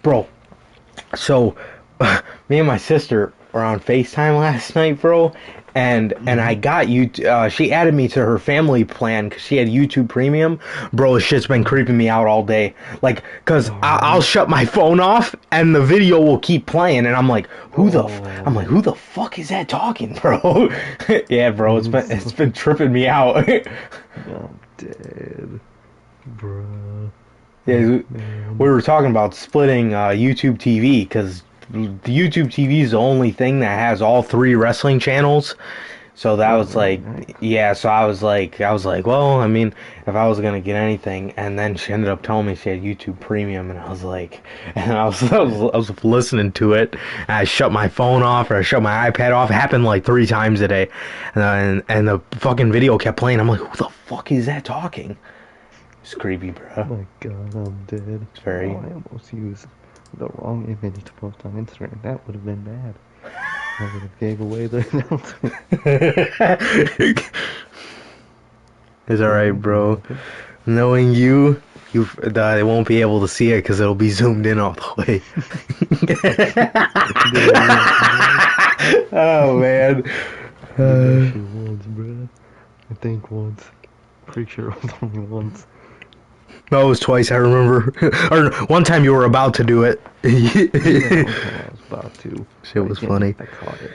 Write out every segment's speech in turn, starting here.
bro. So, me and my sister were on FaceTime last night, bro, and I got you. She added me to her family plan because she had YouTube Premium. Bro, this shit's been creeping me out all day. Like, cause I'll shut my phone off and the video will keep playing, and I'm like, I'm like, who the fuck is that talking, bro? Yeah, bro, it's been tripping me out. I'm dead. Bruh. Yeah, we Man. were talking about splitting YouTube TV because the YouTube TV is the only thing that has all three wrestling channels. So that Oh, was really? like, Nice. yeah. So I was like, well, I mean, if I was gonna get anything, and then she ended up telling me she had YouTube Premium, and I was like, and I was listening to it, and I shut my phone off or I shut my iPad off. It happened like 3 times a day, and the fucking video kept playing. I'm like, who the fuck is that talking? It's creepy, bro. My god, I'm dead. It's Oh, very. I almost used the wrong image to post on Instagram. That would have been bad. I would have gave away the announcement. It's Yeah, alright, nothing bro. happened. Knowing they won't be able to see it because it'll be zoomed in all the way. Did it really? Oh man. Did that Uh, shit once, bruh. I think once. Pretty sure it was only once. that was twice. I remember. Or one time you were about to do it. Yeah, one time I was about to, Shit but I was didn't. funny. I caught it.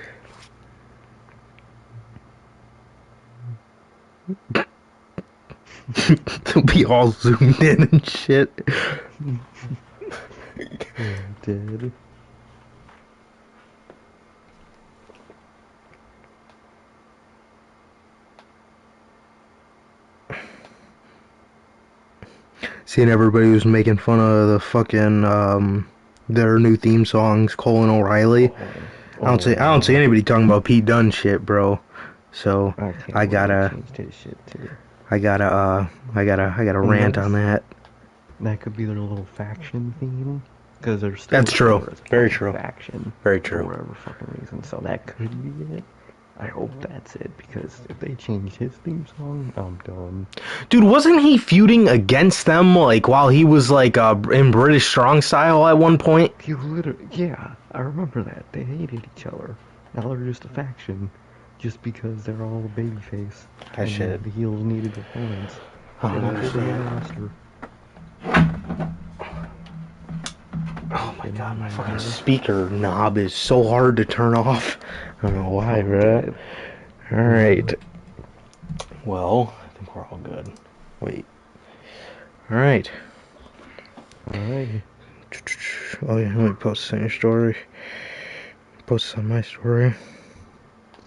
It'll be all zoomed in and shit. I'm dead. Seeing everybody was making fun of the fucking their new theme songs, Colin O'Reilly. I don't see anybody talking about Pete Dunne shit, bro. So I can't I believe they gotta changed his shit too. I gotta I gotta rant on Unless that. that could be their little faction theme, because they're still That's true. together as a Very fucking true. faction Very for true. whatever fucking reason. So that could be it. I hope that's it, because if they change his theme song, I'm done. Dude, wasn't he feuding against them like while he was like in British Strong Style at one point? He literally, yeah, I remember that. They hated each other. Now they're just a faction, just because they're all a babyface, That shit. and the heels needed opponents. I So don't they put them on the understand. roster. Oh my god, my Fucking fucking bruh. speaker knob is so hard to turn off. I don't know why, I'm bro. dead. Alright. Well, I think we're all good. Wait. Alright. Alrighty. Oh yeah, let me post this on your story. Post this on my story.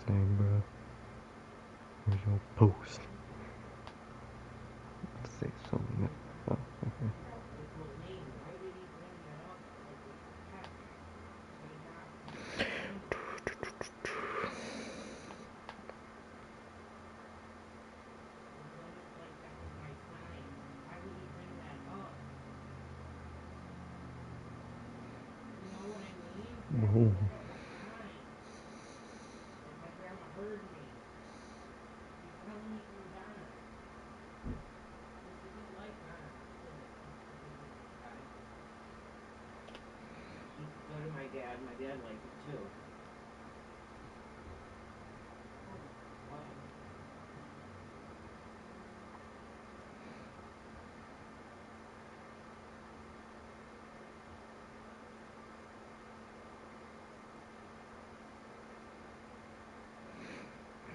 Same, bro. Where's your post? Let's say something. Oh, okay. Oh.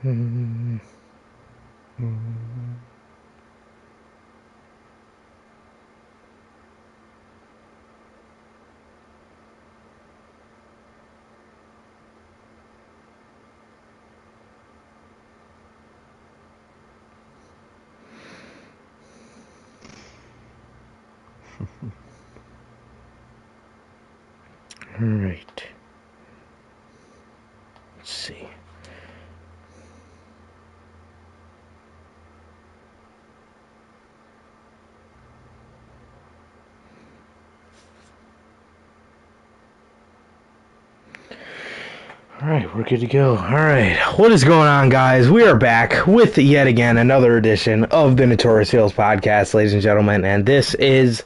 Hmm. Mm. Alright. Let's see. Alright, we're good to go. Alright, what is going on, guys? We are back with yet again another edition of the Notorious podcast, ladies and gentlemen, and this is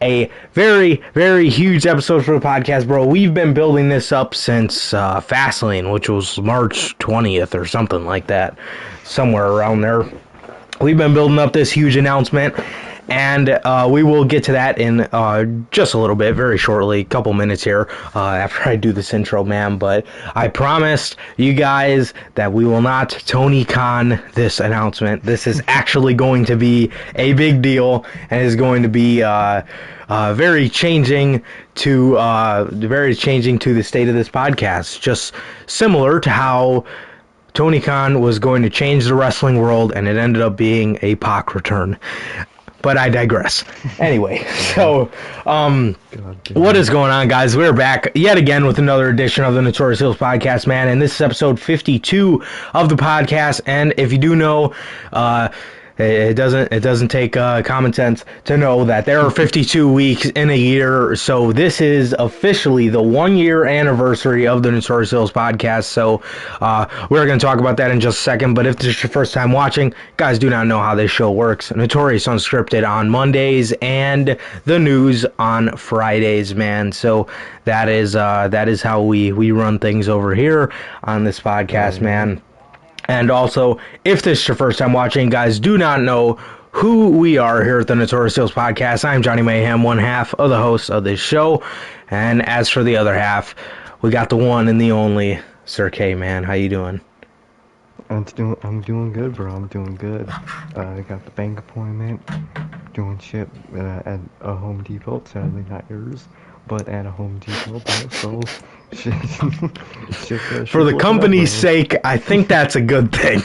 a very, very huge episode for the podcast, bro. We've been building this up since Fastlane, which was March 20th or something like that, somewhere around there. We've been building up this huge announcement, and we will get to that in just a little bit, very shortly, a couple minutes here after I do this intro, man. But I promised you guys that we will not Tony Khan this announcement. This is actually going to be a big deal, and is going to be very changing to the state of this podcast. Just similar to how Tony Khan was going to change the wrestling world, and it ended up being a Pac return. But I digress. Anyway, so what is going on, guys? We're back yet again with another edition of the Notorious Hills podcast, man. And this is episode 52 of the podcast. And if you do know, it doesn't take common sense to know that there are 52 weeks in a year. So this is officially the 1 year anniversary of the Notorious Hills podcast. So we're going to talk about that in just a second. But if this is your first time watching, guys do not know how this show works. Notorious Unscripted on Mondays and the news on Fridays, man. So that is how we run things over here on this podcast, man. And also, if this is your first time watching, guys, do not know who we are here at the Notorious Hills podcast. I'm Johnny Mayhem, one half of the host of this show. And as for the other half, we got the one and the only Sir K, man. How you doing? I'm doing good, bro. I'm doing good. I got the bank appointment, doing shit at a Home Depot. Sadly, not yours, but at a Home Depot, bro. So, for the company's sake, I think that's a good thing.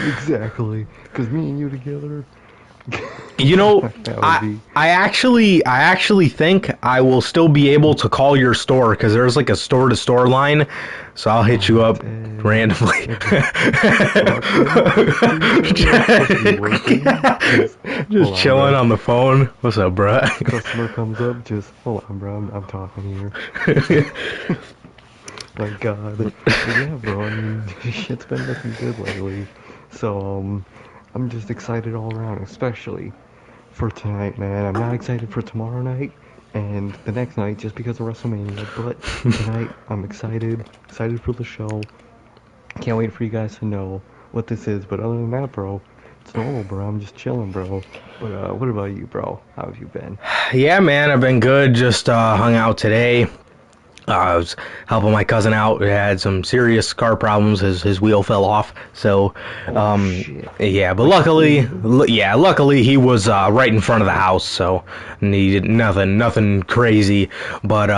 Exactly, because me and you together. You know, I actually think I will still be able to call your store, because there's like a store-to-store line, so I'll hit you up randomly. Just chilling on the phone. What's up, bro? Customer comes up, just hold on, bro. I'm talking here. My God, but yeah, bro. I mean, shit's been looking good lately, so I'm just excited all around, especially for tonight, man. I'm not excited for tomorrow night and the next night just because of WrestleMania, but tonight I'm excited for the show. Can't wait for you guys to know what this is, but other than that, bro, it's normal, bro. I'm just chilling, bro. But what about you, bro? How have you been? Yeah, man, I've been good. Just hung out today. I was helping my cousin out. He had some serious car problems. His wheel fell off. So, yeah, but luckily he was right in front of the house, so needed nothing crazy. But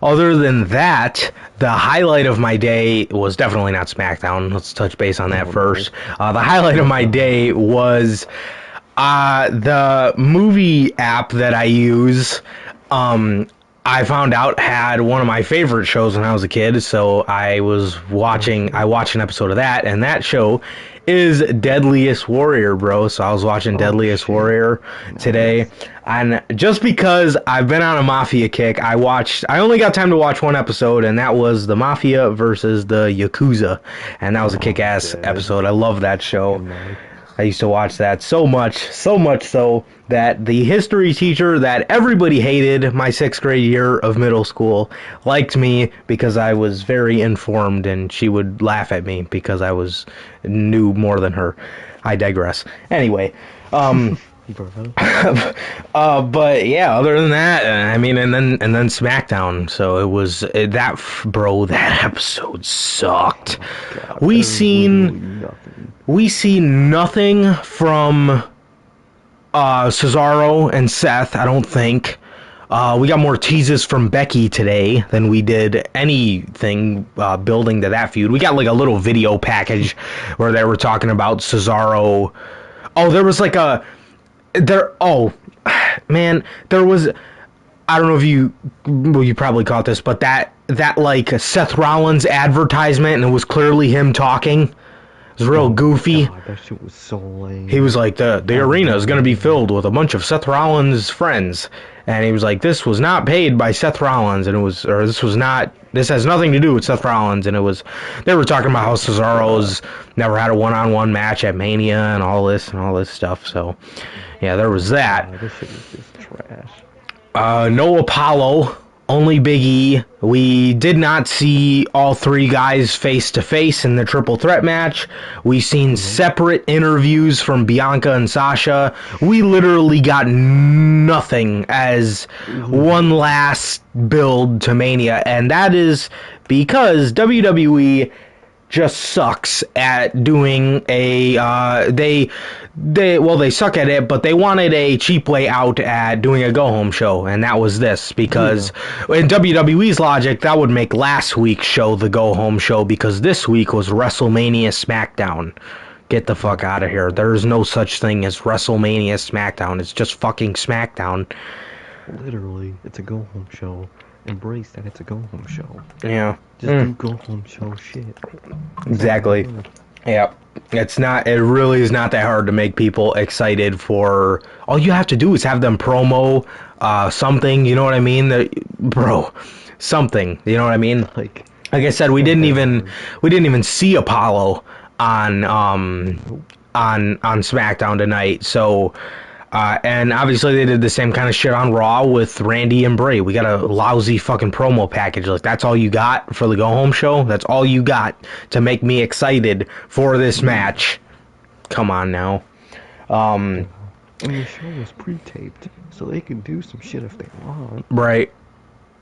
other than that, the highlight of my day was definitely not SmackDown. Let's touch base on that first. The highlight of my day was the movie app that I use. I found out had one of my favorite shows when I was a kid, so I watched an episode of that, and that show is Deadliest Warrior, bro. So I was watching Deadliest Warrior today, and just because I've been on a Mafia kick, I only got time to watch one episode, and that was the Mafia versus the Yakuza, and that was a kick-ass episode. I love that show. I used to watch that so much so that the history teacher that everybody hated my 6th grade year of middle school liked me because I was very informed, and she would laugh at me because I knew more than her. I digress. Anyway, but yeah, other than that, I mean, and then SmackDown. So it was that episode sucked. God, we seen nothing from Cesaro and Seth, I don't think. We got more teases from Becky today than we did anything building to that feud. We got like a little video package where they were talking about Cesaro. Oh, there was like there was, I don't know if you probably caught this, but that like Seth Rollins advertisement, and it was clearly him talking. It was real goofy. God, that shit was so lame. He was like, the arena is going to be filled with a bunch of Seth Rollins' friends. And he was like, this was not paid by Seth Rollins, and this was not This has nothing to do with Seth Rollins, and they were talking about how Cesaro's never had a one-on-one match at Mania and all this stuff. So, yeah, there was that. This shit is just trash. No Apollo, only Big E. We did not see all three guys face to face in the triple threat match. We seen separate interviews from Bianca and Sasha. We literally got nothing as one last build to Mania, and that is because WWE just sucks at doing they suck at it, but they wanted a cheap way out at doing a go-home show, and that was this, because in WWE's logic, that would make last week's show the go-home show, because this week was WrestleMania SmackDown. Get the fuck out of here. There's no such thing as WrestleMania SmackDown. It's just fucking SmackDown. Literally, it's a go-home show. Embrace that it's a go-home show. Yeah. Just do go-home show shit. Exactly. Yeah. It really is not that hard to make people excited for, all you have to do is have them promo something, you know what I mean? Something, you know what I mean? Like I said, we didn't even see Apollo on SmackDown tonight, so and obviously they did the same kind of shit on Raw with Randy and Bray. We got a lousy fucking promo package. Like, that's all you got for the go-home show? That's all you got to make me excited for this match? Come on now. And the show was pre-taped, so they can do some shit if they want. Right,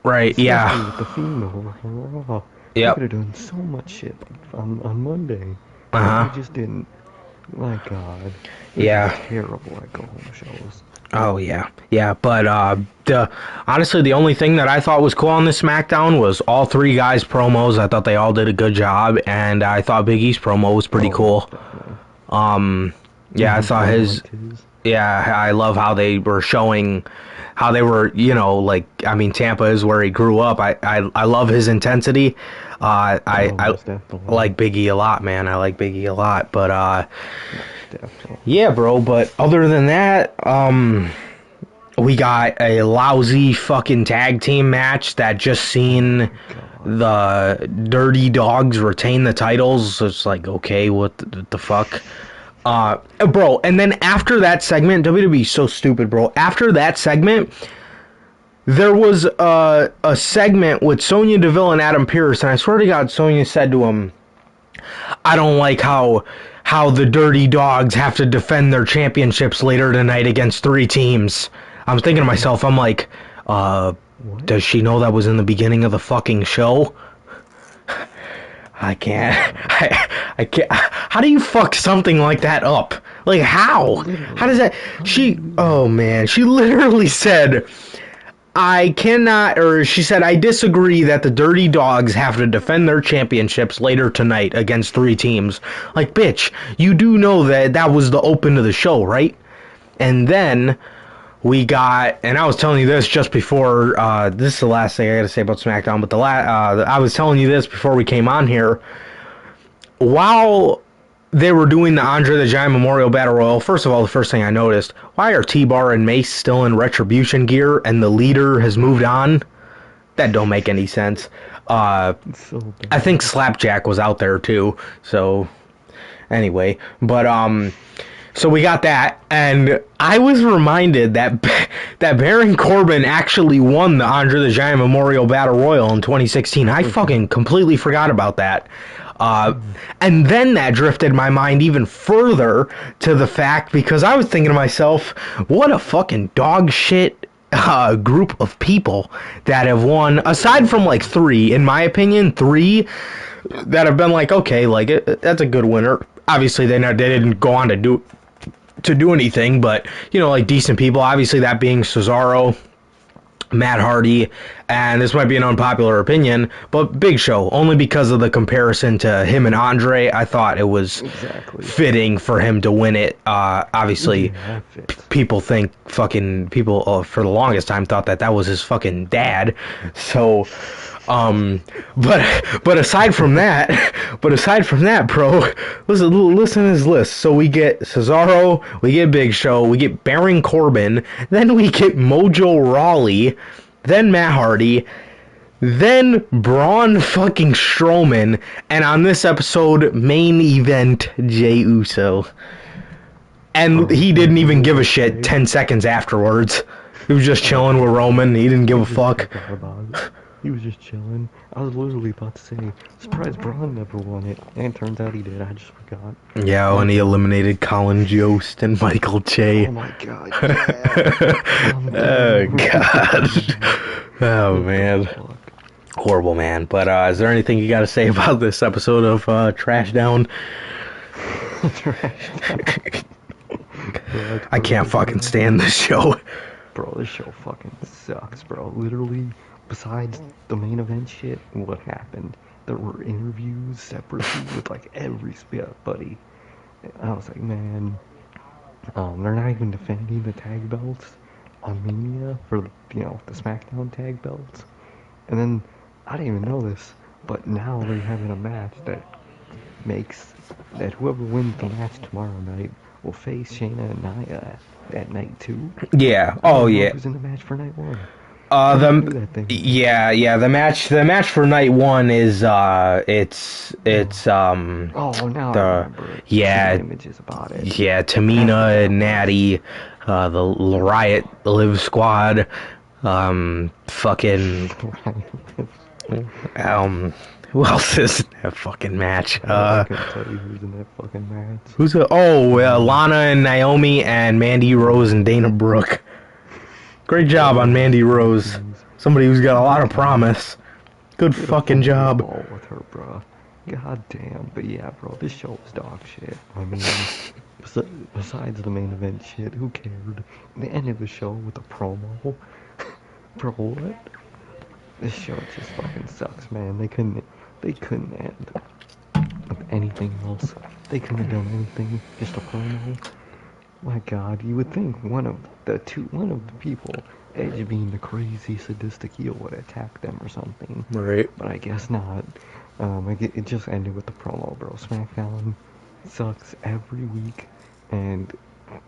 Especially yeah. with the female on Raw. Yep. They could have done so much shit on Monday. Uh-huh. They just didn't. My God. Yeah. Terrible at go-home shows. Oh, yeah. Yeah, but honestly, the only thing that I thought was cool on this SmackDown was all three guys' promos. I thought they all did a good job, and I thought Big E's promo was pretty cool. Yeah, I saw his... Yeah, I love how they were showing how they were, Tampa is where he grew up. I love his intensity. I like Big E a lot, man. I like Big E a lot, but yeah, bro. But other than that, we got a lousy fucking tag team match that just seen the Dirty Dogs retain the titles. It's like, okay, what the fuck? Bro, and then after that segment, WWE's so stupid, bro. After that segment, there was a segment with Sonya Deville and Adam Pearce, and I swear to God, Sonya said to him, I don't like how the Dirty Dogs have to defend their championships later tonight against three teams. I'm thinking to myself, I'm like, does she know that was in the beginning of the fucking show? I can't. I can't. How do you fuck something like that up? Like, how? How does that... Oh, man. She literally said, she said, I disagree that the Dirty Dogs have to defend their championships later tonight against three teams. Like, bitch, you do know that was the open to the show, right? And then we got, and I was telling you this just before, this is the last thing I gotta say about SmackDown, but I was telling you this before we came on here. While they were doing the Andre the Giant Memorial Battle Royal, first of all, the first thing I noticed, why are T-Bar and Mace still in Retribution gear and the leader has moved on? That don't make any sense. I think Slapjack was out there too, so anyway, but so we got that, and I was reminded that Baron Corbin actually won the Andre the Giant Memorial Battle Royal in 2016. I fucking completely forgot about that. And then that drifted my mind even further to the fact, because I was thinking to myself, what a fucking dog shit group of people that have won, aside from like three, in my opinion, three that have been like, okay, like that's a good winner. Obviously, they didn't go on to do anything, but like decent people. Obviously, that being Cesaro, Matt Hardy, and this might be an unpopular opinion, but Big Show, only because of the comparison to him and Andre. I thought it was fitting for him to win it. Obviously, people for the longest time thought that was his fucking dad. So, but aside from that, bro, listen to this list. So we get Cesaro, we get Big Show, we get Baron Corbin, then we get Mojo Rawley, then Matt Hardy, then Braun fucking Strowman, and on this episode, main event, Jey Uso. And he didn't even give a shit 10 seconds afterwards. He was just chilling with Roman. He didn't give a fuck. He was just chilling. I was literally about to say, surprised Braun never won it. And it turns out he did. I just forgot. Yeah, when he eliminated Colin Jost and Michael Che. Oh my god, yeah. Oh, God. Oh, man. Horrible, man. But is there anything you got to say about this episode of Trash Down? Trash Down. I can't fucking stand this show. Bro, this show fucking sucks, bro. Literally, besides the main event shit, what happened? There were interviews separately with like everybody. I was like, man, they're not even defending the tag belts on Mania for the SmackDown tag belts. And then I didn't even know this, but now they're having a match that makes that whoever wins the match tomorrow night will face Shayna and Nia at night 2. Yeah. Oh, yeah. Who's in the match for night 1? The match for night 1 is it's Oh, now I remember. Yeah, images about it. Yeah, Tamina and Natty, the Riot Live Squad, fucking who else is in that fucking match? I can tell you who's in that fucking match. Lana and Naomi and Mandy Rose and Dana Brooke. Great job on Mandy Rose. Somebody who's got a lot of promise. Good fucking job. With her, bro. God damn. But yeah, bro, this show was dog shit. I mean, besides the main event shit, who cared? The end of the show with a promo. Bro, what? This show just fucking sucks, man. They couldn't end with anything else. They couldn't have done anything. Just a promo. My God, you would think one of the people, Edge being the crazy sadistic heel, would attack them or something. Right. But I guess not. It just ended with the promo, bro. SmackDown sucks every week, and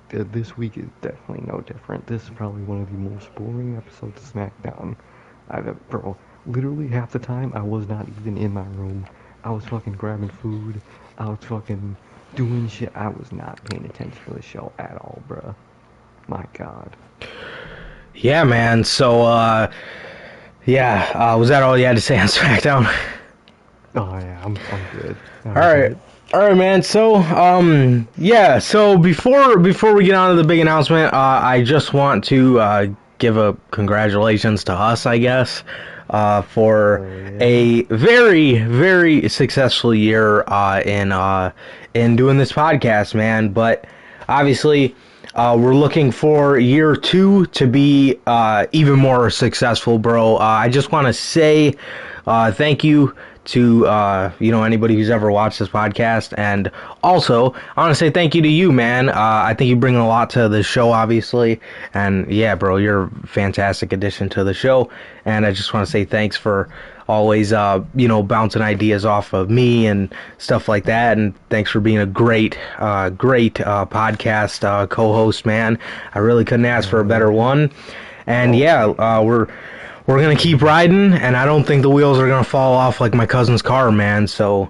this week is definitely no different. This is probably one of the most boring episodes of SmackDown I've ever, bro. Literally half the time I was not even in my room. I was fucking grabbing food. I was fucking doing shit. I was not paying attention to the show at all, bro. My God. Yeah, man. So, was that all you had to say on SmackDown? Oh yeah, I'm good. All right, man. So, So before we get on to the big announcement, I just want to give a congratulations to us, I guess, for a very, very successful year in doing this podcast, man. But obviously, we're looking for year 2 to be even more successful, bro. I just want to say thank you to anybody who's ever watched this podcast, and also I want to say thank you to you, man. I think you bring a lot to the show, obviously, and yeah, bro, you're a fantastic addition to the show, and I just want to say thanks for always bouncing ideas off of me and stuff like that, and thanks for being a great podcast co-host, man. I really couldn't ask for a better one. And we're going to keep riding, and I don't think the wheels are going to fall off like my cousin's car, man. So,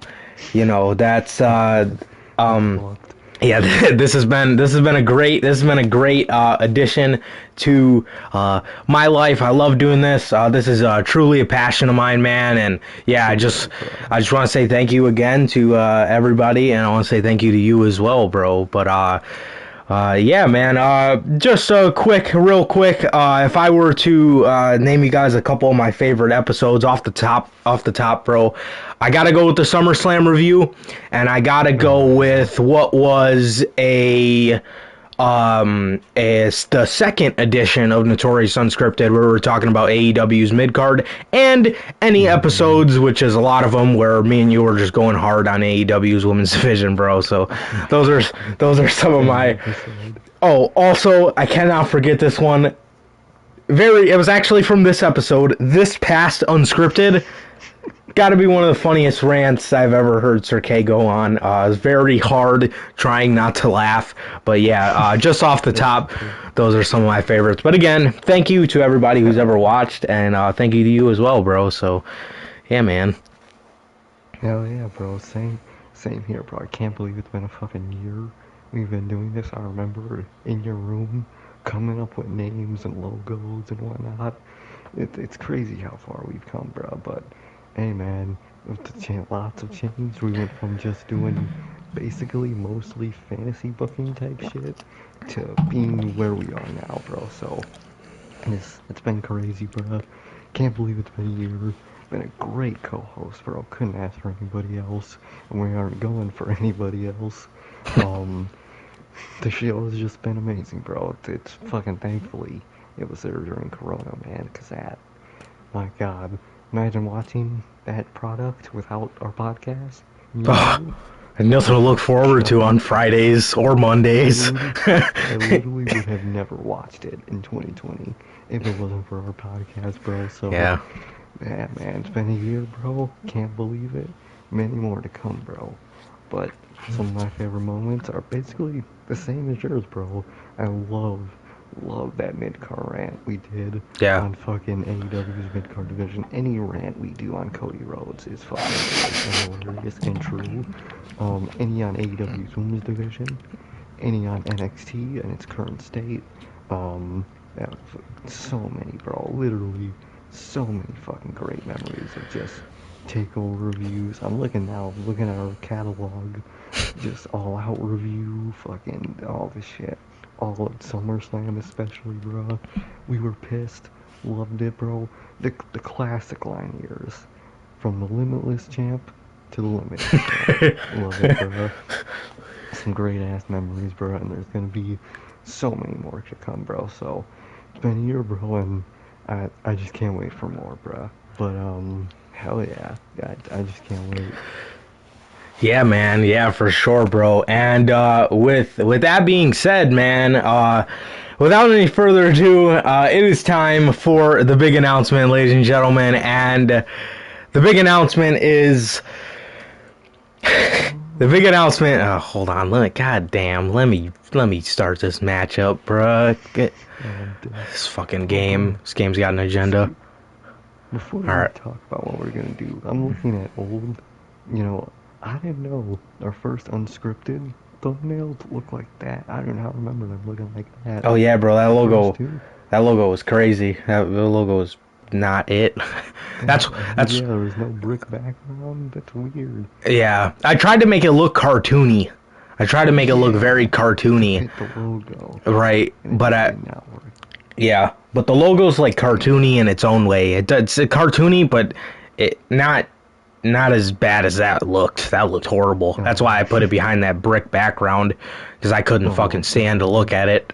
that's this has been a great addition to my life. I love doing this. This is truly a passion of mine, man. And yeah, I just want to say thank you again to everybody, and I want to say thank you to you as well, bro. But just real quick, if I were to name you guys a couple of my favorite episodes off the top, bro, I gotta go with the SummerSlam review, and I gotta go with what was the second edition of Notorious Unscripted, where we're talking about AEW's mid-card, and any episodes, which is a lot of them, where me and you were just going hard on AEW's women's division, bro. So those are some of my... Oh, also, I cannot forget this one. It was actually from this episode, this past Unscripted. got to be one of the funniest rants I've ever heard Sir K go on. It's very hard trying not to laugh. But yeah, just off the top, those are some of my favorites. But again, thank you to everybody who's ever watched, and thank you to you as well, bro. So, yeah, man. Hell yeah, bro. Same here, bro. I can't believe it's been a fucking year we've been doing this. I remember in your room coming up with names and logos and whatnot. It's crazy how far we've come, bro. But hey, man, lots of change. We went from just doing basically mostly fantasy booking type shit to being where we are now, bro. So it's been crazy, bro. Can't believe it's been a year. Been a great co-host, bro. Couldn't ask for anybody else, and we aren't going for anybody else. The show has just been amazing, bro. It's fucking thankfully it was there during Corona, man. Cause my God, imagine watching that product without our podcast. And nothing to look forward to on Fridays or Mondays. I literally would have never watched it in 2020 if it wasn't for our podcast, bro. So yeah, man, it's been a year, bro. Can't believe it. Many more to come, bro. But some of my favorite moments are basically the same as yours, bro. I love that mid-car rant we did on fucking AEW's mid-car division. Any rant we do on Cody Rhodes is fucking hilarious and true. Any on AEW's women's division, any on NXT and its current state. So many, bro. Literally, so many fucking great memories of just takeover reviews. I'm looking at our catalog, just all out review, fucking all this shit. All at SummerSlam especially, bro. We were pissed, loved it, bro. The classic line years, from the Limitless champ to the Limited champ. Love it, bro. Some great ass memories, bro, and there's gonna be so many more to come, bro. So it's been a year, bro, and I just can't wait for more, bro. But hell yeah, I just can't wait. Yeah, man. Yeah, for sure, bro. And with that being said, man, without any further ado, it is time for the big announcement, ladies and gentlemen. And the big announcement is hold on, goddamn, let me start this matchup, bro. This fucking game. This game's got an agenda. Before we talk about what we're gonna do, I'm looking at old, I didn't know our first unscripted thumbnails look like that. I don't know how I remember them looking like that. Oh yeah, bro, that logo was crazy. The logo was not it. That's yeah, there was no brick background. That's weird. Yeah, I tried to make it look cartoony. I tried to make it look very cartoony. Hit the logo. Right, but yeah, but the logo's like cartoony in its own way. It's cartoony, but it not as bad as that looked. That looked horrible. That's why I put it behind that brick background, because I couldn't fucking stand to look at it.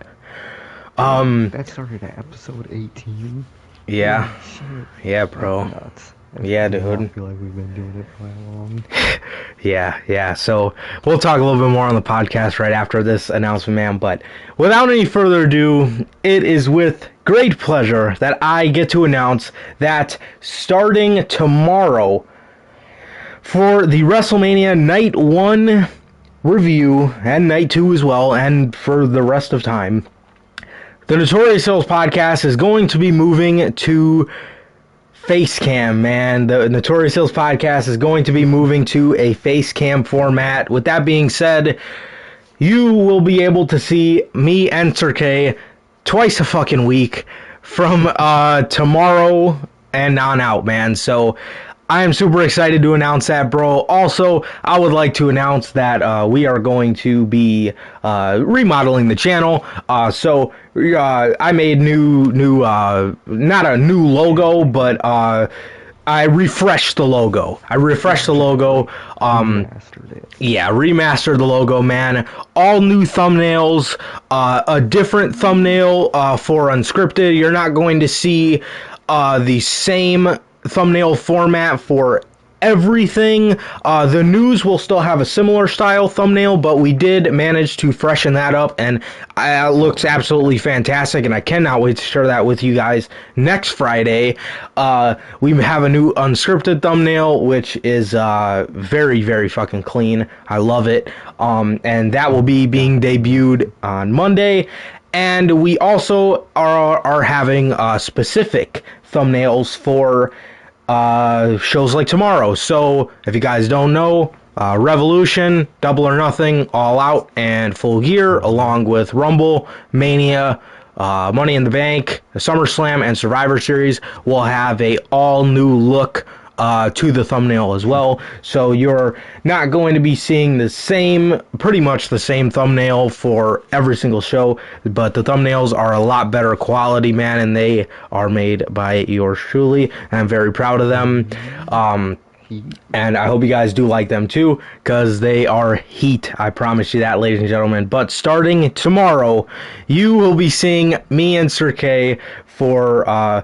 That started at episode 18. Yeah. Shit. Yeah, bro. That's nuts. Yeah, dude. I feel like we've been doing it for how long? Yeah. So we'll talk a little bit more on the podcast right after this announcement, man. But without any further ado, it is with great pleasure that I get to announce that starting tomorrow, for the WrestleMania Night 1 review, and Night 2 as well, and for the rest of time, the Notorious Sales podcast is going to be moving to Facecam, man. The Notorious Sales podcast is going to be moving to a Facecam format. With that being said, you will be able to see me and Sir K twice a fucking week from tomorrow and on out, man. So I am super excited to announce that, bro. Also, I would like to announce that we are going to be remodeling the channel. So I made not a new logo, but I refreshed the logo. Remastered it. Yeah, remastered the logo, man. All new thumbnails, a different thumbnail for Unscripted. You're not going to see the same thumbnail format for everything. The news will still have a similar style thumbnail, but we did manage to freshen that up, and it looks absolutely fantastic, and I cannot wait to share that with you guys next Friday. We have a new unscripted thumbnail, which is very, very fucking clean. I love it. And that will be being debuted on Monday. And we also are having specific thumbnails for shows like tomorrow. So if you guys don't know, Revolution, Double or Nothing, All Out, and Full Gear, along with Rumble, Mania, Money in the Bank, SummerSlam, and Survivor Series will have a all new look to the thumbnail as well. So you're not going to be seeing pretty much the same thumbnail for every single show, but the thumbnails are a lot better quality, man, and they are made by yours truly, and I'm very proud of them. And I hope you guys do like them too, because they are heat. I promise you that, ladies and gentlemen. But starting tomorrow, you will be seeing me and Sir K for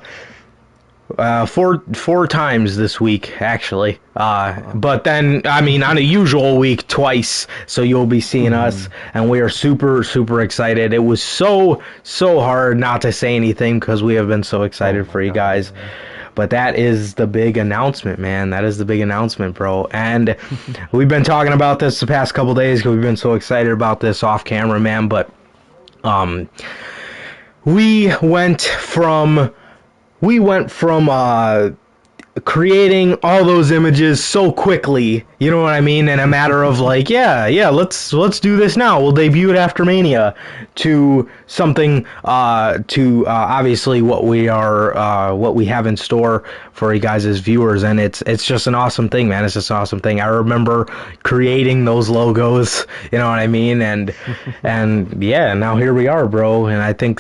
four times this week, actually. But then, I mean, on a usual week, twice. So you'll be seeing us, and we are super, super excited. It was so hard not to say anything because we have been so excited for you guys. But that is the big announcement, man. That is the big announcement, bro. And we've been talking about this the past couple days because we've been so excited about this off camera, man. But we went from creating all those images so quickly, you know what I mean, in a matter of like, let's do this now, we'll debut it after Mania, to something to obviously what we have in store for you guys as viewers. And it's just an awesome thing, man. It's just an awesome thing. I remember creating those logos, you know what I mean, and yeah, now here we are, bro. And I think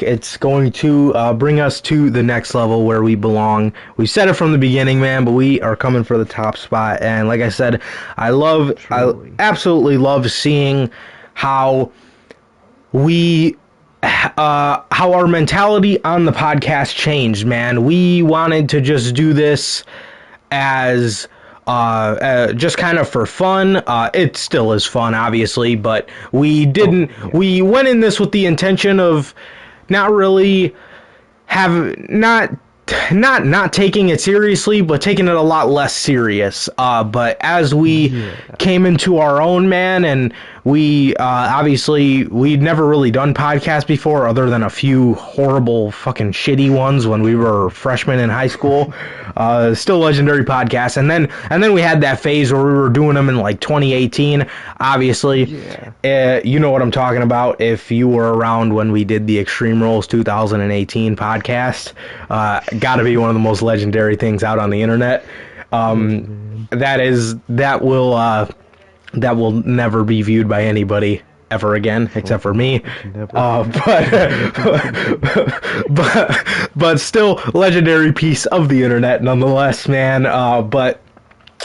it's going to bring us to the next level where we belong. We said it from the beginning, man, but we are coming for the top spot. And like I said, I absolutely love seeing how how our mentality on the podcast changed, man. We wanted to just do this as just kind of for fun. It still is fun, obviously, but we didn't. We went in this with the intention of not really not taking it seriously, but taking it a lot less serious. But as we came into our own, man, and we obviously we'd never really done podcasts before, other than a few horrible fucking shitty ones when we were freshmen in high school. Still legendary podcasts, and then we had that phase where we were doing them in like 2018. Obviously, you know what I'm talking about if you were around when we did the Extreme Rules 2018 podcast. Gotta be one of the most legendary things out on the internet. That will never be viewed by anybody ever again, except for me. But still, legendary piece of the internet nonetheless, man. But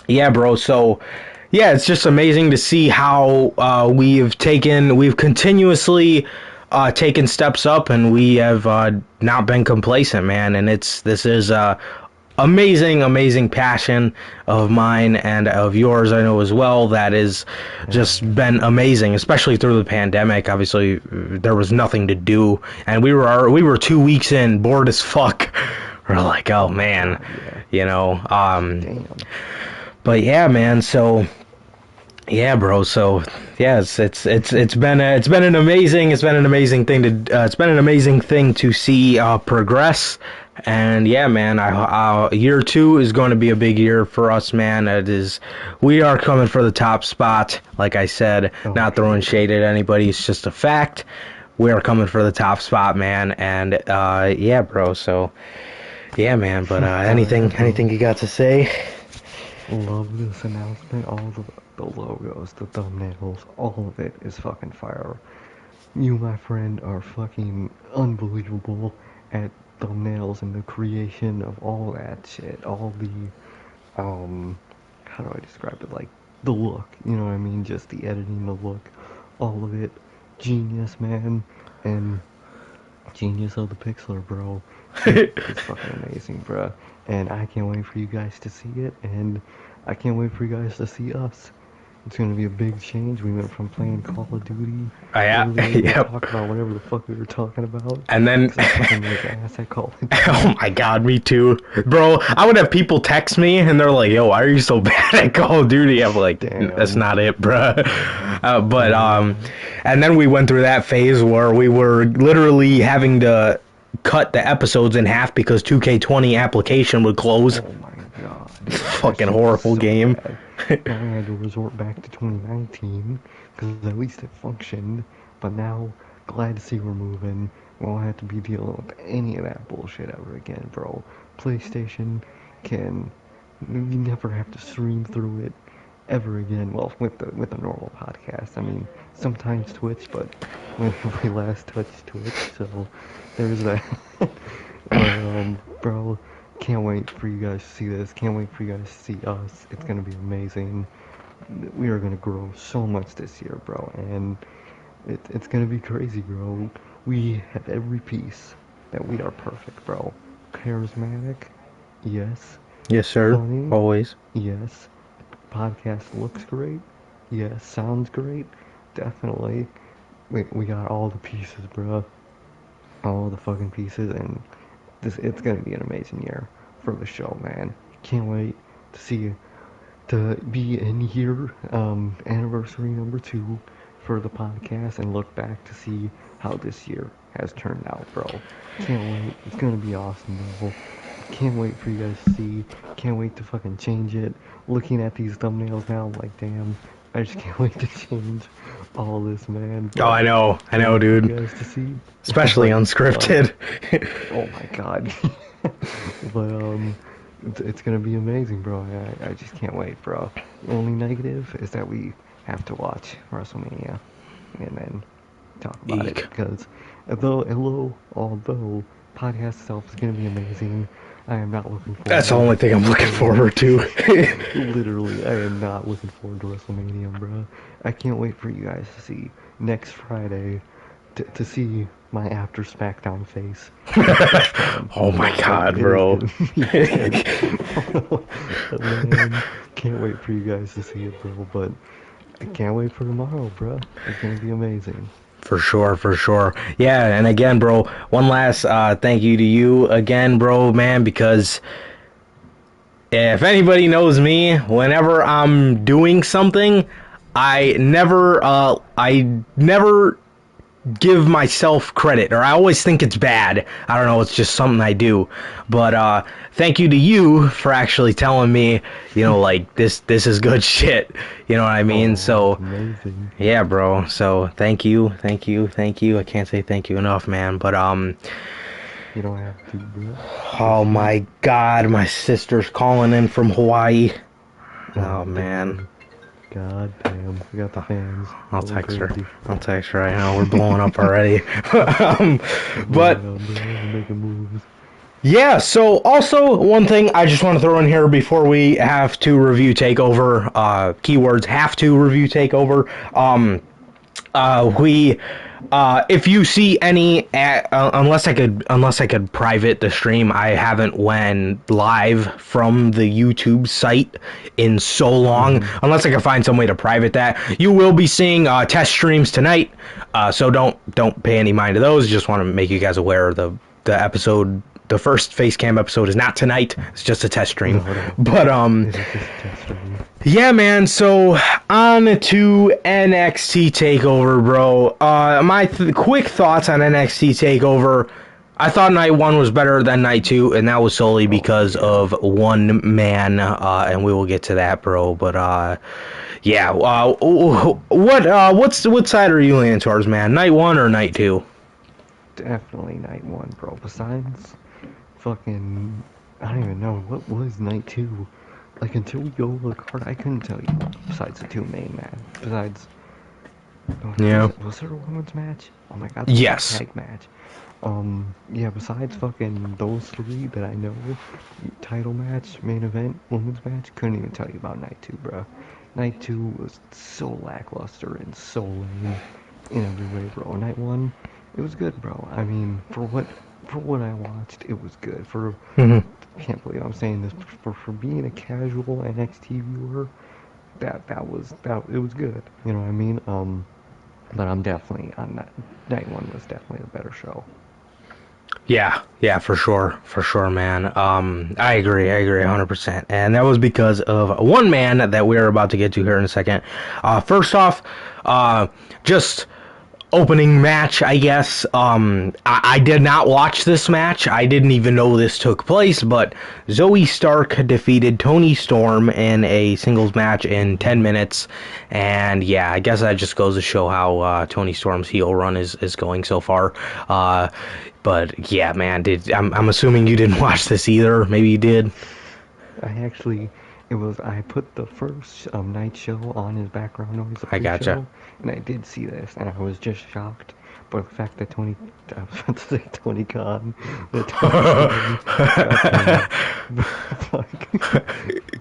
yeah, bro. So yeah, it's just amazing to see how we've continuously taken steps up, and we have not been complacent, man. And this is amazing passion of mine and of yours, I know as well, that is just been amazing, especially through the pandemic. Obviously there was nothing to do, and we were 2 weeks in, bored as fuck. We're like, oh man, you know. But yeah, man, so yeah, bro. So yeah, it's been an amazing thing to see progress. And yeah, man, year 2 is going to be a big year for us, man. We are coming for the top spot. Like I said, not throwing shade at anybody. It's just a fact. We are coming for the top spot, man. And yeah, bro. So yeah, man. But anything you got to say? Love this announcement. All the logos, the thumbnails, all of it is fucking fire. You, my friend, are fucking unbelievable at thumbnails and the creation of all that shit. All the, how do I describe it? Like, the look, you know what I mean? Just the editing, the look, all of it. Genius, man. And Genius of the Pixlr, bro. It's fucking amazing, bro. And I can't wait for you guys to see it, and I can't wait for you guys to see us. It's gonna be a big change. We went from playing Call of Duty Yeah, earlier to yep. talk about whatever the fuck we were talking about. And then, Cause I fucking like ass at Call of oh Duty. my god, me too, bro. I would have people text me and they're like, "Yo, why are you so bad at Call of Duty?" I'm like, "That's Damn. not it, bruh." But Yeah. and then we went through that phase where we were literally having to cut the episodes in half because 2K20 application would close. Oh my god. That Fucking shit was horrible so game. bad. Now we had to resort back to 2019 because at least it functioned. But now, glad to see we're moving. We won't have to be dealing with any of that bullshit ever again, bro. PlayStation can. You never have to stream through it ever again. Well, with the normal podcast. I mean, sometimes Twitch, but when we last touched Twitch, so there's that. Bro, can't wait for you guys to see this. Can't wait for you guys to see us. It's gonna be amazing. We are gonna grow so much this year, bro, and it's gonna be crazy, bro. We have every piece that we are perfect, bro. Charismatic, yes. Yes, sir. Funny, Always. yes. Podcast looks great, yes. Sounds great, definitely. We got all the pieces, bro. All the fucking pieces, and it's gonna be an amazing year for the show, man. Can't wait to see you to be in here, anniversary number 2 for the podcast, and look back to see how this year has turned out, bro. Can't wait. It's gonna be awesome, bro. Can't wait for you guys to see. Can't wait to fucking change it. Looking at these thumbnails now, I'm like, damn. I just can't wait to change all this, man. Oh, But I can't know, wait for dude. you guys to see. Especially But unscripted. oh my god. But it's gonna be amazing, bro. I just can't wait, bro. The only negative is that we have to watch WrestleMania and then talk about it Eek. because although podcast itself is gonna be amazing, I am not looking That's the forward only thing I'm to looking WrestleMania. forward to. Literally, I am not looking forward to WrestleMania, bro. I can't wait for you guys to see next Friday to see my after SmackDown face. Oh my Like, god, it is bro. gonna be man, can't wait for you guys to see it, bro. But I can't wait for tomorrow, bro. It's gonna be amazing. For sure, for sure. Yeah, and again, bro, one last thank you to you again, bro, man, because if anybody knows me, whenever I'm doing something, I never give myself credit, or I always think it's bad. I don't know, it's just something I do. But thank you to you for actually telling me, like this is good shit. You know what I mean? Oh, it's So amazing. yeah, bro. So thank you, thank you, thank you. I can't say thank you enough, man. But You don't have to, bro. oh Just you. my god, my sister's calling in from Hawaii. Oh Oh, man. damn. God damn. We got the fans I'll going text her. crazy. I'll text her right now. We're blowing up already. Blowing But up, bro. We're making moves. yeah, so also one thing I just want to throw in here before we have to review Takeover, keywords have to review Takeover. We if you see any unless I could private the stream, I haven't went live from the YouTube site in so long. Mm-hmm. Unless I can find some way to private that, you will be seeing test streams tonight. So don't pay any mind to those. Just want to make you guys aware of the episode. The first face cam episode is not tonight. It's just a test stream. No. But It's just a test stream. yeah, man. So on to NXT Takeover, bro. My quick thoughts on NXT Takeover. I thought night 1 was better than night 2, and that was solely because of one man. And we will get to that, bro. But yeah. What side are you leaning towards, man? Night 1 or night 2? Definitely night 1, bro. Besides, fucking, I don't even know what was night 2. Like until we go over the card, I couldn't tell you. Besides the 2 main man. Besides, Yeah. was there a women's match? Oh my god, there was Yes. a tag match. Yeah. Besides fucking those 3 that I know, title match, main event, women's match, couldn't even tell you about night 2, bro. Night 2 was so lackluster and so lame in every way, bro. Night 1, It was good, bro. I mean, for what I watched, it was good. Hmm. I can't believe I'm saying this. For being a casual NXT viewer, that it was good. You know what I mean? But I'm definitely on that. Night one was definitely a better show. Yeah, for sure, man. I agree 100%. And that was because of one man that we're about to get to here in a second. First off, just opening match, I guess. I did not watch this match. I didn't even know this took place, but Zoe Stark defeated Toni Storm in a singles match in 10 minutes. And yeah, I guess that just goes to show how Toni Storm's heel run is going so far. But yeah, man, I'm assuming you didn't watch this either. Maybe you did. I put the first night show on his background noise, the I gotcha. pre-show, and I did see this, and I was just shocked by the fact that I was about to say Tony Khan, that Tony Storm got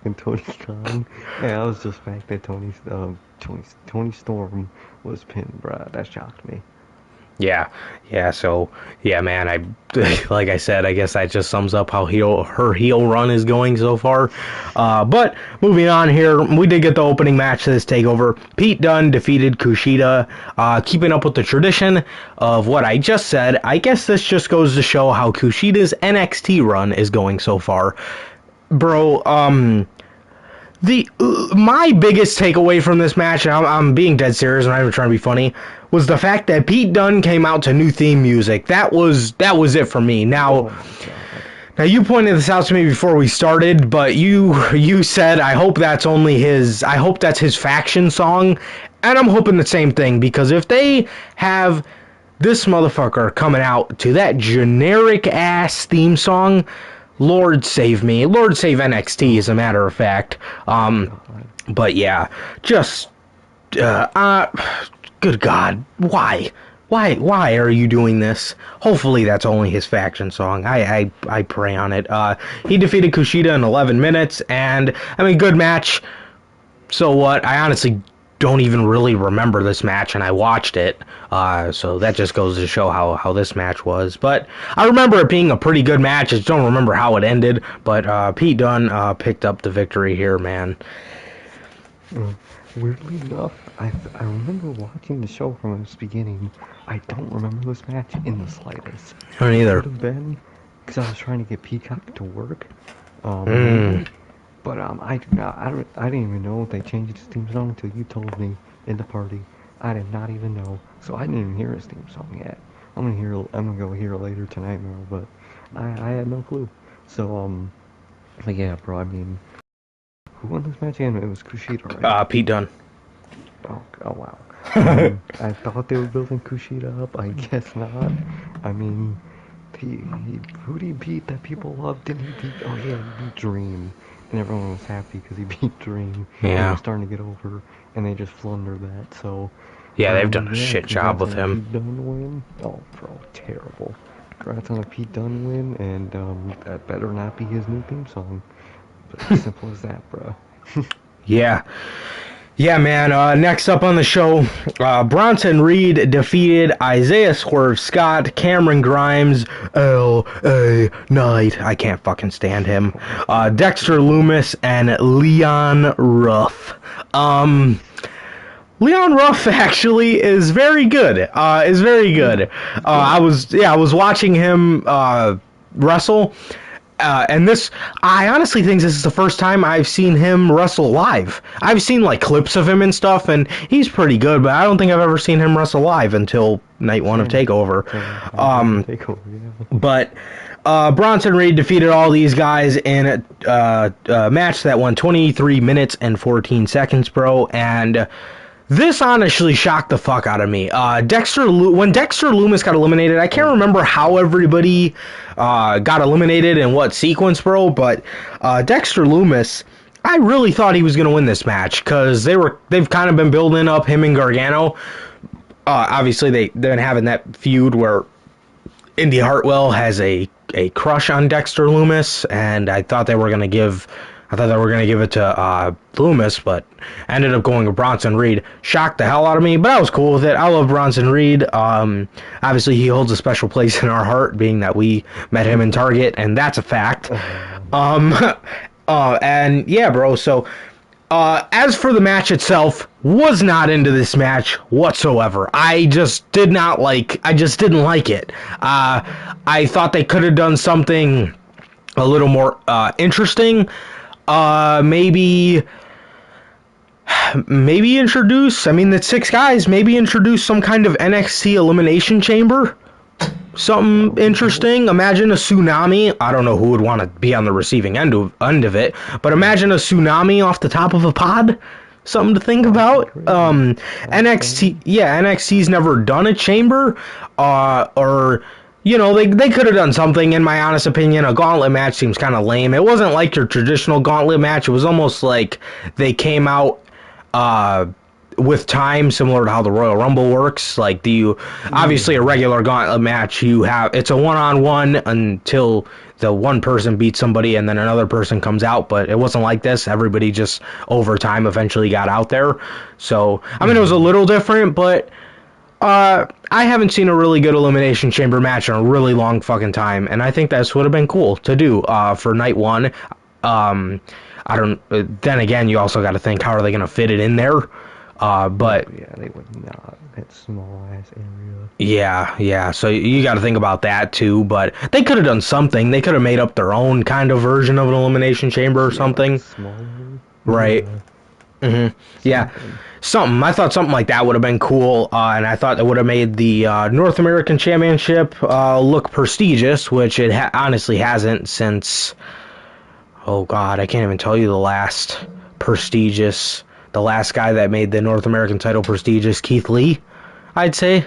and Tony Khan. Yeah, I was just the fact that Tony Storm was pinned, bruh. That shocked me. Yeah, so, yeah, man, like I said, I guess that just sums up how her heel run is going so far. But, moving on here, we did get the opening match to this TakeOver. Pete Dunne defeated Kushida, keeping up with the tradition of what I just said. I guess this just goes to show how Kushida's NXT run is going so far. Bro, my biggest takeaway from this match, and I'm being dead serious, I'm not even trying to be funny, was the fact that Pete Dunne came out to new theme music. That was it for me. Now you pointed this out to me before we started, but you said I hope that's his faction song, and I'm hoping the same thing, because if they have this motherfucker coming out to that generic ass theme song, Lord save me. Lord save NXT, as a matter of fact. But yeah, just good God, why? Why are you doing this? Hopefully that's only his faction song. I pray on it. He defeated Kushida in 11 minutes, and I mean, good match. So what? I honestly don't even really remember this match, and I watched it. So that just goes to show how this match was. But I remember it being a pretty good match. I just don't remember how it ended. But Pete Dunne picked up the victory here, man. Weirdly enough, I remember watching the show from its beginning. I don't remember this match in the slightest. I don't either. It could have been because I was trying to get Peacock to work. But I didn't even know they changed his theme song until you told me in the party. I did not even know, so I didn't even hear his theme song yet. I'm gonna go hear it later tonight, Mel, but I had no clue. So but yeah, bro. I mean, who won this match again? It was Kushida, right? Pete Dunne. Oh wow. I thought they were building Kushida up. I guess not. I mean, who did he beat that people loved? Didn't he beat? Oh yeah, he beat Dream, and everyone was happy because he beat Dream. Yeah. And he was starting to get over, and they just flundered that. So yeah, they've done a shit job with him. Pete Dunne win. Oh, bro, terrible. Congrats on a Pete Dunne win, and that better not be his new theme song. But as simple as that, bro. Yeah, man. Next up on the show, Bronson Reed defeated Isaiah Swerve Scott, Cameron Grimes, L.A. Knight. I can't fucking stand him. Dexter Loomis and Leon Ruff. Leon Ruff actually is very good. I was watching him wrestle. And I honestly think this is the first time I've seen him wrestle live. I've seen like clips of him and stuff, and he's pretty good, but I don't think I've ever seen him wrestle live until night one of TakeOver. But Bronson Reed defeated all these guys in a match that won 23 minutes and 14 seconds, bro, and this honestly shocked the fuck out of me. When Dexter Loomis got eliminated, I can't remember how everybody got eliminated in what sequence, bro, but Dexter Loomis, I really thought he was going to win this match, because they've kind of been building up him and Gargano. Obviously, they've been having that feud where Indy Hartwell has a crush on Dexter Loomis, and I thought they were going to give I thought they were going to give it to Loomis, but ended up going with Bronson Reed. Shocked the hell out of me, but I was cool with it. I love Bronson Reed. Obviously, he holds a special place in our heart, being that we met him in Target, and that's a fact. Um, and yeah, bro, so as for the match itself, was not into this match whatsoever. I just didn't like it. I thought they could have done something a little more interesting. Maybe introduce, I mean, the 6 guys, maybe introduce some kind of NXT Elimination Chamber. Something interesting. Imagine a tsunami. I don't know who would want to be on the receiving end of it, but imagine a tsunami off the top of a pod. Something to think about. NXT's never done a chamber, or they could have done something. In my honest opinion, a gauntlet match seems kind of lame. It wasn't like your traditional gauntlet match. It was almost like they came out with time, similar to how the Royal Rumble works. Like, obviously a regular gauntlet match, it's a one-on-one until the one person beats somebody and then another person comes out, but it wasn't like this. Everybody just over time eventually got out there. So, I mean, it was a little different, but I haven't seen a really good Elimination Chamber match in a really long fucking time, and I think this would have been cool to do for night one. Then again, you also got to think, how are they going to fit it in there? But yeah, they would not. That small ass area. Yeah. So you got to think about that too. But they could have done something. They could have made up their own kind of version of an Elimination Chamber or something. Like smaller. Right. Yeah. Something. I thought something like that would have been cool, and I thought it would have made the North American Championship look prestigious, which it honestly hasn't since. Oh God, I can't even tell you the last prestigious. The last guy that made the North American title prestigious, Keith Lee, I'd say.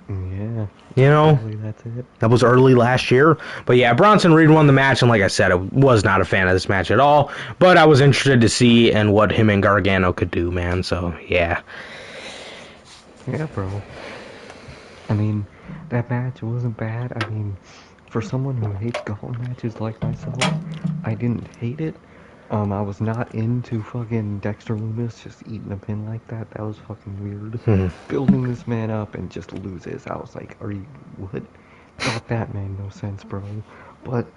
Yeah. That's it. That was early last year. But yeah, Bronson Reed won the match, and like I said, I was not a fan of this match at all. But I was interested to see and what him and Gargano could do, man. So, yeah. Yeah, bro. I mean, that match wasn't bad. I mean, for someone who hates gauntlet matches like myself, I didn't hate it. I was not into fucking Dexter Lumis just eating a pin like that. That was fucking weird. Building this man up and just loses. I was like, are you, what? Thought that made no sense, bro. But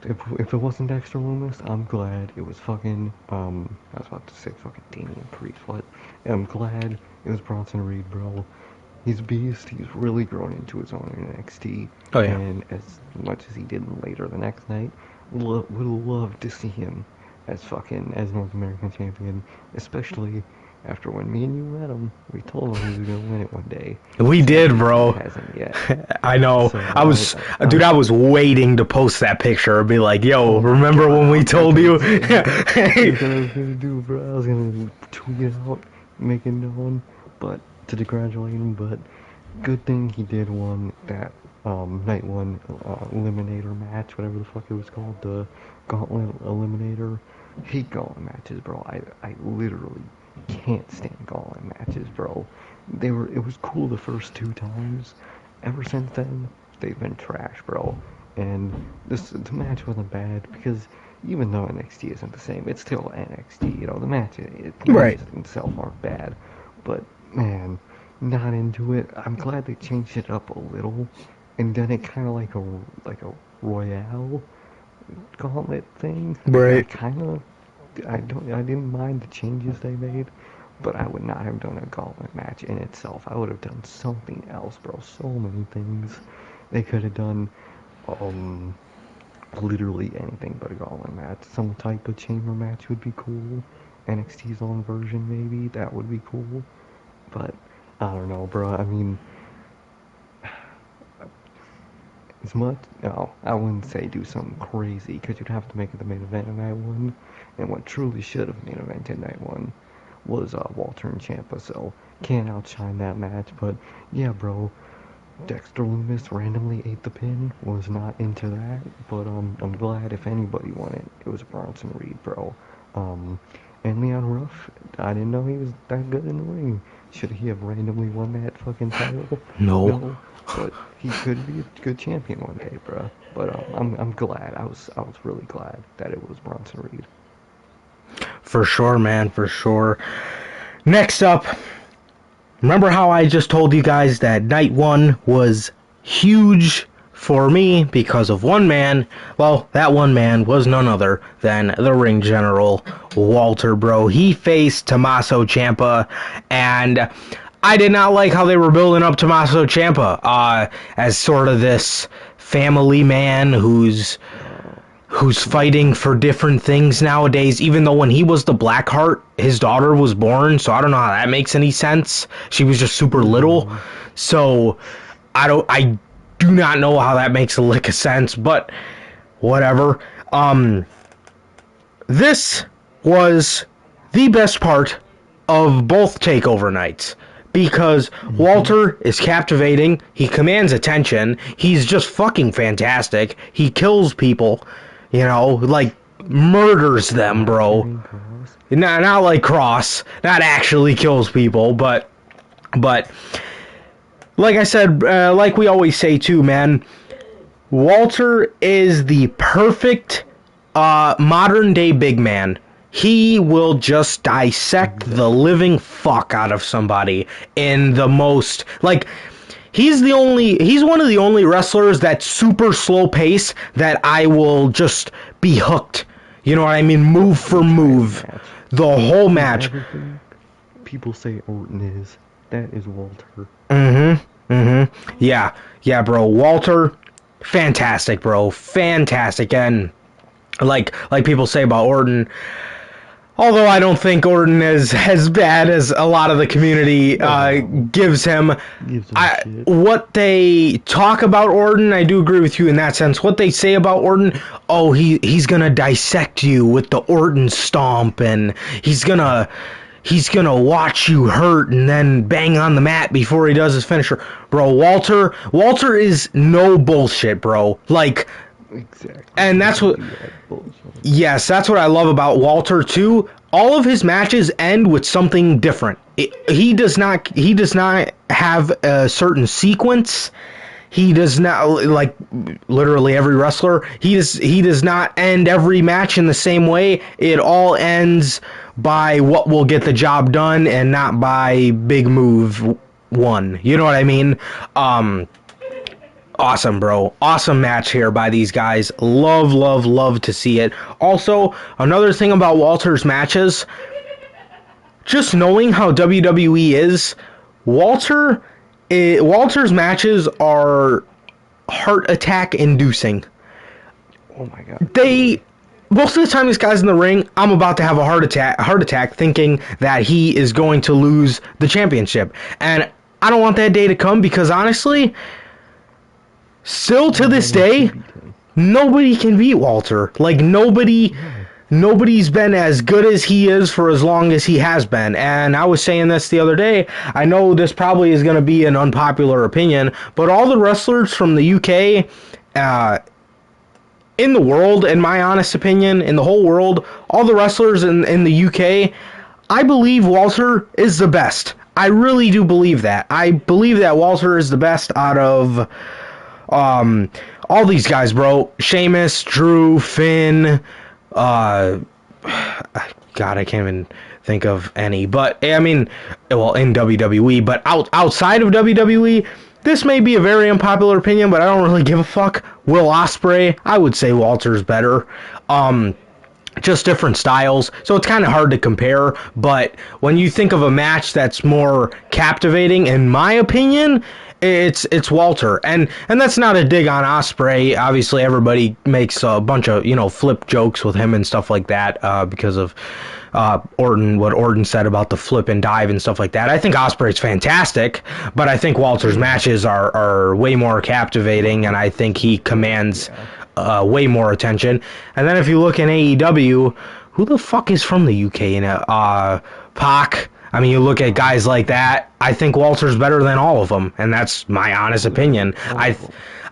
if it wasn't Dexter Lumis, I'm glad it was fucking, I was about to say fucking Damian Priest, what? I'm glad it was Bronson Reed, bro. He's a beast. He's really grown into his own in NXT. Oh, yeah. And as much as he did later the next night, would love to see him as North American champion, especially after when me and you met him. We told him he was gonna win it one day. We did, bro. He hasn't yet. I know. So, I was waiting to post that picture and be like, yo, remember when we told you? That's what I was gonna do, bro. I was gonna tweet it out, make it known, but to congratulate him. But good thing he did won that night one eliminator match, whatever the fuck it was called, the gauntlet eliminator. Hate gauntlet matches, bro. I literally can't stand gauntlet matches, bro. It was cool the first 2 times. Ever since then, they've been trash, bro. And the match wasn't bad because even though NXT isn't the same, it's still NXT. The matches itself aren't bad, but man, not into it. I'm glad they changed it up a little and done it kind of like a Royale gauntlet thing. Right. I didn't mind the changes they made, but I would not have done a gauntlet match in itself. I would have done something else, bro. So many things they could have done. Literally anything but a gauntlet match. Some type of chamber match would be cool. NXT's own version, maybe. That would be cool. But I don't know, bro. I mean, I wouldn't say do something crazy, because you'd have to make it the main event in night one. And what truly should have main evented night one was Walter and Ciampa, so can't outshine that match. But yeah, bro, Dexter Lumis randomly ate the pin. Was not into that, but I'm glad if anybody won it, it was Bronson Reed, bro. And Leon Ruff, I didn't know he was that good in the ring. Should he have randomly won that fucking title? No. But he could be a good champion one day, bro. But I'm glad. I was really glad that it was Bronson Reed. For sure, man, for sure. Next up, remember how I just told you guys that night one was huge for me because of one man? Well, that one man was none other than the ring general, Walter, bro. He faced Tommaso Ciampa, and I did not like how they were building up Tommaso Ciampa as sort of this family man who's fighting for different things nowadays, even though when he was the Blackheart, his daughter was born, so I don't know how that makes any sense. She was just super little. So I do not know how that makes a lick of sense, but whatever. This was the best part of both takeover nights. Because Walter is captivating, he commands attention, he's just fucking fantastic, he kills people, you know, like, murders them, bro. Not like Cross, not actually kills people, but, like I said, like we always say too, man, Walter is the perfect, modern day big man. He will just dissect the living fuck out of somebody in the most, like, he's one of the only wrestlers that's super slow pace that I will just be hooked. You know what I mean? Move for move. The whole match. Everything people say Orton is, that is Walter. Yeah, bro. Walter, fantastic, bro. Fantastic. And like people say about Orton, although I don't think Orton is as bad as a lot of the community gives him, what they talk about Orton, I do agree with you in that sense. What they say about Orton, oh, he's gonna dissect you with the Orton stomp, and he's gonna watch you hurt and then bang on the mat before he does his finisher. Bro, Walter is no bullshit, bro. Like, exactly. And that's what... Yes, that's what I love about Walter too. All of his matches end with something different. He does not have a certain sequence. He does not, like literally every wrestler, he does not end every match in the same way. It all ends by what will get the job done and not by big move one. You know what I mean? Awesome, bro. Awesome match here by these guys. Love to see it. Also, another thing about Walter's matches, just knowing how WWE is, Walter's matches are heart attack inducing. Oh my god. Most of the time, this guy's in the ring, I'm about to have a heart attack thinking that he is going to lose the championship. And I don't want that day to come because honestly, still to this day, nobody can beat Walter. Like, nobody's been as good as he is for as long as he has been. And I was saying this the other day. I know this probably is going to be an unpopular opinion, but all the wrestlers from the UK, in the world, in my honest opinion, in the whole world, all the wrestlers in the UK, I believe Walter is the best. I really do believe that. I believe that Walter is the best out of... all these guys, bro. Sheamus, Drew, Finn, God, I can't even think of any. But, I mean, well, in WWE, but outside of WWE, this may be a very unpopular opinion, but I don't really give a fuck. Will Ospreay, I would say Walter's better. Just different styles, so it's kind of hard to compare, but when you think of a match that's more captivating, in my opinion, it's Walter, and that's not a dig on Ospreay. Obviously, everybody makes a bunch of, flip jokes with him and stuff like that, because of Orton, what Orton said about the flip and dive and stuff like that. I think Ospreay's fantastic, but I think Walter's matches are way more captivating, and I think he commands way more attention. And then if you look in AEW, who the fuck is from the UK? Pac. I mean, you look at guys like that, I think Walter's better than all of them, and that's my honest opinion.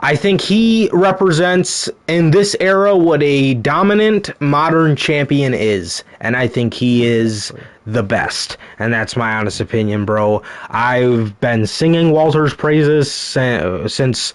I think he represents, in this era, what a dominant modern champion is, and I think he is the best, and that's my honest opinion, bro. I've been singing Walter's praises since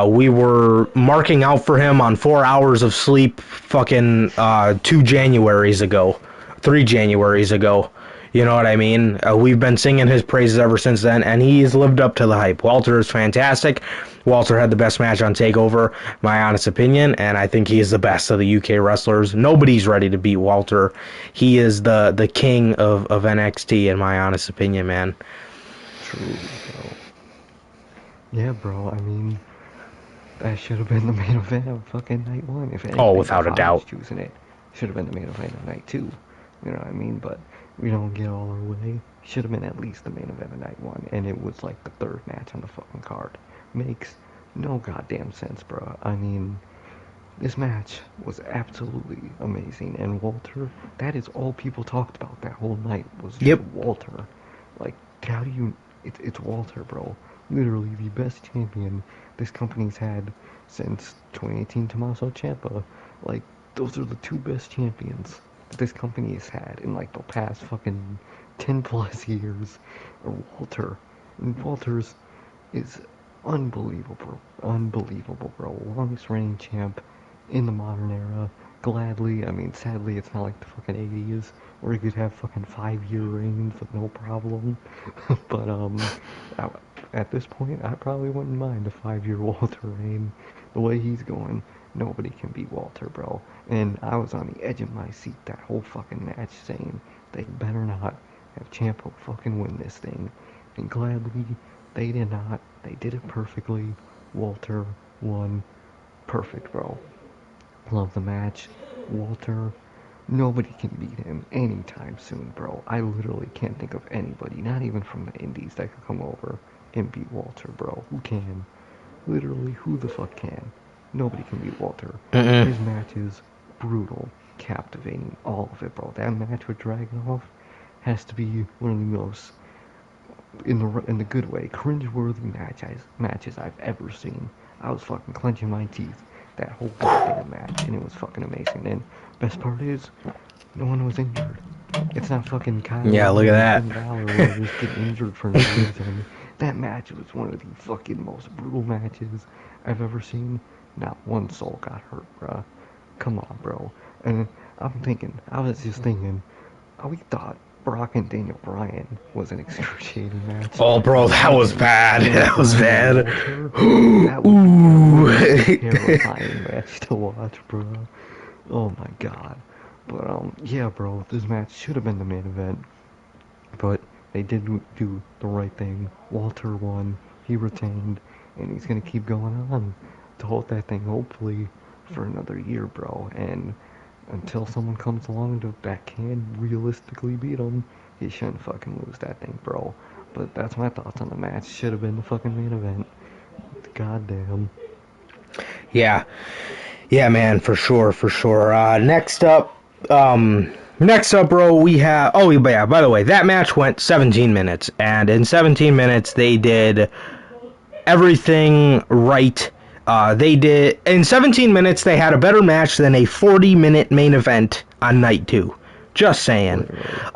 we were marking out for him on 4 hours of sleep fucking 2 Januaries ago. 3 Januaries ago. You know what I mean? We've been singing his praises ever since then, and he's lived up to the hype. Walter is fantastic. Walter had the best match on TakeOver, my honest opinion, and I think he is the best of the UK wrestlers. Nobody's ready to beat Walter. He is the king of NXT, in my honest opinion, man. True, bro. Yeah, bro, I mean, that should have been the main event of fucking night one. If anything, Without a if I doubt. was choosing it, should have been the main event of night two. You know what I mean? But we don't get all our way. Should have been at least the main event of night one, and it was like the third match on the fucking card. Makes no goddamn sense, bro. I mean, this match was absolutely amazing, and Walter, that is all people talked about that whole night was just Walter. Like, how do you... It's Walter, bro. Literally the best champion this company's had since 2018 Tommaso Ciampa. Like, those are the two best champions that this company has had in, like, the past fucking 10 plus years. Or Walter. And Walter's is unbelievable, bro. Longest reigning champ in the modern era. Gladly, I mean, sadly, it's not like the fucking 80s where you could have fucking 5-year reigns with no problem. But, at this point, I probably wouldn't mind a 5-year Walter reign. The way he's going, nobody can beat Walter, bro. And I was on the edge of my seat that whole fucking match saying they better not have Ciampa fucking win this thing. And gladly, they did not. They did it perfectly. Walter won. Perfect, bro. Love the match. Walter, nobody can beat him anytime soon, bro. I literally can't think of anybody, not even from the indies, that could come over and beat Walter, bro. Who can? Literally, who the fuck can? Nobody can beat Walter. His match is brutal, captivating, all of it, bro. That match with Dragunov has to be one of the most, in the good way, cringeworthy matches I've ever seen. I was fucking clenching my teeth that whole goddamn match, and it was fucking amazing. And best part is, no one was injured. It's not fucking Kyle. Yeah, look at that. Finn Balor where they just get injured for no reason. That match was one of the fucking most brutal matches I've ever seen. Not one soul got hurt, bruh. Come on, bro. And I was just thinking, we thought Brock and Daniel Bryan was an excruciating match. Oh, bro, that was bad. That was bad. That was a terrifying match to watch, bro. Oh my god. But, yeah, bro, this match should have been the main event. But they did do the right thing. Walter won, he retained, and he's gonna keep going on to hold that thing, hopefully, for another year, bro. And until someone comes along that can realistically beat him, he shouldn't fucking lose that thing, bro. But that's my thoughts on the match. Should have been the fucking main event. Goddamn. Yeah, man, for sure. Next up, bro, we have. Oh, yeah. By the way, that match went 17 minutes, and in 17 minutes they did everything right. They did in 17 minutes. They had a better match than a 40-minute main event on night 2. Just saying.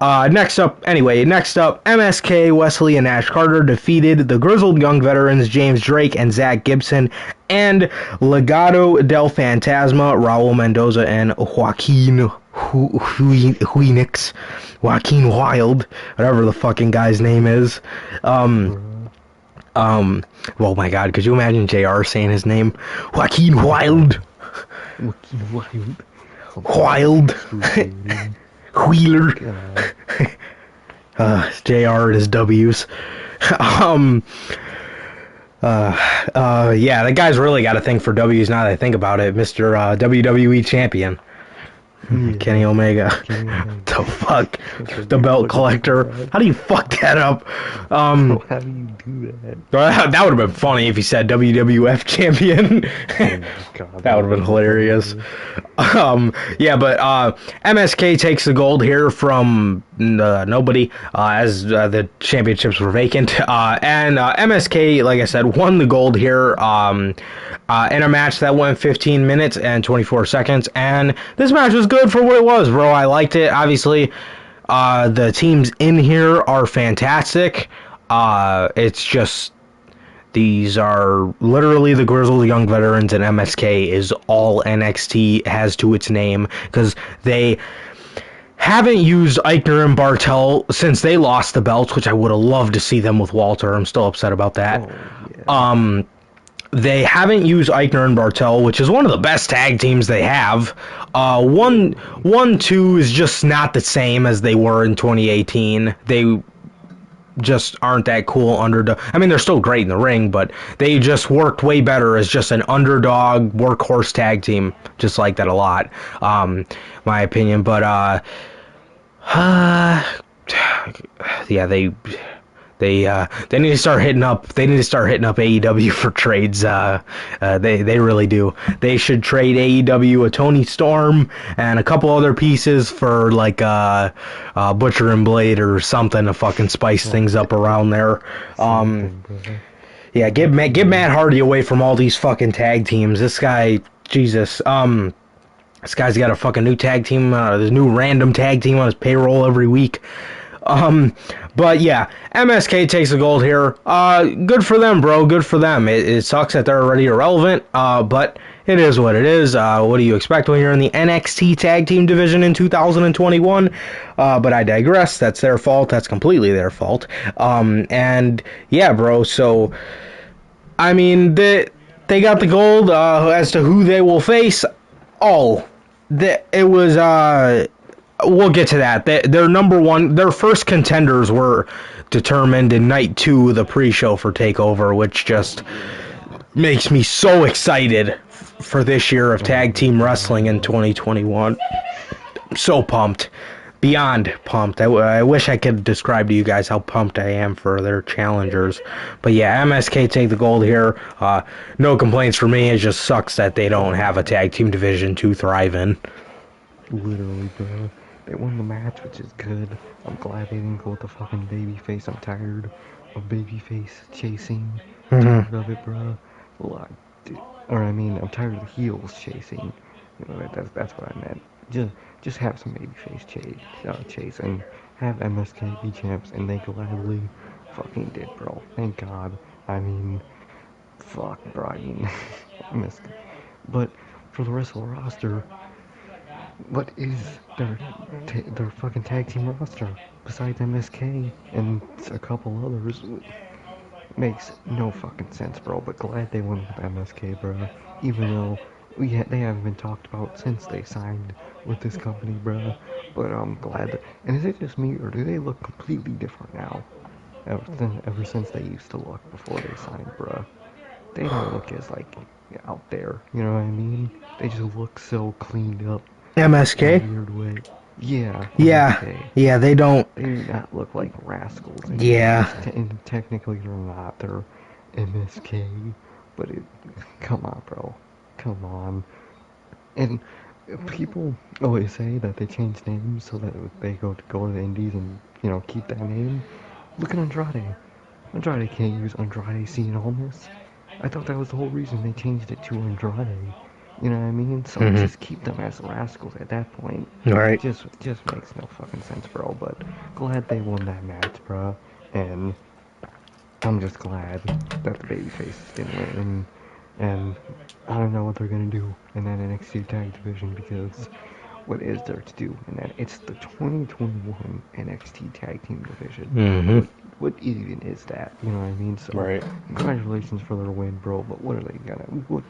Next up, MSK, Wesley, and Ash Carter defeated the Grizzled Young Veterans, James Drake and Zach Gibson, and Legado del Fantasma, Raul Mendoza, and Joaquin Phoenix, Joaquin Wild, whatever the fucking guy's name is. Oh my god, could you imagine JR saying his name? Joaquin Wild. Wild. Wheeler. JR and his W's. Yeah, the guy's really got a thing for W's now that I think about it. Mr. WWE Champion. Kenny Omega. The fuck? The belt collector. How do you fuck that up? How do you do that? That would have been funny if he said WWF champion. God, that would have been hilarious. Yeah, but MSK takes the gold here from nobody, as the championships were vacant. And MSK, like I said, won the gold here in a match that went 15 minutes and 24 seconds. And this match was good for what it was, bro. I liked it. Obviously, the teams in here are fantastic. It's just, these are literally the Grizzled Young Veterans, and MSK is all NXT has to its name, because they haven't used Eichner and Bartel since they lost the belts, which I would have loved to see them with Walter. I'm still upset about that. Oh yeah. They haven't used Eichner and Bartel, which is one of the best tag teams they have. Two is just not the same as they were in 2018. They just aren't that cool underdog. I mean, they're still great in the ring, but they just worked way better as just an underdog workhorse tag team. Just like that a lot, my opinion. But yeah, they need to start hitting up. They need to start hitting up AEW for trades. They really do. They should trade AEW a Tony Storm and a couple other pieces for like Butcher and Blade or something to fucking spice things up around there. Yeah, get Matt Hardy away from all these fucking tag teams. This guy, Jesus. This guy's got a fucking new tag team, this new random tag team on his payroll every week. But yeah, MSK takes the gold here. Good for them, bro. Good for them. It sucks that they're already irrelevant, but it is what it is. What do you expect when you're in the NXT tag team division in 2021? But I digress. That's their fault. That's completely their fault. And yeah, bro. So, I mean, they got the gold. As to who they will face, it was. We'll get to that. Their first contenders were determined in night 2 of the pre-show for TakeOver, which just makes me so excited for this year of tag team wrestling in 2021. I'm so pumped. Beyond pumped. I wish I could describe to you guys how pumped I am for their challengers. But yeah, MSK take the gold here. No complaints for me. It just sucks that they don't have a tag team division to thrive in. Literally, bro. They won the match, which is good. I'm glad they didn't go with the fucking babyface. I'm tired of babyface chasing. I'm tired of it, bro. I'm tired of the heels chasing. You know, that's what I meant. Just have some babyface chase and have MSK be champs, and they gladly fucking did, bro. Thank God. I mean, fuck, bro. I mean, MSK. But for the rest of the roster, what is their fucking tag team roster besides MSK and a couple others? Makes no fucking sense, bro. But glad they went with MSK, bro. Even though they haven't been talked about since they signed with this company, bro. But I'm glad that. And is it just me, or do they look completely different now? Ever since they used to look before they signed, bro. They don't look as like out there. You know what I mean? They just look so cleaned up. MSK? In a weird way. Yeah. Yeah. MSK. Yeah, they don't. They do not look like rascals. Yeah. And technically they're not. They're MSK. But come on, bro. Come on. And people always say that they change names so that they go to the indies and, you know, keep that name. Look at Andrade. Andrade can't use Andrade Cien Almas. I thought that was the whole reason they changed it to Andrade. You know what I mean? So just keep them as rascals at that point. Right. Just makes no fucking sense, bro. But glad they won that match, bro. And I'm just glad that the babyfaces didn't win. And I don't know what they're gonna do in that NXT tag division, because what is there to do in that? It's the 2021 NXT tag team division. What even is that? You know what I mean? So, right. Congratulations for their win, bro. But what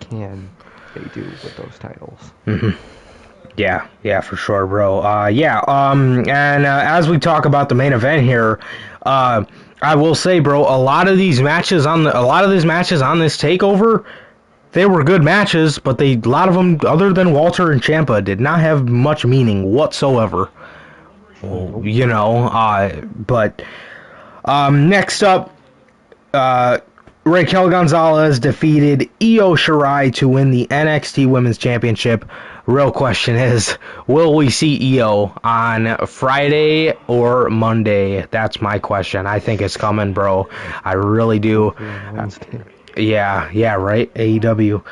can they do with those titles? Yeah, for sure, bro. And as we talk about the main event here, I will say, bro, a lot of these matches on this takeover, they were good matches, but a lot of them, other than Walter and Ciampa, did not have much meaning whatsoever. You know, but next up, Raquel Gonzalez defeated Io Shirai to win the NXT Women's Championship. Real question is, will we see Io on Friday or Monday? That's my question. I think it's coming, bro. I really do. Yeah, right. AEW.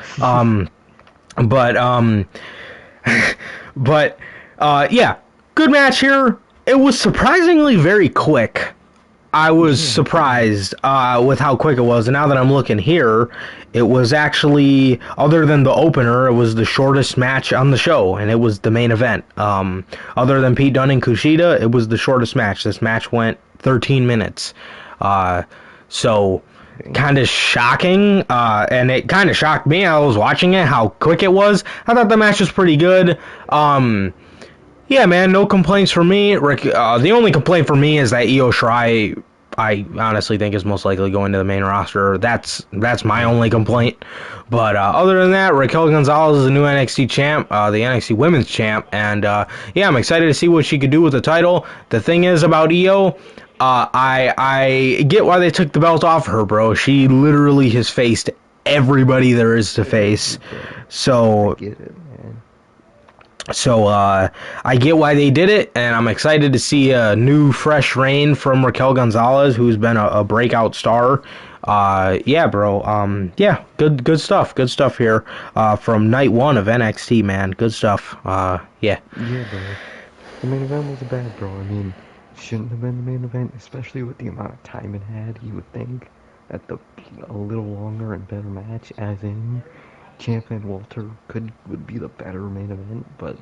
Yeah, good match here. It was surprisingly very quick. I was Yeah, surprised with how quick it was. And now that I'm looking here, it was actually, other than the opener, it was the shortest match on the show, and it was the main event. Other than Pete Dunne and Kushida, it was the shortest match. This match went 13 minutes. Uh, so, kind of shocking, and it kind of shocked me. I was watching it, how quick it was. I thought the match was pretty good. Yeah, man, no complaints for me. Rick, the only complaint for me is that Io Shirai, I honestly think is most likely going to the main roster. That's my only complaint. But other than that, Raquel Gonzalez is the new NXT champ, the NXT Women's champ, and yeah, I'm excited to see what she could do with the title. The thing is about Io, I get why they took the belt off her, bro. She literally has faced everybody there is to face. I So get it, man. I get why they did it, and I'm excited to see a new, fresh reign from Raquel Gonzalez, who's been a breakout star. Yeah, bro. Yeah, good stuff. Good stuff here. From night one of NXT, man. Good stuff. Yeah. Yeah, bro. The main event wasn't bad, bro. I mean, shouldn't have been the main event, especially with the amount of time it had. You would think that a little longer and better match, as in Champion Walter would be the better main event, but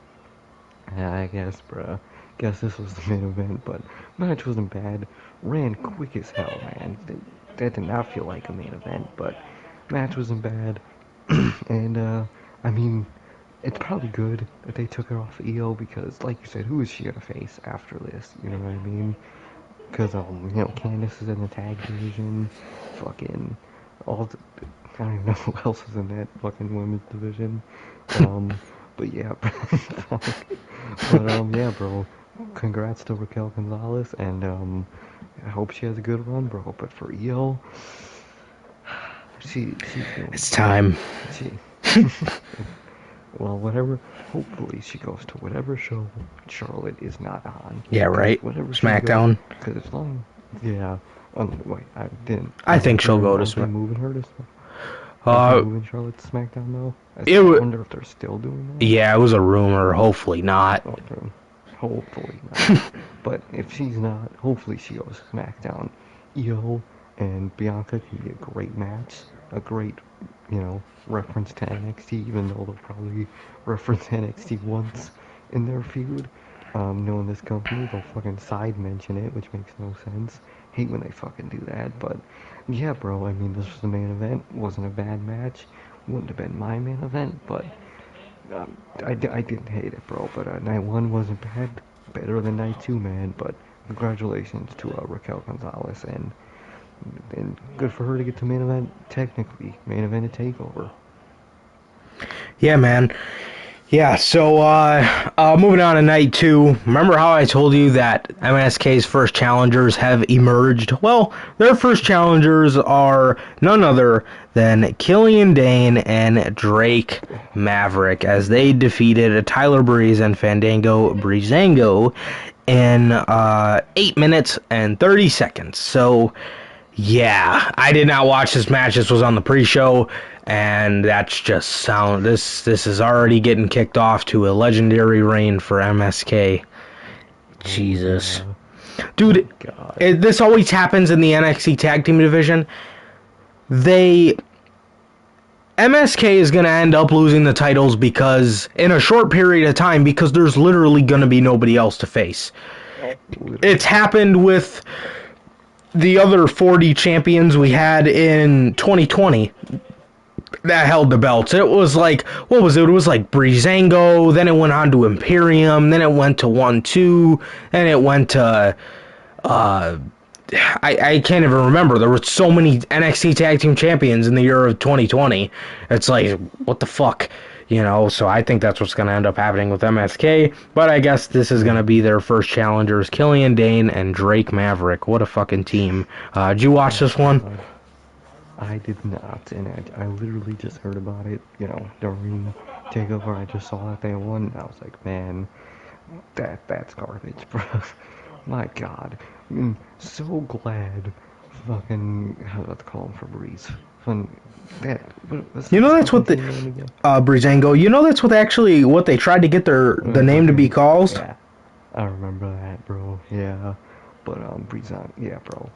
I guess, bruh. Guess this was the main event, but match wasn't bad. Ran quick as hell, man. That did not feel like a main event, but match wasn't bad. And I mean, it's probably good that they took her off EO because, like you said, who is she gonna face after this? You know what I mean? Because Candice is in the tag division. Fucking all the, I don't even know who else is in that fucking women's division. Um, but yeah, yeah, bro. Congrats to Raquel Gonzalez, and I hope she has a good run, bro. But for EO, she's doing It's time. she. Well, whatever. Hopefully, she goes to whatever show Charlotte is not on. Yeah, right. Whatever SmackDown. Because as long, yeah. Wait, I didn't. I think she'll go to Aren't they Smack. moving her to? Uh, Moving Charlotte to SmackDown though. it I w- wonder if they're still doing that. Yeah, it was a rumor. Hopefully not. Okay. Hopefully not. But if she's not, hopefully she goes to SmackDown. Io and Bianca can be a great match. A great, reference to NXT, even though they'll probably reference NXT once in their feud. Knowing this company, they'll fucking side mention it, which makes no sense. Hate when they fucking do that, but yeah, bro, I mean, this was the main event. Wasn't a bad match. Wouldn't have been my main event, but I didn't hate it, bro. But night one wasn't bad. Better than night two, man. But congratulations to Raquel Gonzalez, and good for her to get to main event. Technically, main event a takeover. Yeah, man. Yeah, so moving on to night two. Remember how I told you that MSK's first challengers have emerged? Well, their first challengers are none other than Killian Dane and Drake Maverick, as they defeated Tyler Breeze and Fandango Breezango in 8 minutes and 30 seconds. So, yeah, I did not watch this match. This was on the pre-show, and that's just sound. This is already getting kicked off to a legendary reign for MSK. Jesus, dude, this always happens in the NXT Tag Team division. MSK is gonna end up losing the titles because in a short period of time, because there's literally gonna be nobody else to face. It's happened with the other 40 champions we had in 2020 that held the belts. It was like, what was it? It was like Breezango, then it went on to Imperium, then it went to 1-2, then it went to, I can't even remember. There were so many NXT Tag Team Champions in the year of 2020. It's like, what the fuck? So I think that's what's going to end up happening with MSK, but I guess this is going to be their first challengers, Killian Dane and Drake Maverick. What a fucking team. Did you watch this one? I did not, and I literally just heard about it, during TakeOver. I just saw that they won, and I was like, man, that's garbage, bro. My God. So glad fucking, how do I call him for Breeze? That's what the Breezango. That's what they tried to get the name to be called. Yeah, I remember that, bro. Yeah, But Breezango, yeah, bro,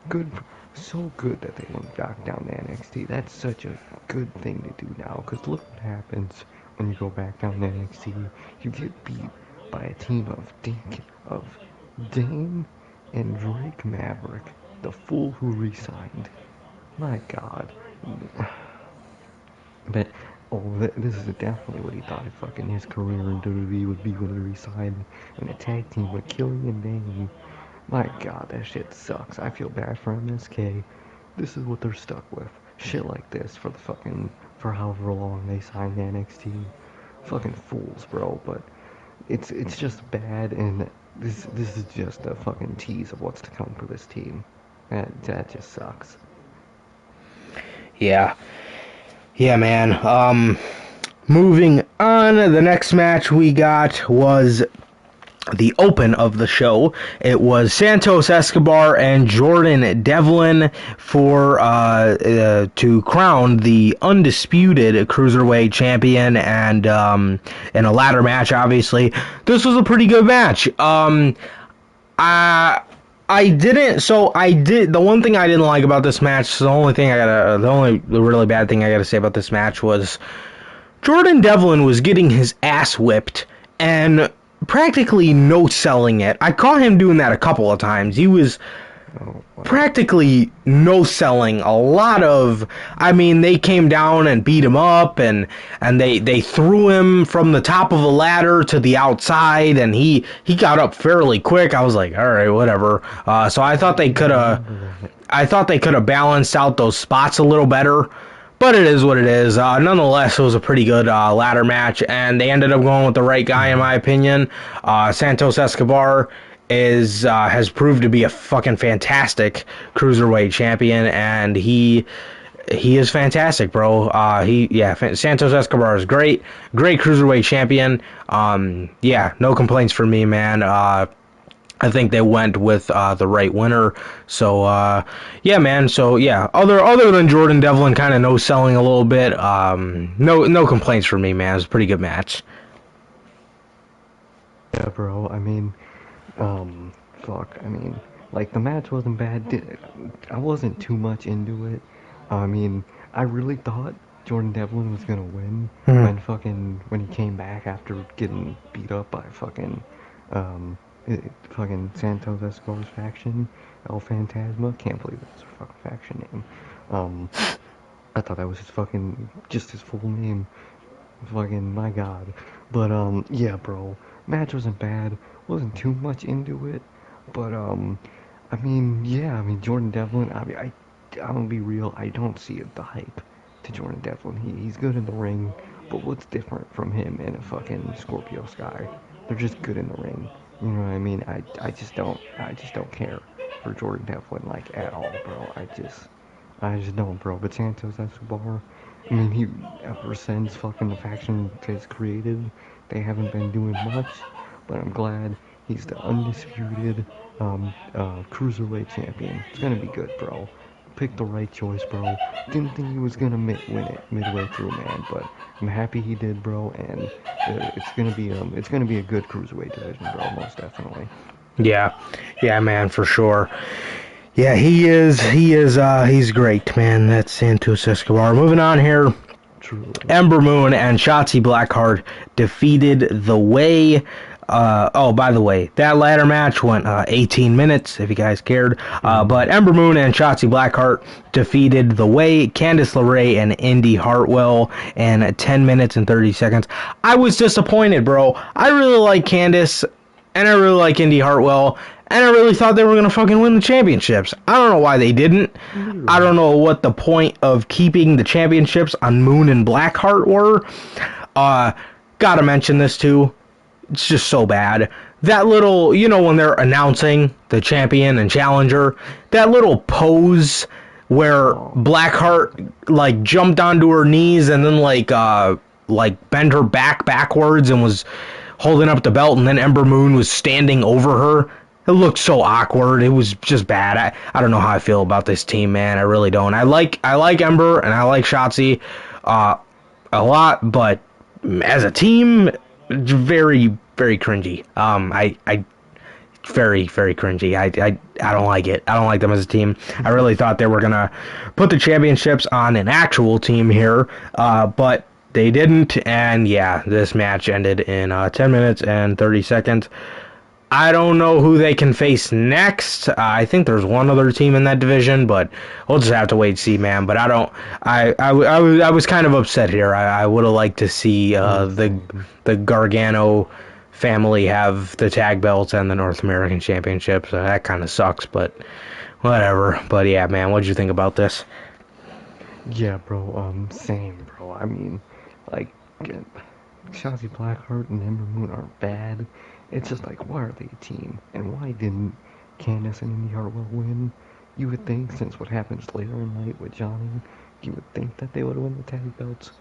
good, so good that they went back down to NXT. That's such a good thing to do now. Cause look what happens when you go back down to NXT. You get beat by a team of Dane and Drake Maverick, the fool who resigned. My God. But this is definitely what he thought fucking his career in WWE would be when he resigned in a tag team with Killian Dane. My God, that shit sucks. I feel bad for MSK. This is what they're stuck with. Shit like this for however long they signed NXT. Fucking fools, bro. But it's just bad, and this is just a fucking tease of what's to come for this team. That just sucks. Yeah. Yeah, man. Moving on, the next match we got was the open of the show. It was Santos Escobar and Jordan Devlin for to crown the undisputed cruiserweight champion, and in a ladder match. Obviously, this was a pretty good match. I didn't. So I did. The one thing I didn't like about this match. The only really bad thing I gotta say about this match was Jordan Devlin was getting his ass whipped and practically no selling it. I caught him doing that a couple of times. He was practically no selling a lot of. I mean, they came down and beat him up, and they threw him from the top of the ladder to the outside, and he got up fairly quick. I was like, all right, whatever. So I thought they could have balanced out those spots a little better. But it is what it is. Nonetheless, it was a pretty good ladder match, and they ended up going with the right guy, in my opinion. Santos Escobar has proved to be a fucking fantastic cruiserweight champion, and he is fantastic, bro. Santos Escobar is great cruiserweight champion. No complaints for me, man. I think they went with the right winner. So man. So yeah, other than Jordan Devlin kind of no selling a little bit, no complaints for me, man. It was a pretty good match. Yeah, bro. I mean, fuck. I mean, like, the match wasn't bad. I wasn't too much into it. I mean, I really thought Jordan Devlin was gonna win when he came back after getting beat up by fucking Santos Escobar's faction, El Fantasma. Can't believe that's a fucking faction name. I thought that was just his full name. Fucking, my God. But, yeah, bro. Match wasn't bad. Wasn't too much into it. But, I mean, Jordan Devlin, I'm gonna be real, I don't see the hype to Jordan Devlin. He's good in the ring, but what's different from him and a fucking Scorpio Sky? They're just good in the ring. You know what I mean? I just don't care for Jordan Devlin, like, at all, bro. I just don't, bro. But Santos Escobar, I mean, ever since fucking the faction is created, they haven't been doing much, but I'm glad he's the undisputed cruiserweight champion. It's gonna be good, bro. Picked the right choice, bro. Didn't think he was gonna win it midway through, man, but I'm happy he did, bro. And it's gonna be a good cruiserweight division, bro, most definitely. Yeah, man, for sure. Yeah, he's great, man. That's Santos Escobar. Moving on here. Truly. Ember Moon and Shotzi Blackheart defeated The Way. By the way, that ladder match went 18 minutes, if you guys cared. But Ember Moon and Shotzi Blackheart defeated The Way, Candice LeRae, and Indy Hartwell in 10 minutes and 30 seconds. I was disappointed, bro. I really like Candice, and I really like Indy Hartwell, and I really thought they were going to fucking win the championships. I don't know why they didn't. I don't know what the point of keeping the championships on Moon and Blackheart were. Gotta mention this, too. It's just so bad. That little, when they're announcing the champion and challenger, that little pose where Blackheart, like, jumped onto her knees and then, like bent her back backwards and was holding up the belt, and then Ember Moon was standing over her. It looked so awkward. It was just bad. I don't know how I feel about this team, man. I really don't. I like Ember and I like Shotzi a lot, but as a team, very, very cringy. very, very cringy. I don't like it. I don't like them as a team. I really thought they were going to put the championships on an actual team here, but they didn't. And yeah, this match ended in 10 minutes and 30 seconds. I don't know who they can face next. I think there's one other team in that division, but we'll just have to wait and see, man. But I don't. I was kind of upset here. I would have liked to see the Gargano family have the tag belts and the North American Championship. So that kind of sucks, but whatever. But yeah, man, what did you think about this? Yeah, bro, same, bro. I mean, like, Shotzi Blackheart and Ember Moon aren't bad. It's just like, why are they a team? And why didn't Candice and Indy Hartwell win? You would think, since what happens later in the night with Johnny, you would think that they would win the tag belts.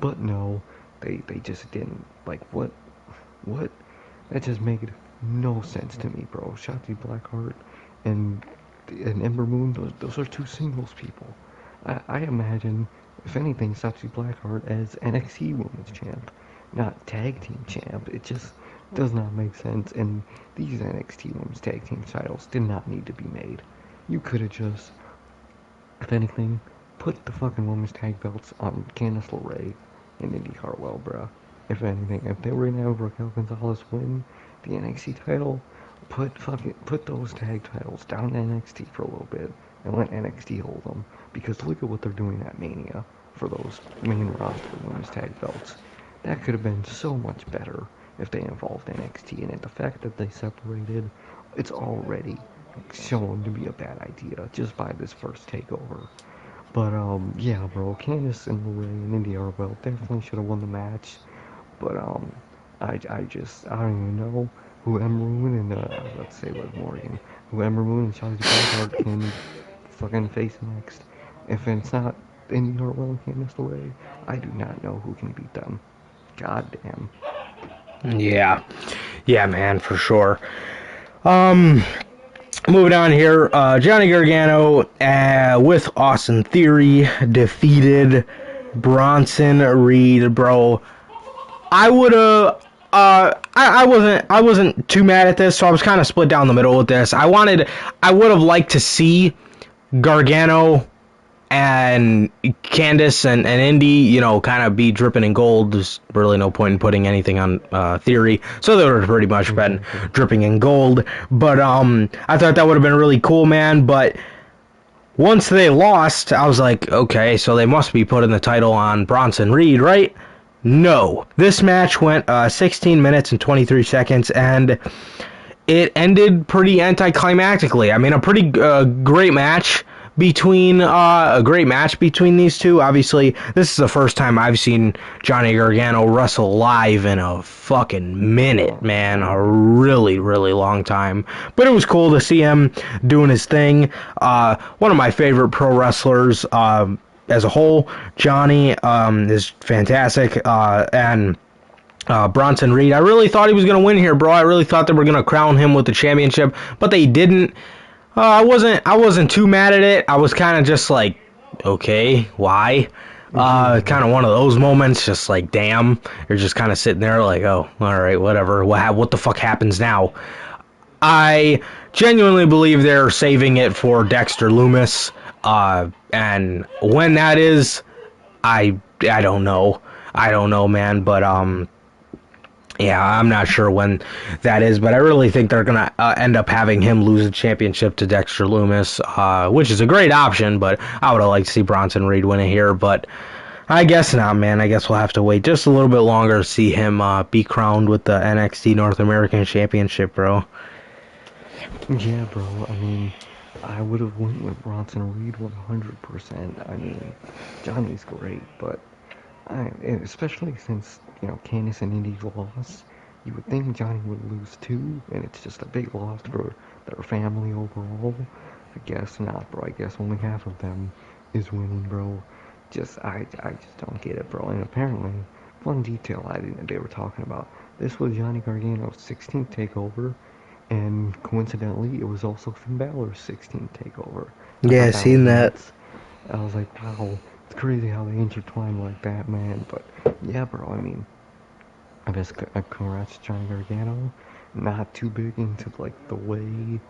But no, they just didn't. Like, what? What? That just made no sense to me, bro. Shotzi Blackheart and Ember Moon, those are two singles people. I imagine, if anything, Shotzi Blackheart as NXT Women's Champ, not Tag Team Champ. It just does not make sense, and these NXT Women's Tag Team titles did not need to be made. You could have just, if anything, put the fucking Women's Tag Belts on Candice LeRae and Indy Hartwell, bruh. If anything, if they were gonna have Raquel Gonzalez win the NXT title, put those tag titles down to NXT for a little bit and let NXT hold them. Because look at what they're doing at Mania for those main roster women's tag belts. That could have been so much better if they involved NXT. And the fact that they separated, it's already shown to be a bad idea just by this first takeover. But yeah, bro, Candice and LeRae and Indy Hartwell definitely should have won the match. But I don't even know who Ember Moon and let's say Liv Morgan, who Ember Moon and Shotzi Blackheart can fucking face next. If it's not Indy Hartwell and Candice LeRae, I do not know who can beat them. God damn. Yeah, yeah, man, for sure. Um, Moving on here, Johnny Gargano with Austin Theory defeated Bronson Reed, bro. I would have. I wasn't too mad at this, so I was kind of split down the middle with this. I would have liked to see Gargano and Candice and Indy, you know, kind of be dripping in gold. There's really no point in putting anything on Theory, so they would have pretty much been dripping in gold. But I thought that would have been really cool, man. But once they lost, I was like, okay, so they must be putting the title on Bronson Reed, right? No. This match went 16 minutes and 23 seconds, and it ended pretty anticlimactically. I mean, a pretty great match between these two. Obviously, this is the first time I've seen Johnny Gargano wrestle live in a fucking minute, man. A really, really long time. But it was cool to see him doing his thing. One of my favorite pro wrestlers as a whole. Johnny is fantastic. And Bronson Reed, I really thought he was going to win here, bro. I really thought they were going to crown him with the championship, but they didn't. I wasn't too mad at it. I was kind of just like, okay, why? Kind of one of those moments, just like, damn. You're just kind of sitting there like, oh, all right, whatever. What the fuck happens now? I genuinely believe they're saving it for Dexter Lumis, and when that is, I don't know. I don't know, man, but yeah, I'm not sure when that is, but I really think they're going to end up having him lose the championship to Dexter Lumis, which is a great option, but I would have liked to see Bronson Reed win it here, but I guess not, man. I guess we'll have to wait just a little bit longer to see him be crowned with the NXT North American Championship, bro. Yeah, bro. I mean, I would have went with Bronson Reed 100%. I mean, Johnny's great, but especially since, you know, Candice and Indy lost, you would think Johnny would lose too, and it's just a big loss for their family overall. I guess not, bro. I guess only half of them is winning, bro. I just don't get it, bro. And apparently, one detail I didn't they were talking about, this was Johnny Gargano's 16th takeover, and coincidentally, it was also Finn Balor's 16th takeover. Yeah, I seen that. I was like, wow, it's crazy how they intertwine like that, man. But yeah, bro, I mean, I guess congrats to Johnny Gargano. not too big into like the way in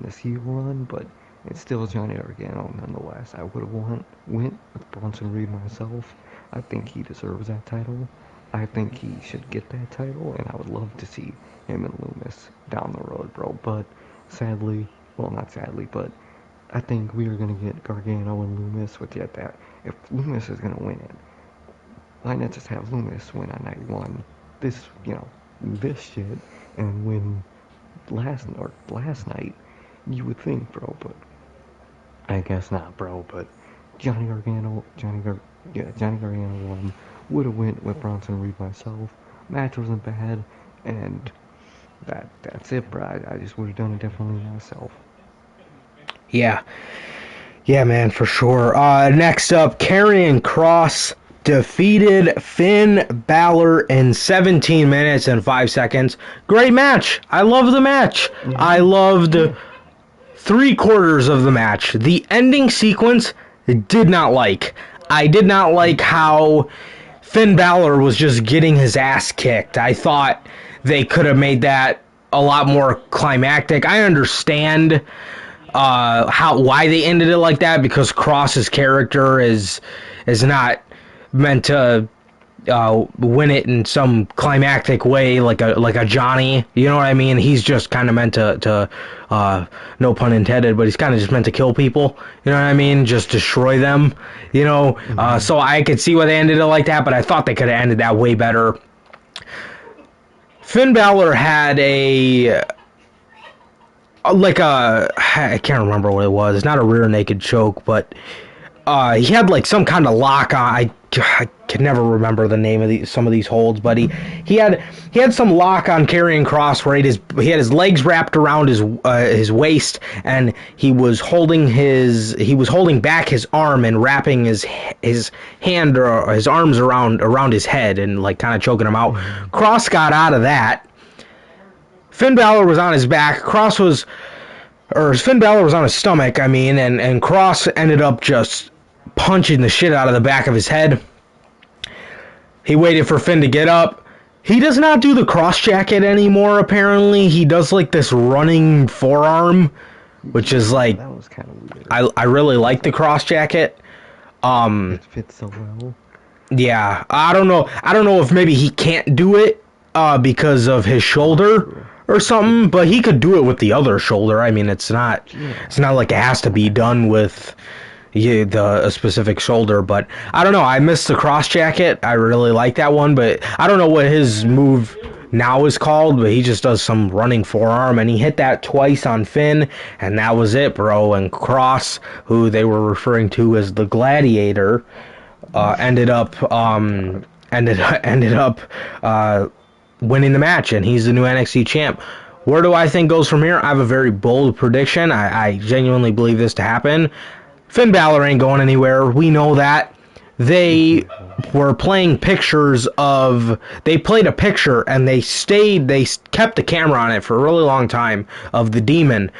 this heel run, but it's still Johnny Gargano nonetheless. I would have went with Bronson Reed myself. I think he deserves that title. I think he should get that title, and I would love to see him and Loomis down the road, bro. But sadly, well, not sadly, but I think we are gonna get Gargano and Loomis with that. If Loomis is gonna win it, why not just have Loomis win on night one? This, this shit, and win last night. You would think, bro, but I guess not, bro. But Johnny Gargano won. Would have went with Bronson Reed myself. Match wasn't bad, and that's it, bro. I just would have done it definitely myself. Yeah. Yeah, man, for sure. Next up, Karrion Kross defeated Finn Balor in 17 minutes and 5 seconds. Great match. I love the match. Yeah. I loved 3/4 of the match. The ending sequence, did not like. I did not like how Finn Balor was just getting his ass kicked. I thought they could have made that a lot more climactic. I understand why they ended it like that, because Cross's character is not meant to win it in some climactic way like a Johnny. You know what I mean? He's just kind of meant to no pun intended, but he's kind of just meant to kill people. You know what I mean? Just destroy them. You know. So I could see why they ended it like that, but I thought they could have ended that way better. Finn Balor had I can't remember what it was. It's not a rear naked choke, but he had like some kind of lock on. I can never remember the name of some of these holds, but he had some lock on Karrion Kross where he had his legs wrapped around his waist, and he was holding back his arm and wrapping his hand or his arms around his head and like kind of choking him out. Kross got out of that. Finn Balor was on his back. Finn Balor was on his stomach, I mean, and Kross ended up just punching the shit out of the back of his head. He waited for Finn to get up. He does not do the cross jacket anymore, apparently. He does like this running forearm, which is like, that was kind of weird. I really like the cross jacket. It fits so well. Yeah, I don't know if maybe he can't do it because of his shoulder or something, but he could do it with the other shoulder. I mean, it's not like it has to be done with a specific shoulder, but I don't know. I missed the cross jacket. I really like that one, but I don't know what his move now is called, but he just does some running forearm, and he hit that twice on Finn, and that was it, bro. And Kross, who they were referring to as the Gladiator, ended up winning the match, and he's the new NXT champ. Where do I think goes from here? I have a very bold prediction. I genuinely believe this to happen. Finn Balor ain't going anywhere. We know that. They were playing pictures of... They played a picture, and they kept the camera on it for a really long time, of the Demon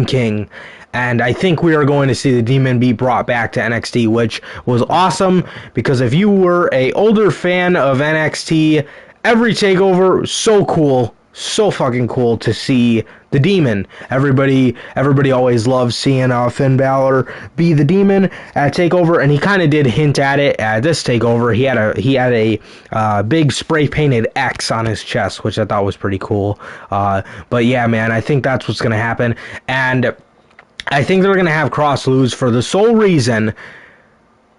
King. And I think we are going to see the Demon be brought back to NXT, which was awesome, because if you were a older fan of NXT, every takeover, so cool. So fucking cool to see the Demon. Everybody always loves seeing Finn Balor be the Demon at TakeOver, and he kind of did hint at it at this TakeOver. He had a big spray painted X on his chest, which I thought was pretty cool. But yeah, man, I think that's what's gonna happen, and I think they're gonna have Kross lose for the sole reason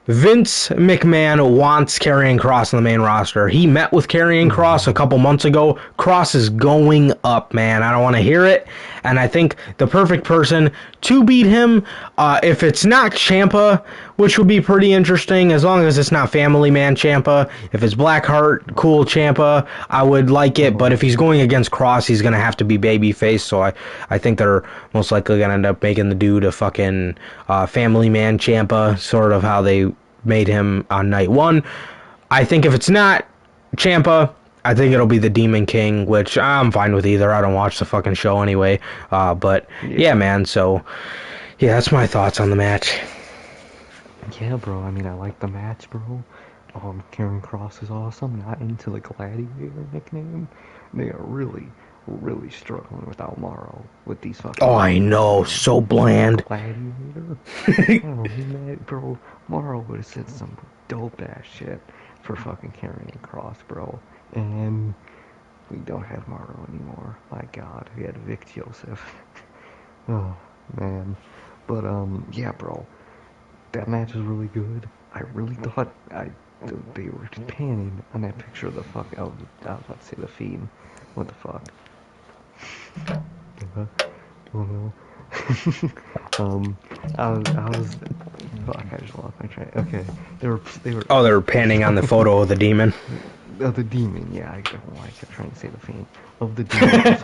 Vince McMahon wants Karrion Kross on the main roster. He met with Karrion Kross a couple months ago. Kross is going up, man. I don't want to hear it. And I think the perfect person to beat him, if it's not Ciampa, which would be pretty interesting, as long as it's not Family Man Ciampa. If it's Blackheart, cool Ciampa, I would like it. But if he's going against Kross, he's going to have to be babyface. So I think they're most likely going to end up making the dude a fucking Family Man Ciampa, sort of how they made him on night one. I think if it's not Ciampa, I think it'll be the Demon King, which I'm fine with either. I don't watch the fucking show anyway. But yeah, man. So yeah, that's my thoughts on the match. Yeah, bro. I mean, I like the match, bro. Karrion Kross is awesome. Not into the Gladiator nickname. They are really really struggling without Morrow with these fucking. Oh, I know, so bland. Gladiator. Oh man, bro, Morrow would have said some dope ass shit for fucking carrying across, bro. And we don't have Morrow anymore. My God, we had Vic Joseph. Oh man, but yeah, bro, that match was really good. I really thought they were panning on that picture of the fuck. I was about to say the Fiend. What the fuck? Oh no. I was, fuck, I just lost my train. Okay, they were. Oh, they're panning on the photo of the demon. Of the demon, yeah, I don't know why I kept trying to say the Fiend. Of the demon,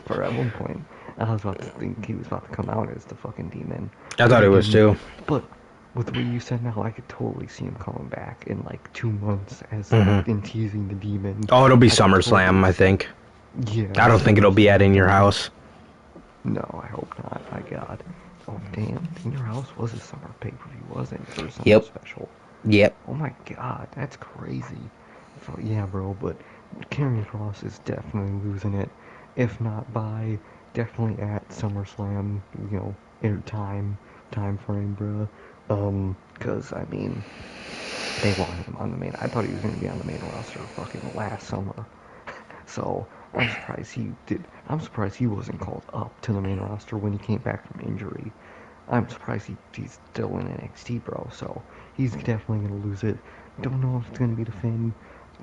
for at one point, I was about to think he was about to come out as the fucking demon. I thought it was too. But with what you said now, I could totally see him coming back in like 2 months as in teasing the demon. Oh, it'll be SummerSlam, I think. Yeah. I don't think it'll be at In Your House. No, I hope not. My God. Oh damn! In Your House was a summer pay-per-view, wasn't it? For something special. Yep. Oh my God, that's crazy. So yeah, bro, but Karrion Kross is definitely losing it. If not by, definitely at SummerSlam. You know, in time frame, bro. Cause I mean, they want him on the main. I thought he was gonna be on the main roster fucking last summer. So I'm surprised he did. I'm surprised he wasn't called up to the main roster when he came back from injury. I'm surprised he's still in NXT, bro. So he's definitely gonna lose it. Don't know if it's gonna be the Finn.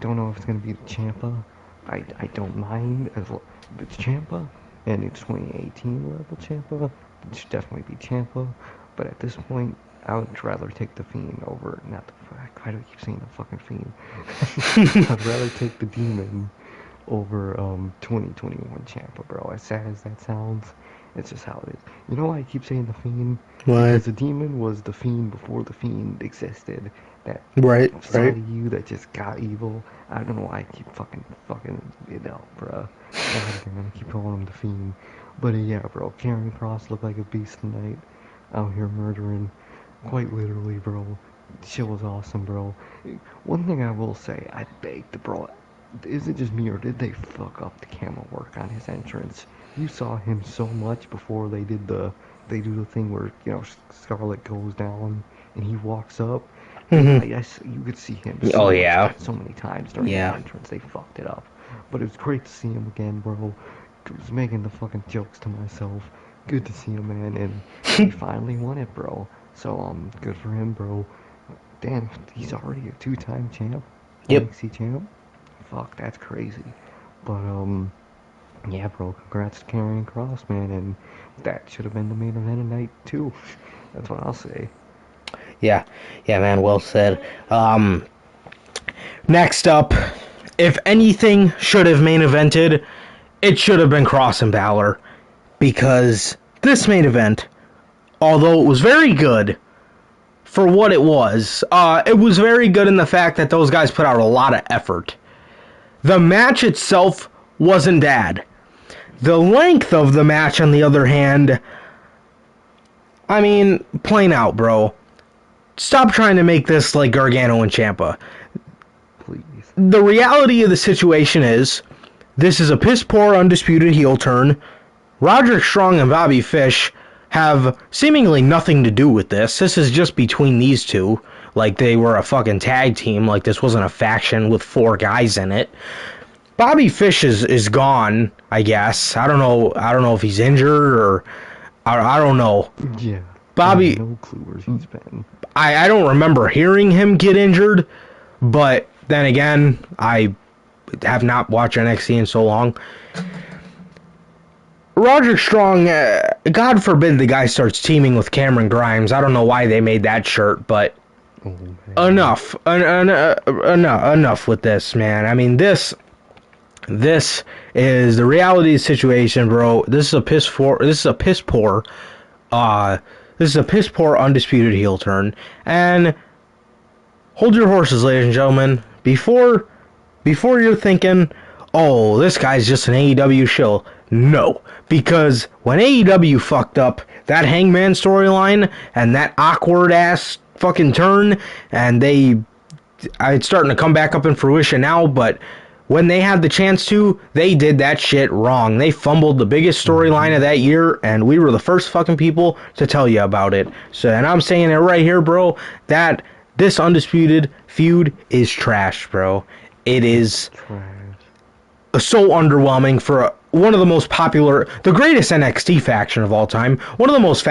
Don't know if it's gonna be the Ciampa. I don't mind as if it's Ciampa and it's 2018 level Ciampa. It should definitely be Ciampa. But at this point, I would rather take the Fiend over. Not the fuck. Why do I keep saying the fucking Fiend? I'd rather take the Demon over 2021 Ciampa, bro. As sad as that sounds, it's just how it is. You know why I keep saying the Fiend? Why? Because the Demon was the Fiend before the Fiend existed. That Right. side of you that just got evil. I don't know why I keep fucking it out, bro. God damn, I keep calling him the Fiend. But yeah, bro, Karrion Kross looked like a beast tonight. Out here murdering, quite literally, bro. Shit was awesome, bro. One thing I will say, I begged, bro. Is it just me or did they fuck up the camera work on his entrance? You saw him so much before they do the thing where, you know, Scarlett goes down and he walks up. You could see him Oh, yeah. so many times during the entrance. They fucked it up. But it was great to see him again, bro. I was making the fucking jokes to myself. Good to see him, man. And he finally won it, bro. So, good for him, bro. Damn, he's already a 2-time champ. Yep. NXT champ. Fuck, that's crazy. But, yeah, bro, congrats to Karrion Kross, man. And that should have been the main event of night, too. That's what I'll say. Yeah, man, well said. Next up, if anything should have main evented, it should have been Kross and Balor. Because this main event, although it was very good for what it was very good in the fact that those guys put out a lot of effort. The match itself wasn't bad. The length of the match, on the other hand, I mean, plain out, bro. Stop trying to make this like Gargano and Ciampa. Please. The reality of the situation is, this is a piss-poor undisputed heel turn. Roderick Strong and Bobby Fish have seemingly nothing to do with this. This is just between these two. Like they were a fucking tag team. Like this wasn't a faction with 4 guys in it. Bobby Fish is gone, I guess. I don't know if he's injured or I don't know. Yeah. Bobby, I have no clue where he's been. I don't remember hearing him get injured, but then again, I have not watched NXT in so long. Roderick Strong, God forbid the guy starts teaming with Cameron Grimes. I don't know why they made that shirt, but enough with this, man. I mean, this is the reality of the situation, bro. This is a piss poor undisputed heel turn. And hold your horses, ladies and gentlemen. Before you're thinking, oh, this guy's just an AEW shill. No, because when AEW fucked up that Hangman storyline and that awkward ass fucking turn, and it's starting to come back up in fruition now, but when they had the chance to, they did that shit wrong. They fumbled the biggest storyline of that year, and we were the first fucking people to tell you about it. So, and I'm saying it right here, bro, that this undisputed feud is trash, bro. It is Trash. so underwhelming for one of the most popular, the greatest NXT faction of all time, one of the most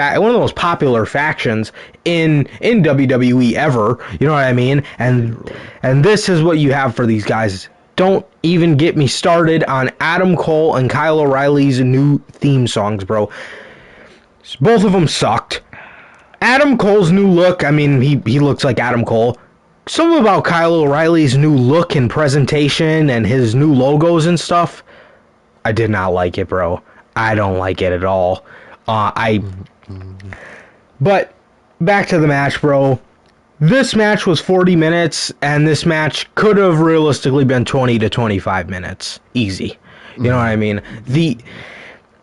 popular factions in WWE ever. You know what I mean? And this is what you have for these guys. Don't even get me started on Adam Cole and Kyle O'Reilly's new theme songs, bro. Both of them sucked. Adam Cole's new look, I mean, he looks like Adam Cole. Something about Kyle O'Reilly's new look and presentation and his new logos and stuff, I did not like it, bro. I don't like it at all. But back to the match, bro. This match was 40 minutes, and this match could have realistically been 20 to 25 minutes. Easy. You know what I mean?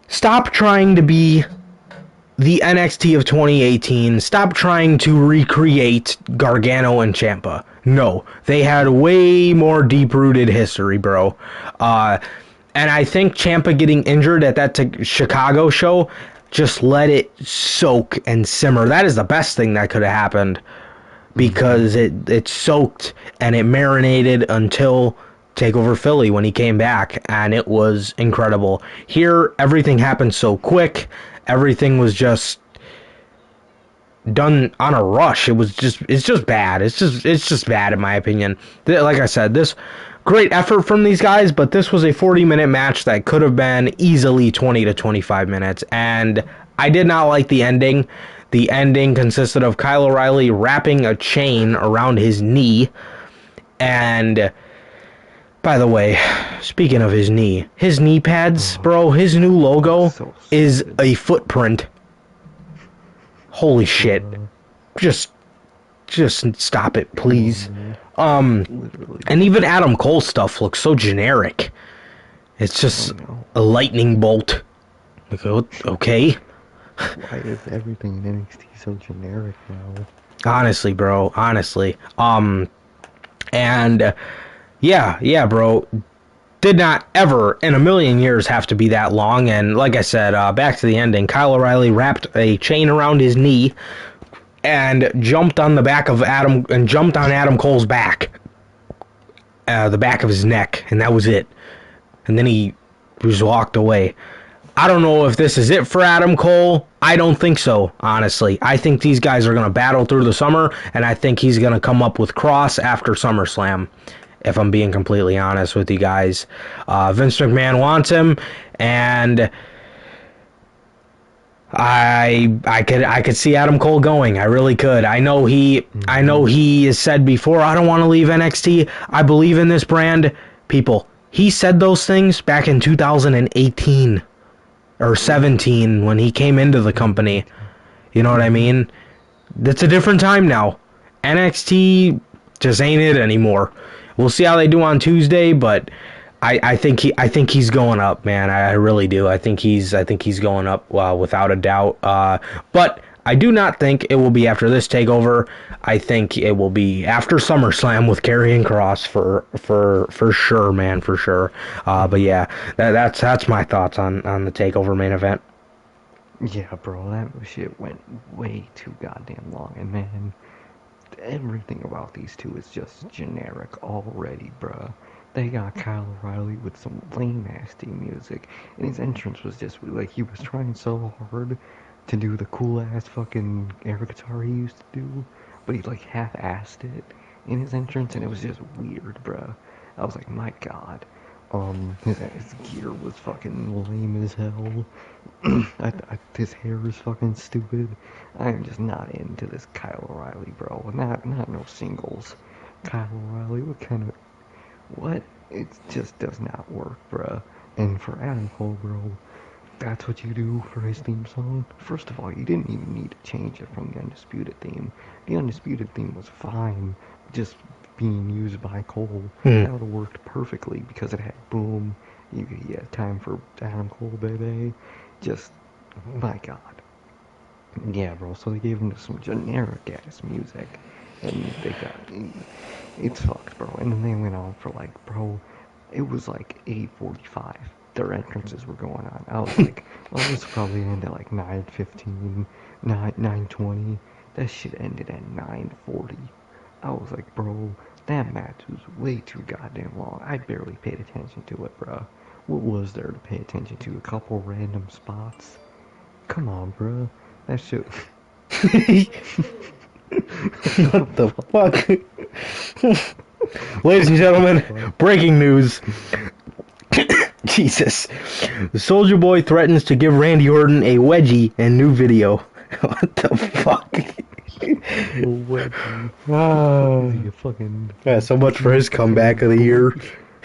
Stop trying to be the NXT of 2018. Stop trying to recreate Gargano and Ciampa. No, they had way more deep-rooted history, bro. And I think Ciampa getting injured at that Chicago show just let it soak and simmer. That is the best thing that could have happened, because it soaked and it marinated until TakeOver Philly when he came back, and it was incredible. Here, everything happened so quick. Everything was just done on a rush. It's just bad. It's just bad in my opinion. Like I said, this great effort from these guys, but this was a 40-minute match that could have been easily 20 to 25 minutes, and I did not like the ending. The ending consisted of Kyle O'Reilly wrapping a chain around his knee, and by the way, speaking of his knee pads, bro, his new logo is a footprint. Holy shit. Just stop it, please. And even Adam Cole stuff looks so generic. It's just a lightning bolt. Like, okay. Why is everything in NXT so generic now? Honestly, bro. Honestly. And yeah, bro. Did not ever in a million years have to be that long. And like I said, back to the ending, Kyle O'Reilly wrapped a chain around his knee and jumped on Adam Cole's back, the back of his neck, and that was it. And then he just walked away. I don't know if this is it for Adam Cole. I don't think so, honestly. I think these guys are going to battle through the summer, and I think he's going to come up with Cross after SummerSlam, if I'm being completely honest with you guys. Vince McMahon wants him, and I could see Adam Cole going. I really could. I know he has said before, I don't want to leave NXT. I believe in this brand. People, he said those things back in 2018 or 17 when he came into the company. You know what I mean? It's a different time now. NXT just ain't it anymore. We'll see how they do on Tuesday, but I think he's going up, man. I really do. I think he's going up without a doubt. But I do not think it will be after this takeover. I think it will be after SummerSlam with Karrion Kross for sure, man, for sure. But yeah, that's my thoughts on the takeover main event. Yeah, bro, that shit went way too goddamn long, and man, everything about these two is just generic already, bruh. They got Kyle O'Reilly with some lame-ass theme music, and his entrance was just, like, he was trying so hard to do the cool-ass fucking air guitar he used to do, but he, like, half-assed it in his entrance, and it was just weird, bruh. I was like, my god. His gear was fucking lame as hell. His hair is fucking stupid. I am just not into this Kyle O'Reilly, bro. Not no singles. Kyle O'Reilly, what? It just does not work, bruh. And for Adam Cole, bro, that's what you do for his theme song? First of all, you didn't even need to change it from the Undisputed theme. The Undisputed theme was fine, just being used by Cole. That would have worked perfectly because it had boom. You had time for Adam Cole, baby. Just, my god. Yeah, bro, so they gave him some generic-ass music, and it's fucked, bro. And then they went on for, like, bro, It was like 8:45. Their entrances were going on. I was like, well, this will probably end at like 9:15, 9:20. That shit ended at 9:40. I was like, bro, that match was way too goddamn long. I barely paid attention to it, bro. What was there to pay attention to? A couple random spots? Come on, bro. That shit. What the fuck? Ladies and gentlemen, breaking news. Jesus. The Soldier Boy threatens to give Randy Orton a wedgie in new video. What the fuck? Wedgie. Ah. Is he a fucking... Yeah, so much for his comeback of the year.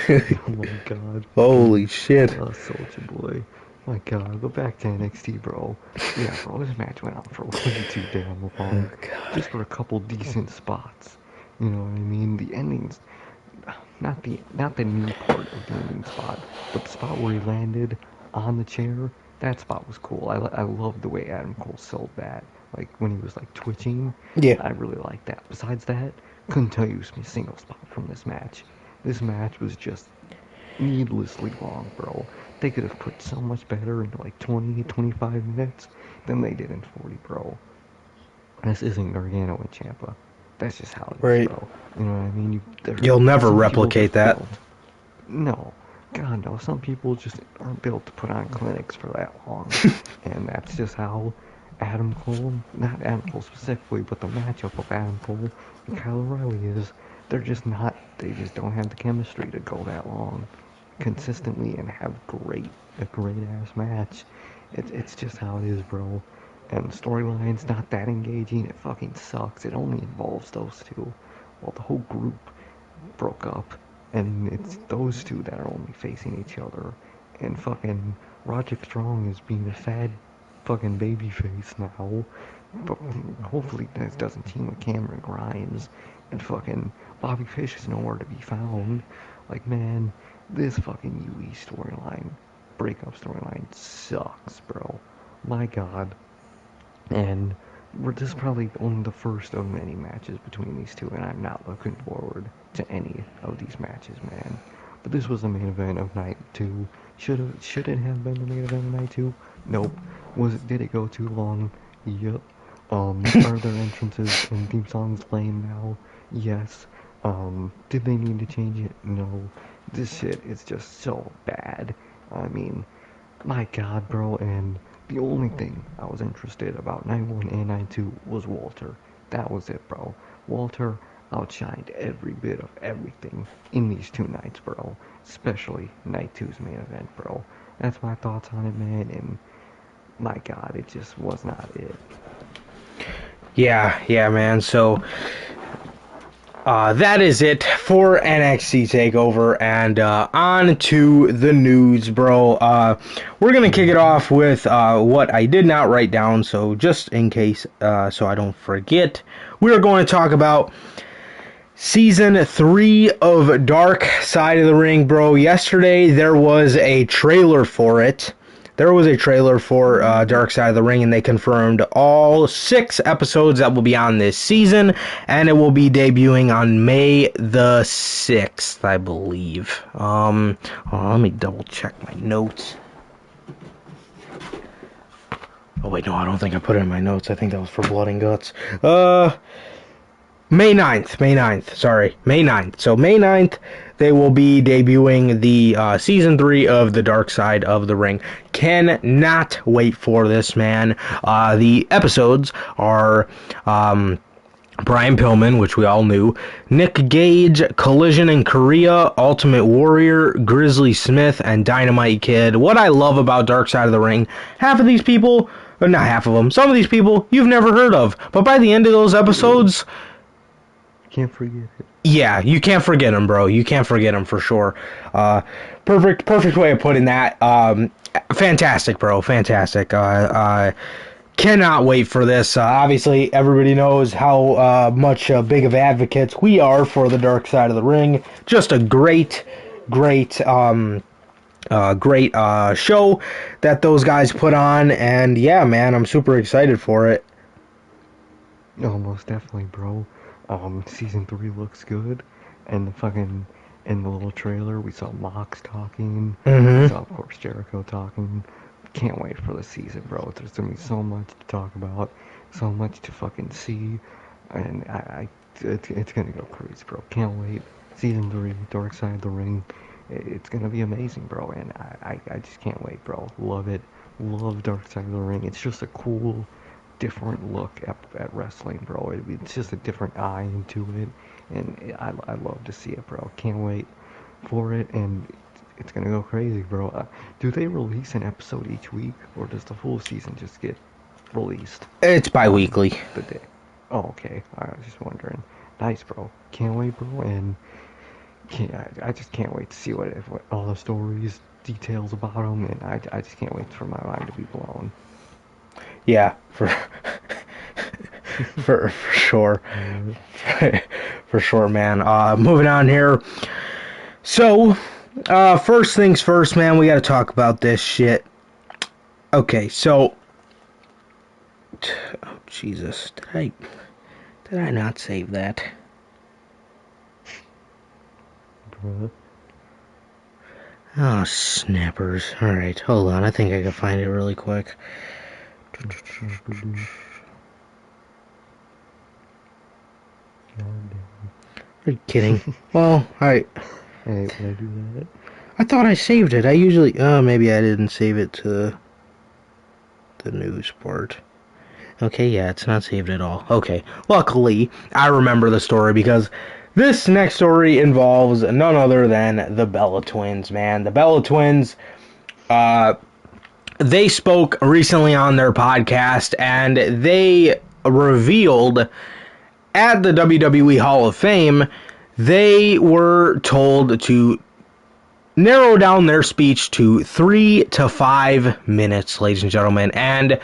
Oh my god. Holy shit. Soldier Boy. My god, go back to NXT, bro. Yeah, bro, this match went on for way too damn long. Oh, God. Just for a couple decent spots. You know what I mean? The endings, not the knee part of the ending spot, but the spot where he landed on the chair. That spot was cool. I loved the way Adam Cole sold that. Like when he was like twitching. Yeah. I really liked that. Besides that, couldn't tell you a single spot from this match. This match was just needlessly long, bro. They could have put so much better into like 20, 25 minutes than they did in 40, bro. This isn't Gargano and Ciampa. That's just how it is, Right. bro. You know what I mean? You'll never some people replicate just that. built- No. God, no. Some people just aren't built to put on clinics for that long. And that's just how Adam Cole, not Adam Cole specifically, but the matchup of Adam Cole and Kyle O'Reilly is. They're just not, they just don't have the chemistry to go that long consistently and have a great ass match. It's just how it is, bro. And the storyline's not that engaging. It fucking sucks. It only involves those two. Well, the whole group broke up, and it's those two that are only facing each other. And fucking Roderick Strong is being a sad fucking babyface now. But hopefully this doesn't team with Cameron Grimes. And fucking Bobby Fish is nowhere to be found. Like, man, this fucking UE storyline, breakup storyline sucks, bro. My god. And this is probably only the first of many matches between these two, and I'm not looking forward to any of these matches, man. But this was the main event of night 2. Should it have been the main event of night 2? Nope. Did it go too long? Yep. Are there entrances and theme songs playing now? Yes. Did they need to change it? No. This shit is just so bad. I mean, my god, bro, and the only thing I was interested about night 1 and night 2 was Walter. That was it, bro. Walter outshined every bit of everything in these 2 nights, bro. Especially night 2's main event, bro. That's my thoughts on it, man, and my god, it just was not it. Yeah, man. So that is it for NXT TakeOver, and on to the news, bro. We're gonna kick it off with what I did not write down, so just in case, so I don't forget, we are going to talk about Season 3 of Dark Side of the Ring, bro. Yesterday there was a trailer for it. There was a trailer for Dark Side of the Ring, and they confirmed all 6 episodes that will be on this season, and it will be debuting on May the 6th, I believe. Let me double check my notes. Oh, wait, no, I don't think I put it in my notes. I think that was for Blood and Guts. May 9th, sorry, May 9th. So May 9th, they will be debuting the Season 3 of The Dark Side of the Ring. Cannot wait for this, man. The episodes are Brian Pillman, which we all knew, Nick Gage, Collision in Korea, Ultimate Warrior, Grizzly Smith, and Dynamite Kid. What I love about Dark Side of the Ring, half of these people, or not half of them, some of these people you've never heard of, but by the end of those episodes, Can't forget it. yeah, you can't forget him, bro. You can't forget him for sure. Perfect way of putting that. Fantastic, bro. Fantastic. Cannot wait for this. Obviously, everybody knows how much big of advocates we are for the Dark Side of the Ring. Just a great show that those guys put on, and yeah, man, I'm super excited for it. Oh, most definitely, bro. Season 3 looks good, and the fucking in the little trailer, we saw Mox talking. We Mm-hmm. saw, of course, Jericho talking. Can't wait for the season, bro. There's gonna be so much to talk about, so much to fucking see, and it's gonna go crazy, bro. Can't wait. Season 3, Dark Side of the Ring. It's gonna be amazing, bro, and I just can't wait, bro. Love it. Love Dark Side of the Ring. It's just a cool, different look at wrestling, bro. It's just a different eye into it, and I love to see it, bro. Can't wait for it, and it's gonna go crazy, bro. Do they release an episode each week, or does the full season just get released It's on bi-weekly. the day? Oh, okay. I was just wondering. Nice, bro. Can't wait, bro, and I just can't wait to see what all the stories, details about them, and I just can't wait for my mind to be blown. Yeah, for sure. For sure, man. Moving on here. So, first things first, man, we gotta talk about this shit. Okay, so... Oh, Jesus. Did I not save that? Bruh. Oh, snappers. Alright, hold on. I think I can find it really quick. Are you kidding? Well, alright. Hey, when I do that, I thought I saved it. I usually... Oh, maybe I didn't save it to the news part. Okay, yeah, it's not saved at all. Okay, luckily, I remember the story because this next story involves none other than the Bella Twins, man. The Bella Twins, they spoke recently on their podcast, and they revealed at the WWE Hall of Fame, they were told to narrow down their speech to 3 to 5 minutes, ladies and gentlemen. And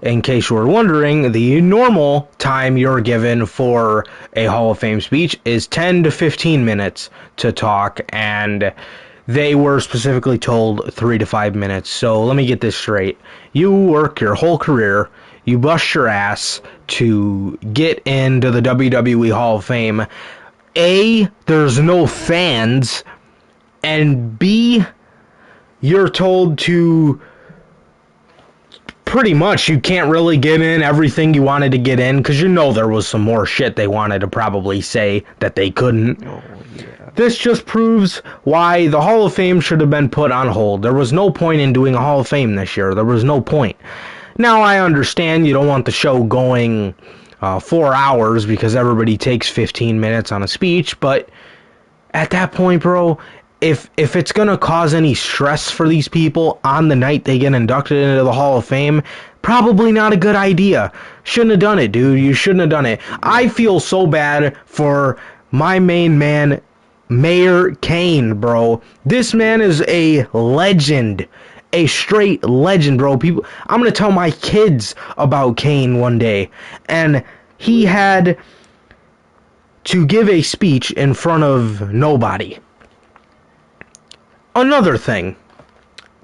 in case you were wondering, the normal time you're given for a Hall of Fame speech is 10 to 15 minutes to talk, and they were specifically told 3 to 5 minutes. So let me get this straight. You work your whole career, you bust your ass to get into the WWE Hall of Fame. A, there's no fans, and B, you're told to pretty much you can't really get in everything you wanted to get in because you know there was some more shit they wanted to probably say that they couldn't. oh yeah. This just proves why the Hall of Fame should have been put on hold. There was no point in doing a Hall of Fame this year. There was no point. Now I understand you don't want the show going 4 hours because everybody takes 15 minutes on a speech, but at that point, bro, if it's gonna cause any stress for these people on the night they get inducted into the Hall of Fame, probably not a good idea. Shouldn't have done it, dude. You shouldn't have done it. I feel so bad for my main man, Mayor Kane, bro. This man is a legend. A straight legend, bro. People, I'm gonna tell my kids about Kane one day. And he had to give a speech in front of nobody. Another thing.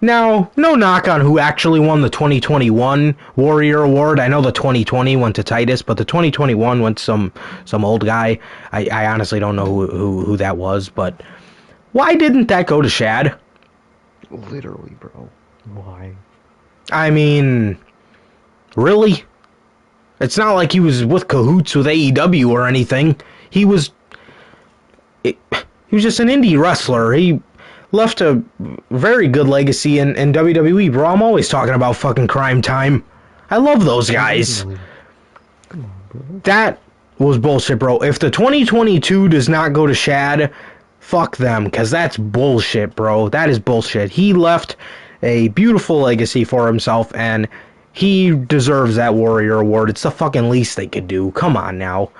Now, no knock on who actually won the 2021 Warrior Award. I know the 2020 went to Titus, but the 2021 went to some old guy. I honestly don't know who that was, but why didn't that go to Shad? Literally, bro. Why? I mean, really? It's not like he was with cahoots with AEW or anything. He was just an indie wrestler. He left a very good legacy in WWE, bro. I'm always talking about fucking Crime Time. I love those guys. Literally. Come on, bro. That was bullshit, bro. If the 2022 does not go to Shad, fuck them, because that's bullshit, bro. That is bullshit. He left a beautiful legacy for himself, and he deserves that Warrior Award. It's the fucking least they could do. Come on now.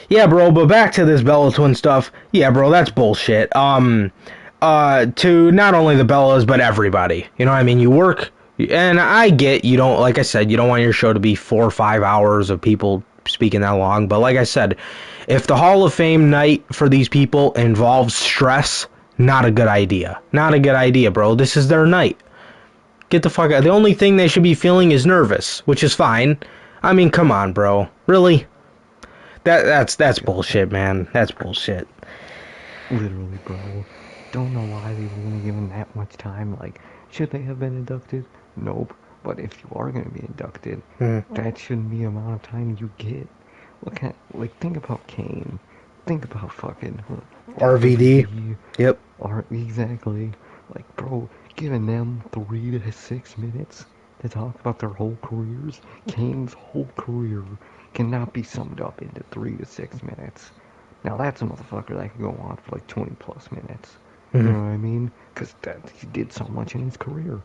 Yeah, bro, but back to this Bella Twin stuff. Yeah, bro, that's bullshit. To not only the Bellas, but everybody. You know what I mean? You work, and I get, you don't, like I said, you don't want your show to be 4 or 5 hours of people speaking that long, but like I said, if the Hall of Fame night for these people involves stress, not a good idea. Not a good idea, bro. This is their night. Get the fuck out. The only thing they should be feeling is nervous, which is fine. I mean, come on, bro. Really? That's bullshit, man. That's bullshit. Literally, bro. Don't know why they were gonna give him that much time. Like, should they have been inducted? Nope. But if you are gonna be inducted, Mm. that shouldn't be the amount of time you get. Look at, like, think about Kane. Think about fucking RVD. Yep. Or exactly. Like, bro, giving them 3 to 6 minutes to talk about their whole careers. Kane's whole career cannot be summed up into 3 to 6 minutes. Now that's a motherfucker that can go on for like 20 plus minutes. You Mm-hmm. know what I mean? Because he did so much in his career.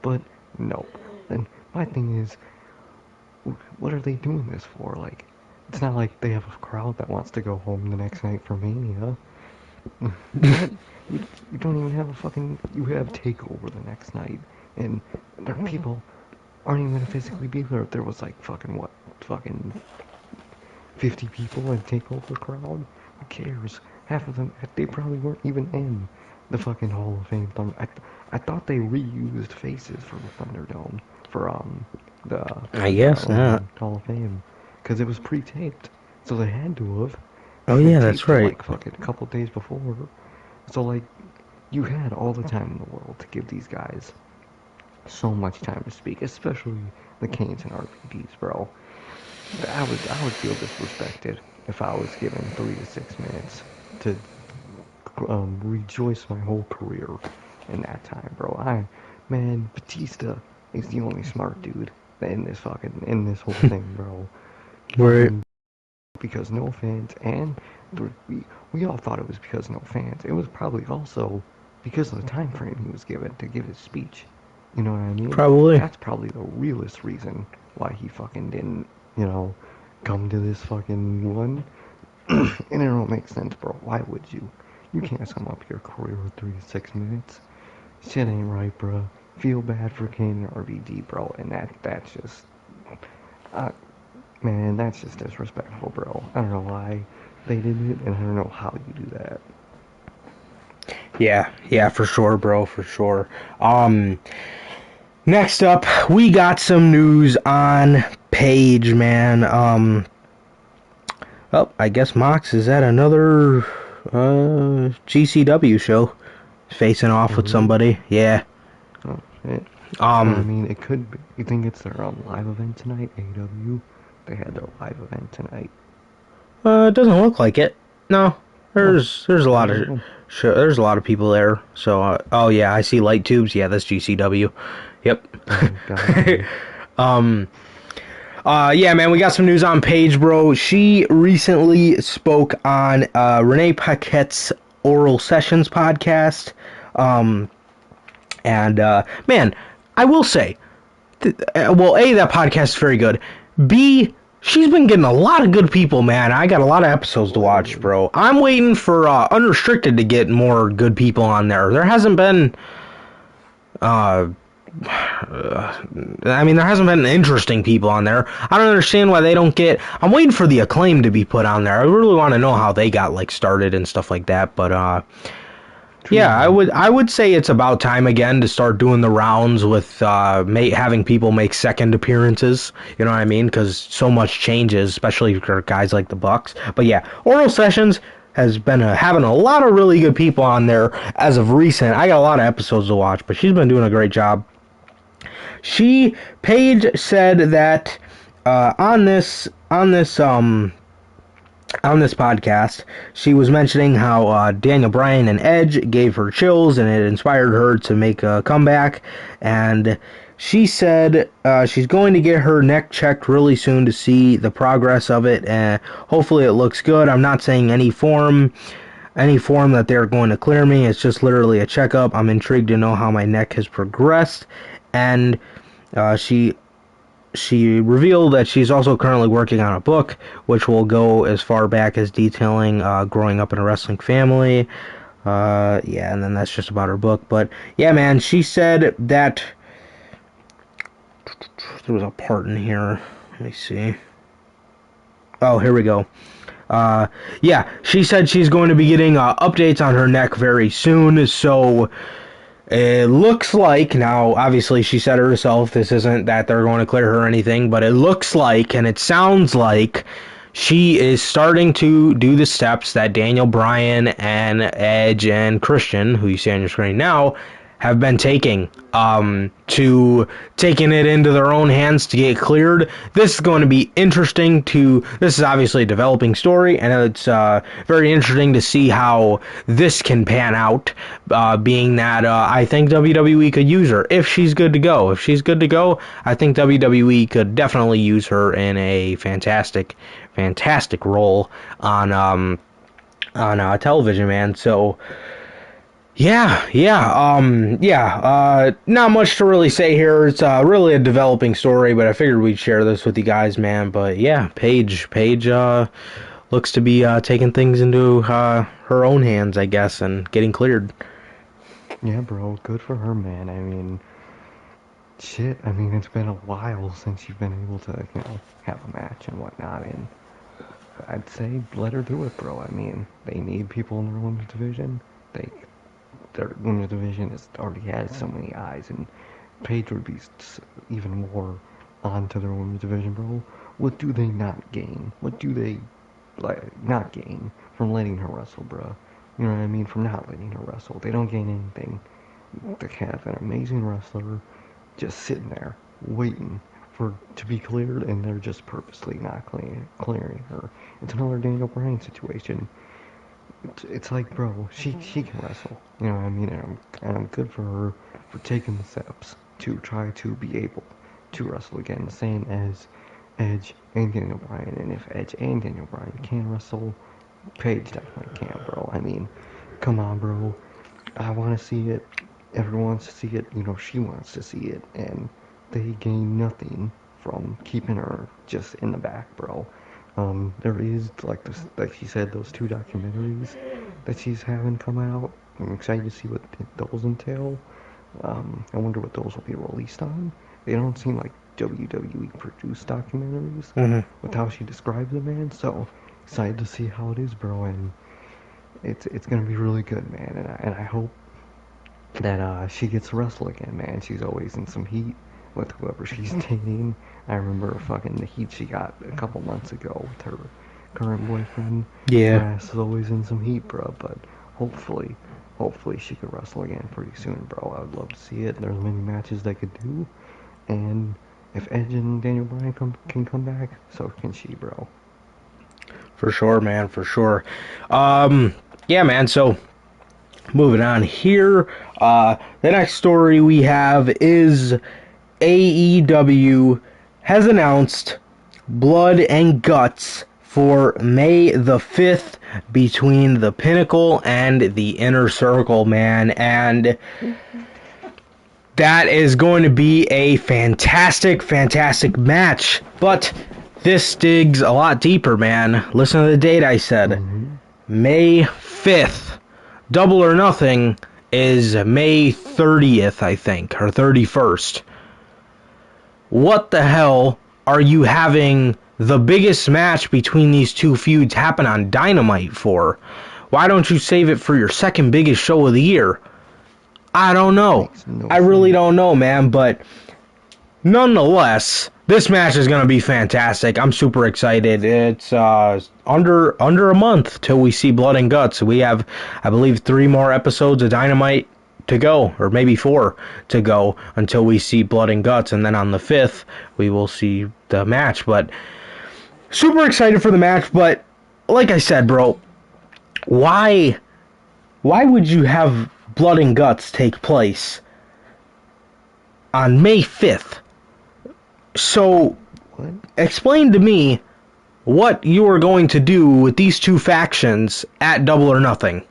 But nope. And my thing is, what are they doing this for? Like, it's not like they have a crowd that wants to go home the next night for Mania. What? You don't even have a fucking. You have Takeover the next night, and their people aren't even gonna physically be there. If there was like fucking what? Fucking 50 people in Takeover crowd? Who cares? Half of them, they probably weren't even in the fucking Hall of Fame. I thought they reused faces for the Thunderdome for the I guess not. Hall of Fame because it was pre-taped, so they had to have. Oh They yeah, that's taped it right. like fucking a couple days before, so like you had all the time in the world to give these guys so much time to speak, especially the Canes and RPDs, bro. I would feel disrespected if I was given 3 to 6 minutes to rejoice my whole career in that time, bro. Man, Batista is the only smart dude in this whole thing, bro. Right. Fucking because no fans, and we all thought it was because no fans. It was probably also because of the time frame he was given to give his speech. You know what I mean? Probably. That's probably the realest reason why he fucking didn't, come to this fucking one. And it don't make sense, bro. Why would you? You can't sum up your career with 3 to 6 minutes. Shit ain't right, bro. Feel bad for Kane and RVD, bro. And that's just, uh, man, that's just disrespectful, bro. I don't know why they did it, and I don't know how you do that. Yeah, for sure, bro, for sure. Next up, we got some news on Paige, man. Oh, I guess Mox is at another GCW show, facing off Oh, with really? somebody. Yeah. Oh, shit. Well, I Um, mean, it could be. You think it's their live event tonight? AEW? They had their live event tonight. it doesn't look like it. No, Oh, there's a lot alright of then. there's a lot of people there. So, oh yeah, I see light tubes. Yeah, that's GCW. Yep. Gotcha. um. Yeah, man, we got some news on Paige, bro. She recently spoke on Renee Paquette's Oral Sessions podcast. Um, and, man, I will say, well, A, that podcast is very good. B, she's been getting a lot of good people, man. I got a lot of episodes to watch, Literally. bro. I'm waiting for Unrestricted to get more good people on there. There hasn't been... I mean, there hasn't been interesting people on there. I don't understand why they don't get... I'm waiting for the Acclaim to be put on there. I really want to know how they got, like, started and stuff like that. But, yeah, True. I would say it's about time again to start doing the rounds with having people make second appearances. You know what I mean? Because so much changes, especially for guys like the Bucks. But, yeah, Oral Sessions has been having a lot of really good people on there as of recent. I got a lot of episodes to watch, but she's been doing a great job. Paige said that on this podcast, she was mentioning how Daniel Bryan and Edge gave her chills and it inspired her to make a comeback. And she said she's going to get her neck checked really soon to see the progress of it, and hopefully it looks good. I'm not saying any form that they're going to clear me. It's just literally a checkup. I'm intrigued to know how my neck has progressed. And she revealed that she's also currently working on a book, which will go as far back as detailing growing up in a wrestling family. Yeah, and then that's just about her book. But yeah, man, she said that there was a part in here. Let me see. Oh, here we go. Yeah, she said she's going to be getting updates on her neck very soon. So it looks like, now obviously she said herself, this isn't that they're going to clear her or anything, but it looks like and it sounds like she is starting to do the steps that Daniel Bryan and Edge and Christian, who you see on your screen now, have been taking, to taking it into their own hands to get cleared. This is going to be interesting this is obviously a developing story, and it's very interesting to see how this can pan out, being that I think WWE could use her if she's good to go. If she's good to go, I think WWE could definitely use her in a fantastic role on television, man. So not much to really say here. It's really a developing story, but I figured we'd share this with you guys, man. But yeah, Paige looks to be taking things into her own hands, I guess, and getting cleared. Yeah, bro, good for her, man. I mean, shit, I mean, it's been a while since you've been able to, have a match and whatnot, and I'd say let her do it, bro. I mean, they need people in their women's division. Their women's division already has so many eyes, and Paige would be even more onto their women's division, bro. What do they not gain? What do they not gain from letting her wrestle, bro? You know what I mean? From not letting her wrestle, they don't gain anything. They have an amazing wrestler just sitting there waiting to be cleared, and they're just purposely not clearing her. It's another Daniel Bryan situation. It's like, bro, she can wrestle. You know what I mean? And I'm good for her for taking the steps to try to be able to wrestle again, the same as Edge and Daniel Bryan. And if Edge and Daniel Bryan can wrestle, Paige definitely can, bro. I mean, come on, bro. I want to see it. Everyone wants to see it. She wants to see it. And they gain nothing from keeping her just in the back, bro. There is, like she said, those 2 documentaries that she's having come out. I'm excited to see what those entail. I wonder what those will be released on. They don't seem like WWE produced documentaries with how she describes it, man. So excited to see how it is, bro. And it's gonna be really good, man. And I hope that she gets to wrestle again, man. She's always in some heat with whoever she's dating. I remember fucking the heat she got a couple months ago with her current boyfriend. Yeah. Her ass is always in some heat, bro. But hopefully she could wrestle again pretty soon, bro. I would love to see it. There's many matches they could do. And if Edge and Daniel Bryan can come back, so can she, bro. For sure, man. For sure. Yeah, man. So moving on here. The next story we have is AEW has announced Blood and Guts for May the 5th between the Pinnacle and the Inner Circle, man. And that is going to be a fantastic match. But this digs a lot deeper, man. Listen to the date I said. May 5th. Double or Nothing is May 30th, I think, or 31st. What the hell are you having the biggest match between these two feuds happen on Dynamite for? Why don't you save it for your second biggest show of the year? I don't know. I really don't know, man, but nonetheless, this match is going to be fantastic. I'm super excited. It's under a month till we see Blood and Guts. We have, I believe, 3 more episodes of Dynamite to go, or maybe 4 to go until we see Blood and Guts, and then on the 5th we will see the match. But super excited for the match. But like I said, bro, why would you have Blood and Guts take place on May 5th? So explain to me what you are going to do with these two factions at Double or Nothing.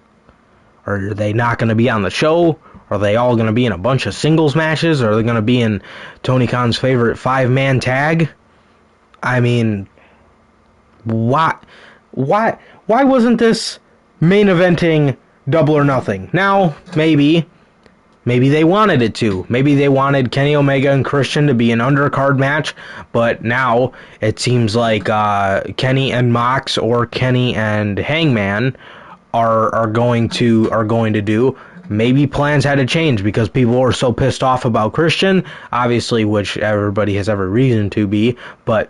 Are they not going to be on the show? Are they all going to be in a bunch of singles matches? Are they going to be in Tony Khan's favorite 5-man tag? I mean, why wasn't this main eventing Double or Nothing? Now, maybe they wanted it to. Maybe they wanted Kenny Omega and Christian to be an undercard match, but now it seems like Kenny and Mox or Kenny and Hangman are going to do. Maybe plans had to change because people were so pissed off about Christian, obviously, which everybody has every reason to be, but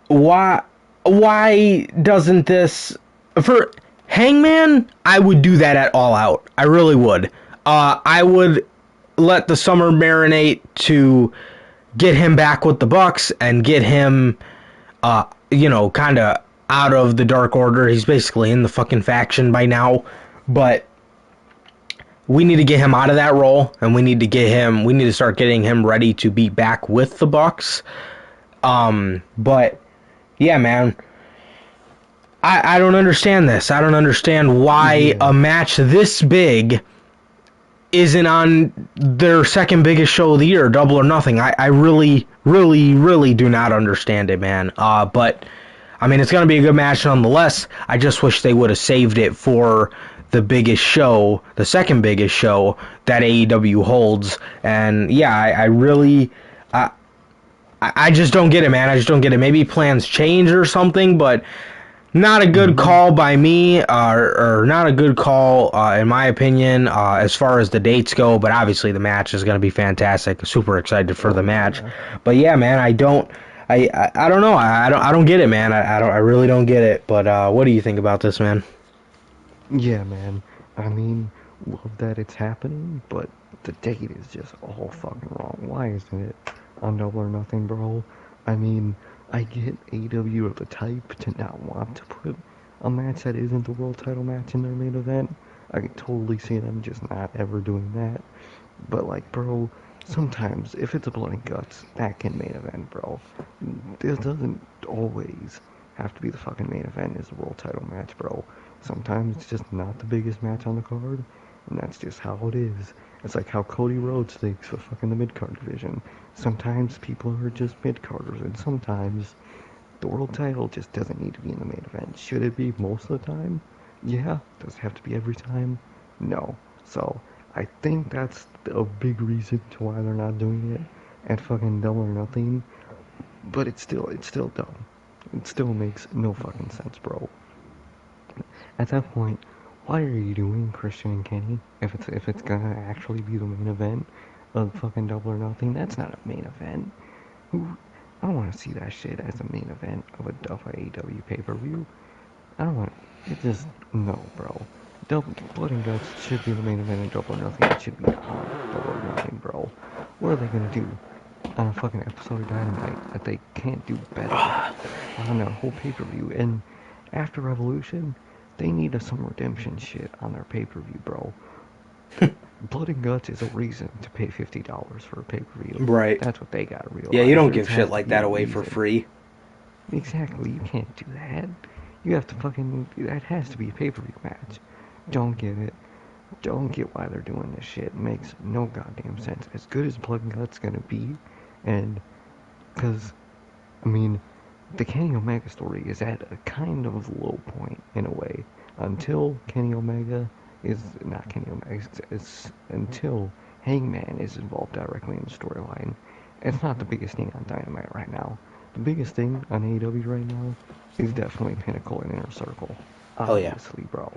why why doesn't this for Hangman? I would do that at All Out. I really would. I would let the summer marinate to get him back with the Bucks and get him, kind of out of the Dark Order. He's basically in the fucking faction by now, but we need to get him out of that role, and we need to start getting him ready to be back with the Bucks. But yeah, man, I don't understand this. I don't understand why Yeah. a match this big isn't on their second biggest show of the year, Double or Nothing. I really, really, really do not understand it, man. But I mean, it's going to be a good match nonetheless. I just wish they would have saved it for the biggest show, the second biggest show that AEW holds. And yeah, I really, I just don't get it, man. I just don't get it. Maybe plans change or something, but not a good call by me, or not a good call, in my opinion, as far as the dates go. But obviously, the match is going to be fantastic. Super excited for the match. But yeah, man, I don't know. I don't get it, man. I really don't get it. But what do you think about this, man? Yeah, man. I mean, love that it's happening, but the date is just all fucking wrong. Why isn't it on Double or Nothing, bro? I mean, I get AEW are the type to not want to put a match that isn't the world title match in their main event. I can totally see them just not ever doing that. But, like, bro, sometimes, if it's a blood and guts, that can main event, bro. This doesn't always have to be the fucking main event is the world title match, bro. Sometimes it's just not the biggest match on the card, and that's just how it is. It's like how Cody Rhodes thinks for fucking the mid-card division. Sometimes people are just mid-carders, and sometimes the world title just doesn't need to be in the main event. Should it be most of the time? Yeah. Does it have to be every time? No. So, I think that's a big reason to why they're not doing it at fucking Double or Nothing. But it's still dumb. It still makes no fucking sense, bro. At that point, why are you doing Christian and Kenny if it's gonna actually be the main event of fucking Double or Nothing? That's not a main event. I don't want to see that shit as a main event of a AEW pay-per-view. I don't want it. Just no, bro. Blood and Guts should be the main event of Double or Nothing. It should be on Double or Nothing, bro. What are they gonna do on a fucking episode of Dynamite that they can't do better on their whole pay-per-view? And after Revolution, they need some redemption shit on their pay-per-view, bro. Blood and Guts is a reason to pay $50 for a pay-per-view. Right. That's what they gotta realize. Yeah, you don't There give has shit to like be that a away for reason. free. Exactly, you can't do that. You have to fucking, that has to be a pay-per-view match. Don't get it. Don't get why they're doing this shit. It makes no goddamn sense. As good as Blood and Guts gonna be, and, cause, I mean, the Kenny Omega story is at a kind of low point, in a way. Until Kenny Omega is, not Kenny Omega, it's until Hangman is involved directly in the storyline. It's not the biggest thing on Dynamite right now. The biggest thing on AEW right now is definitely Pinnacle and Inner Circle. Oh, yeah. Obviously, bro.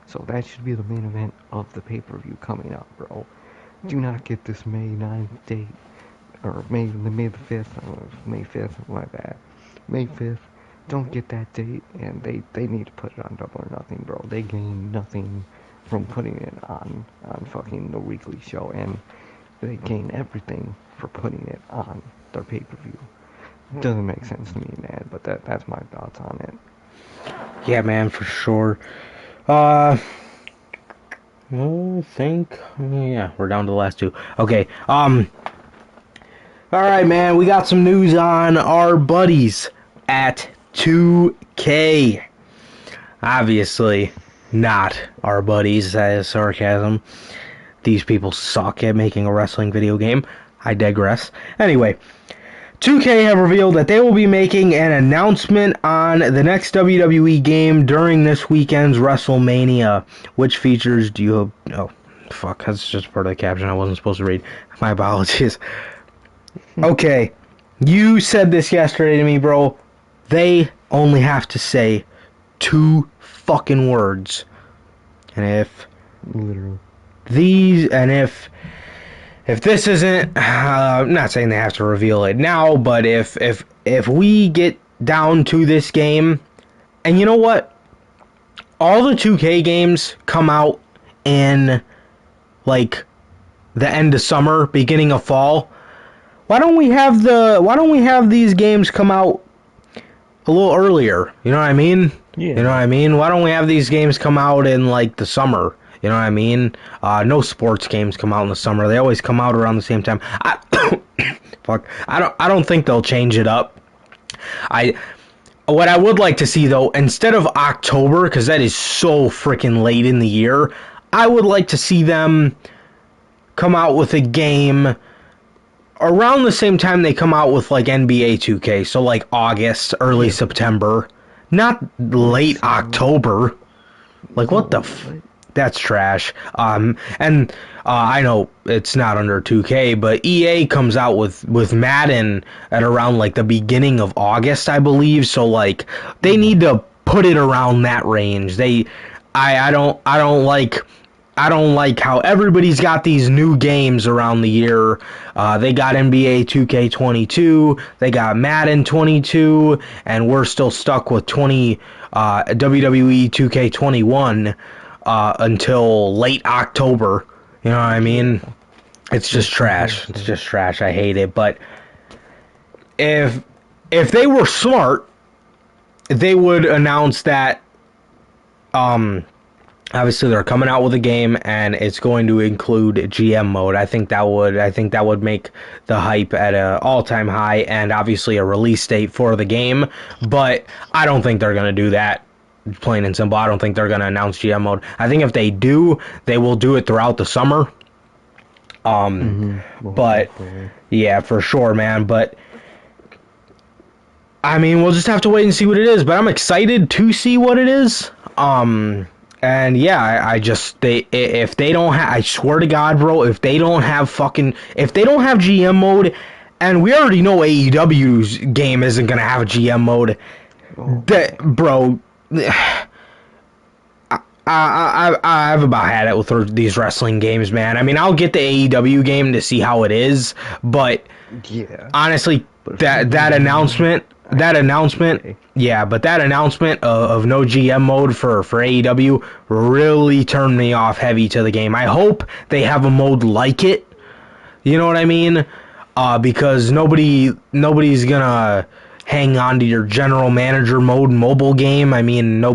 So that should be the main event of the pay-per-view coming up, bro. Do not get this May 9th date, or May the 5th, May 5th, my bad. May 5th, don't get that date, and they need to put it on Double or Nothing, bro. They gain nothing from putting it on fucking the weekly show, and they gain everything for putting it on their pay-per-view. Doesn't make sense to me, man, but that's my thoughts on it. Yeah, man, for sure. I think, yeah, we're down to the last two. Okay, alright, man, we got some news on our buddies at 2K. Obviously, not our buddies, that is sarcasm. These people suck at making a wrestling video game. I digress. Anyway, 2K have revealed that they will be making an announcement on the next WWE game during this weekend's WrestleMania, which features, oh, fuck, that's just part of the caption I wasn't supposed to read. My apologies. Okay, you said this yesterday to me, bro. They only have to say 2 fucking words. And if Literally. if this isn't, I'm not saying they have to reveal it now, but if we get down to this game. And you know what? All the 2K games come out in like the end of summer, beginning of fall. Why don't we have these games come out a little earlier? You know what I mean? Yeah. You know what I mean? Why don't we have these games come out in like the summer? You know what I mean? No sports games come out in the summer. They always come out around the same time. Fuck. I don't think they'll change it up. What I would like to see though, instead of October, because that is so freaking late in the year, I would like to see them come out with a game around the same time they come out with like NBA 2K, so like August, early September, not late October. Like what the that's trash. And I know it's not under 2K, but EA comes out with Madden at around like the beginning of August, I believe. So like they need to put it around that range. I don't like how everybody's got these new games around the year. They got NBA 2K22, they got Madden 22, and we're still stuck with WWE 2K21 until late October. You know what I mean? It's just trash. It's just trash. I hate it. But if they were smart, they would announce that obviously they're coming out with a game and it's going to include GM mode. I think that would make the hype at an all-time high, and obviously a release date for the game. But I don't think they're going to do that. Plain and simple. I don't think they're going to announce GM mode. I think if they do, they will do it throughout the summer. But yeah, for sure, man. But I mean, we'll just have to wait and see what it is. But I'm excited to see what it is. And yeah, if they don't have, I swear to God, bro, if they don't have GM mode, and we already know AEW's game isn't gonna have a GM mode, bro. I've about had it with these wrestling games, man. I mean, I'll get the AEW game to see how it is, but honestly, that announcement, yeah, but that announcement of no GM mode for AEW really turned me off heavy to the game. I hope they have a mode like it. You know what I mean? Because nobody's gonna hang on to your general manager mode mobile game. I mean, no,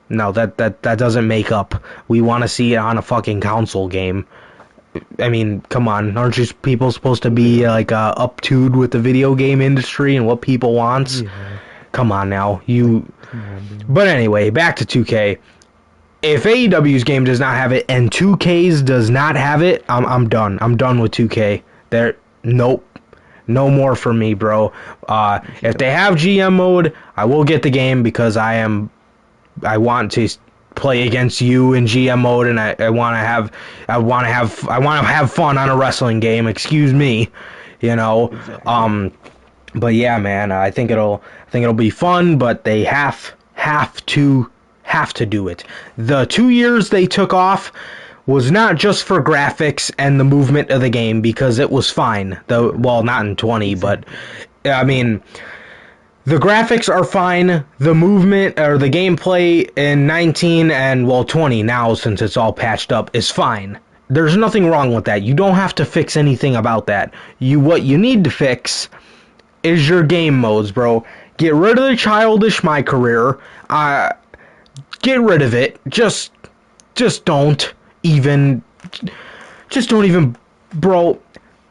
that doesn't make up. We want to see it on a fucking console game. I mean, come on, aren't you people supposed to be up-tuned with the video game industry and what people want? Yeah. Come on now, But anyway, back to 2K. If AEW's game does not have it and 2K's does not have it, I'm done. I'm done with 2K. Nope. No more for me, bro. If they have GM mode, I will get the game because I want to play against you in GM mode, and I want to have fun on a wrestling game. Excuse me, you know. Exactly. But yeah, man, I think it'll be fun, but they have to do it. The 2 years they took off was not just for graphics and the movement of the game, because it was fine. Not in 20, but I mean, the graphics are fine. The movement or the gameplay in 19 and 20 now, since it's all patched up, is fine. There's nothing wrong with that. You don't have to fix anything about that. What you need to fix is your game modes, bro. Get rid of the childish My Career. Get rid of it. Just don't even, bro.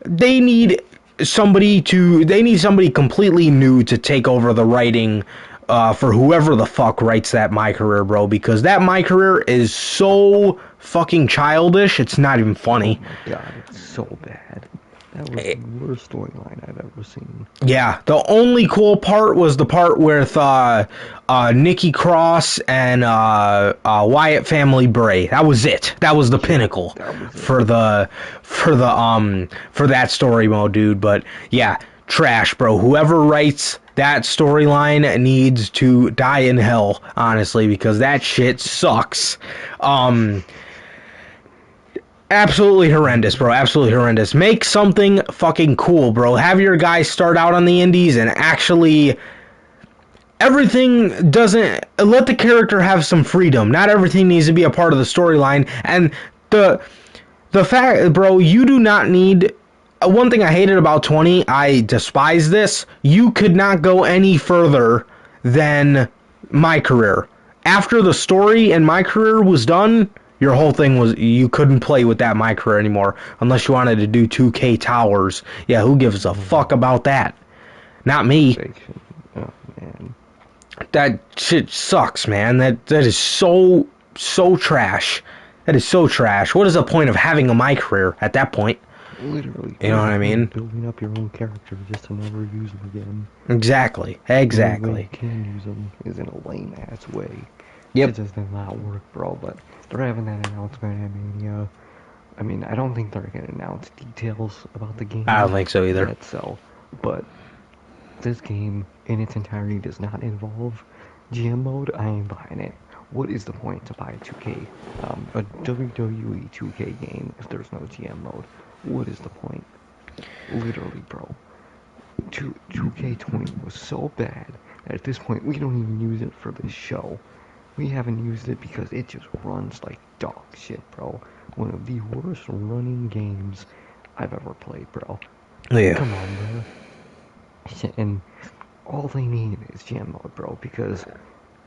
They need somebody completely new to take over the writing for whoever the fuck writes that My Career, bro, because that My Career is so fucking childish, it's not even funny. Oh my god, it's so bad. That was the worst storyline I've ever seen. Yeah, the only cool part was the part with Nikki Cross and Wyatt Family Bray. That was it. That was the pinnacle for that story mode, dude. But yeah, trash, bro. Whoever writes that storyline needs to die in hell, honestly, because that shit sucks. Absolutely horrendous, bro. Absolutely horrendous. Make something fucking cool, bro. Have your guys start out on the indies and actually everything doesn't let the character have some freedom. Not everything needs to be a part of the storyline. And the fact, bro, you do not need. One thing I hated about 20, I despise this. You could not go any further than my career. After the story in my career was done, your whole thing was you couldn't play with that my career anymore unless you wanted to do 2K Towers. Yeah, who gives a fuck about that? Not me. Oh, man. That shit sucks, man. That is so trash. That is so trash. What is the point of having a my career at that point? Literally. You know what I mean? Building up your own character just to never use them again. Exactly. The only way Exactly. you can use them is in a lame ass way. Yep. It just does not work, bro. But they're having that announcement at Mania. I mean, I don't think they're gonna announce details about the game. I don't think so either. Yet, but this game in its entirety does not involve GM mode. I ain't buying it. What is the point to buy a 2K, a WWE 2K game if there's no GM mode? What is the point? Literally, bro. 2K20 was so bad that at this point we don't even use it for this show. We haven't used it because it just runs like dog shit, bro. One of the worst running games I've ever played, bro. Yeah. Come on, bro. And all they need is GM mode, bro, because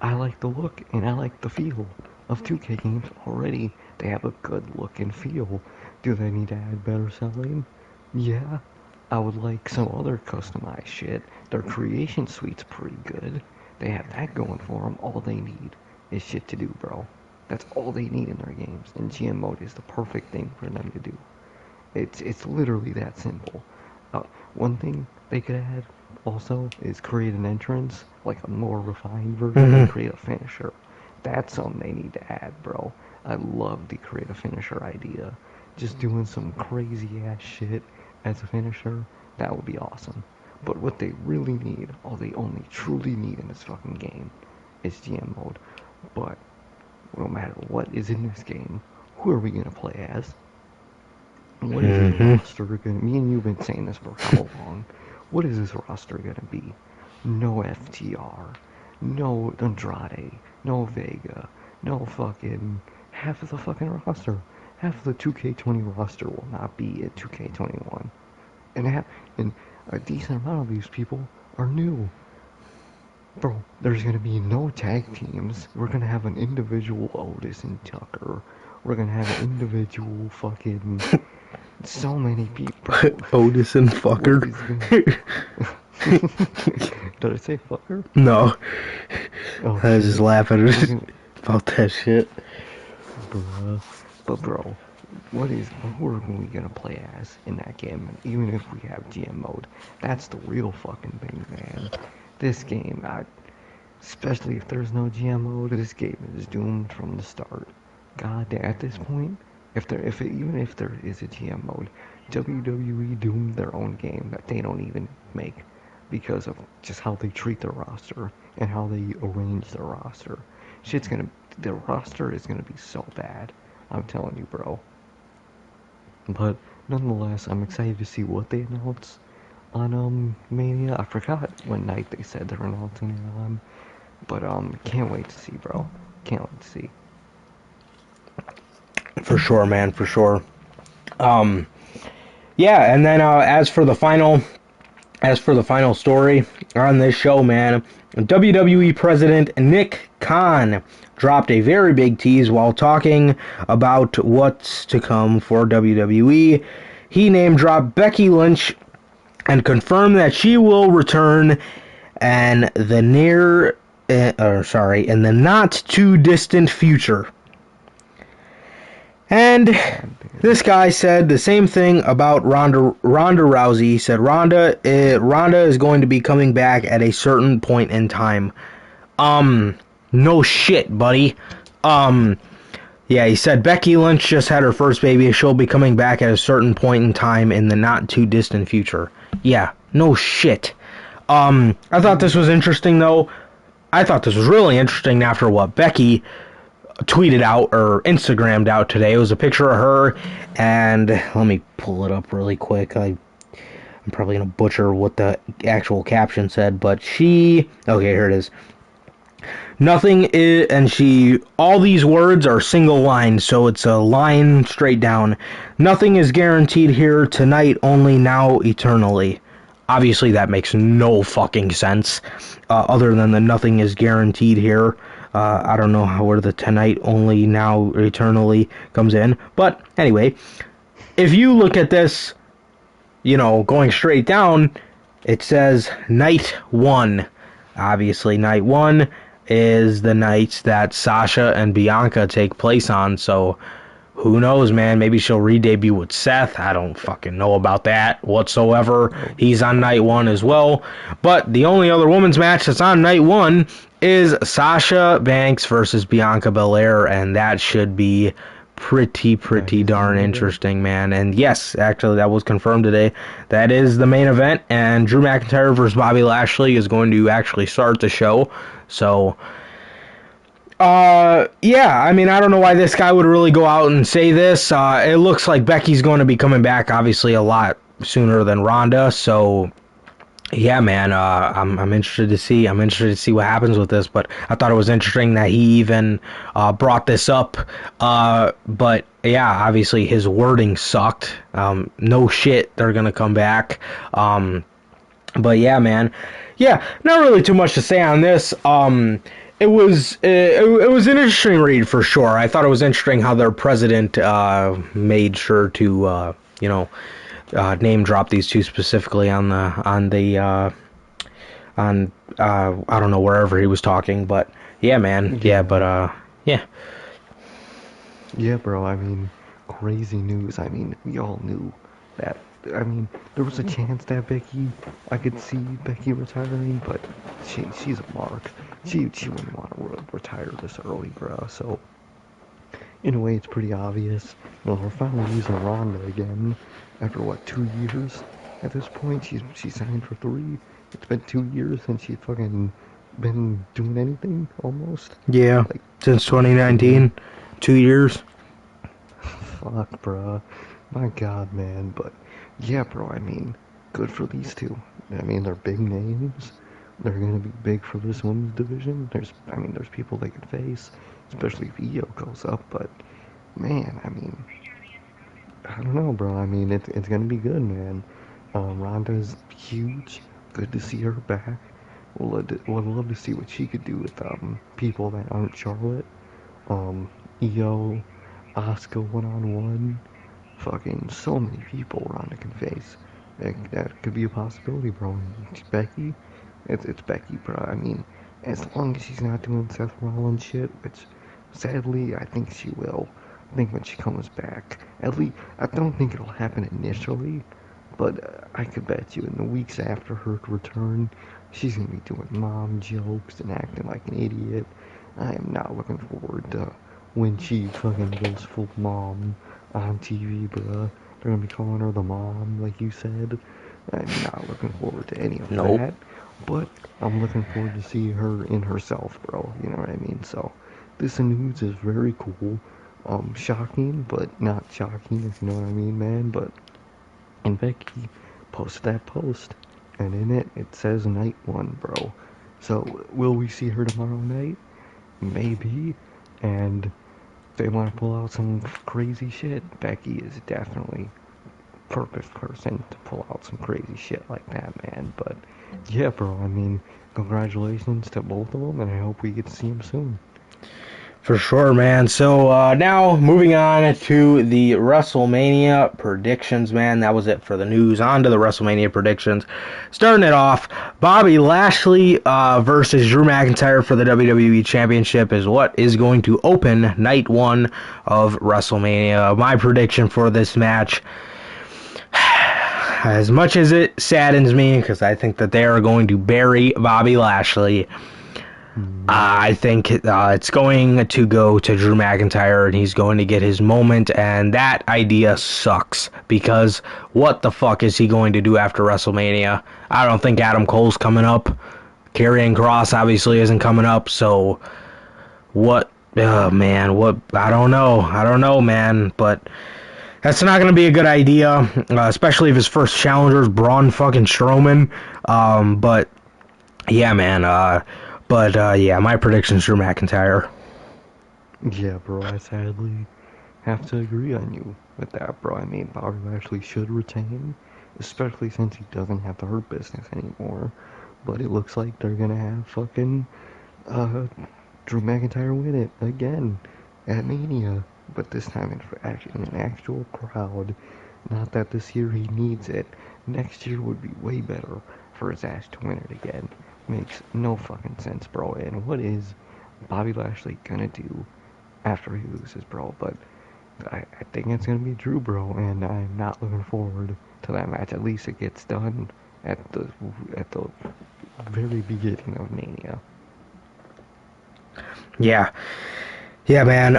I like the look and I like the feel of 2K games already. They have a good look and feel. Do they need to add better selling? Yeah. I would like some other customized shit. Their creation suite's pretty good. They have that going for them. All they need is shit to do, bro. That's all they need in their games. And GM mode is the perfect thing for them to do. It's literally that simple. One thing they could add also is create an entrance, like a more refined version, and create a finisher. That's something they need to add, bro. I love the create a finisher idea. Just doing some crazy ass shit as a finisher, that would be awesome. But what they really need, all they only truly need in this fucking game, is GM mode. But no matter what is in this game, who are we gonna play as? What is this roster gonna? Me and you've been saying this for how long? What is this roster gonna be? No FTR, no Andrade, no Vega, no fucking half of the fucking roster. Half of the 2K20 roster will not be in 2K21. And a decent amount of these people are new. Bro, there's gonna be no tag teams. We're gonna have an individual Otis and Tucker. We're gonna have an individual fucking... so many people. Otis and fucker. Did I say fucker? No. Oh, I was just laughing about that shit. Bruh. But bro, who are we gonna play as in that game? Even if we have GM mode, that's the real fucking thing, man. This game, especially if there's no GM mode, this game is doomed from the start. God damn, at this point, even if there is a GM mode, WWE doomed their own game that they don't even make because of just how they treat their roster and how they arrange their roster. The roster is gonna be so bad. I'm telling you, bro. But nonetheless, I'm excited to see what they announce on Mania. I forgot what night they said they were announcing it on, but can't wait to see, bro. Can't wait to see. For sure, man. For sure. Yeah, and then as for the final story on this show, man, WWE President Nick Khan dropped a very big tease while talking about what's to come for WWE. He name-dropped Becky Lynch and confirmed that she will return in the in the not too distant future. And this guy said the same thing about Ronda Rousey. He said Ronda is going to be coming back at a certain point in time. No shit, buddy. Yeah, he said Becky Lynch just had her first baby. She'll be coming back at a certain point in time in the not too distant future. Yeah, no shit. I thought this was interesting, though. I thought this was really interesting after what Becky tweeted out or Instagrammed out today. It was a picture of her, and let me pull it up really quick. I I'm probably gonna butcher what the actual caption said, but she, okay, here it is. Nothing is, and she, all these words are single lines, so it's a line straight down. Nothing is guaranteed here, tonight, only now, eternally. Obviously, that makes no fucking sense, other than the nothing is guaranteed here. I don't know where the tonight, only now, eternally comes in. But anyway, if you look at this, going straight down, it says night one. Obviously, night one is the nights that Sasha and Bianca take place on, so who knows, man? Maybe she'll re-debut with Seth. I don't fucking know about that whatsoever. He's on night one as well. But the only other women's match that's on night one is Sasha Banks versus Bianca Belair, and that should be pretty darn interesting, man. And yes, actually, that was confirmed today. That is the main event, and Drew McIntyre versus Bobby Lashley is going to actually start the show. So, yeah, I mean, I don't know why this guy would really go out and say this. It looks like Becky's going to be coming back, obviously, a lot sooner than Ronda. So, yeah, man, I'm interested to see. I'm interested to see what happens with this. But I thought it was interesting that he even brought this up. But yeah, obviously his wording sucked. No shit, they're gonna come back. But yeah, man, yeah, not really too much to say on this. It was an interesting read for sure. I thought it was interesting how their president made sure to name drop these two specifically on I don't know, wherever he was talking, but yeah, man, yeah. Yeah, bro, I mean, crazy news. I mean, we all knew that. I mean, there was a chance that I could see Becky retiring, but she's a mark. She wouldn't want to retire this early, bro. So, in a way, it's pretty obvious. We're finally using Ronda again after, what, 2 years? At this point, she signed for 3. It's been 2 years since she's fucking been doing anything, almost. Yeah, Like, since 2019, 2 years. fuck, bruh. My god, man. But, yeah, bro, I mean, good for these two. I mean, they're big names. They're gonna be big for this women's division. There's people they could face, especially if Io goes up, but, man, I mean, I don't know, bro. I mean, it's gonna be good, man. Ronda's huge. Good to see her back. Would love to see what she could do with people that aren't Charlotte. Io, Asuka one-on-one. Fucking so many people Ronda can face. That could be a possibility, bro. And Becky, it's Becky, bro. I mean, as long as she's not doing Seth Rollins shit, which sadly I think she will. I think when she comes back, at least I don't think it'll happen initially, but I could bet you in the weeks after her return, she's gonna be doing mom jokes and acting like an idiot. I am not looking forward to when she fucking goes full mom on TV, bruh. They're gonna be calling her the mom, like you said. I'm not looking forward to any of that. But I'm looking forward to see her in herself, bro. You know what I mean? So this news is very cool. Shocking, but not shocking, if you know what I mean, man. But and Becky posted that post, and in it says night one, bro. So will we see her tomorrow night? Maybe. And if they want to pull out some crazy shit, Becky is definitely perfect person to pull out some crazy shit like that, man. But yeah, bro, I mean, congratulations to both of them, and I hope we get to see them soon. For sure, man. So now moving on to the WrestleMania predictions, man. That was it for the news. On to the WrestleMania predictions. Starting it off, Bobby Lashley versus Drew McIntyre for the WWE Championship is what is going to open night one of WrestleMania. My prediction for this match, as much as it saddens me, because I think that they are going to bury Bobby Lashley, I think it's going to go to Drew McIntyre, and he's going to get his moment, and that idea sucks, because what the fuck is he going to do after WrestleMania? I don't think Adam Cole's coming up. Karrion Kross obviously isn't coming up, so what? Oh, man, what? I don't know, man, but That's not going to be a good idea, especially if his first challenger is Braun fucking Strowman. But yeah, man. Yeah, my prediction's Drew McIntyre. Yeah, bro, I sadly have to agree on you with that, bro. I mean, Bobby Lashley should retain, especially since he doesn't have the Hurt Business anymore. But it looks like they're gonna have fucking uh, Drew McIntyre win it again at Mania, but this time in an actual crowd. Not that this year he needs it. Next year would be way better for his ass to win it again. Makes no fucking sense, bro. And what is Bobby Lashley gonna do after he loses, bro? But I think it's gonna be Drew, bro, and I'm not looking forward to that match. At least it gets done at the very beginning of Mania. Yeah, yeah, man.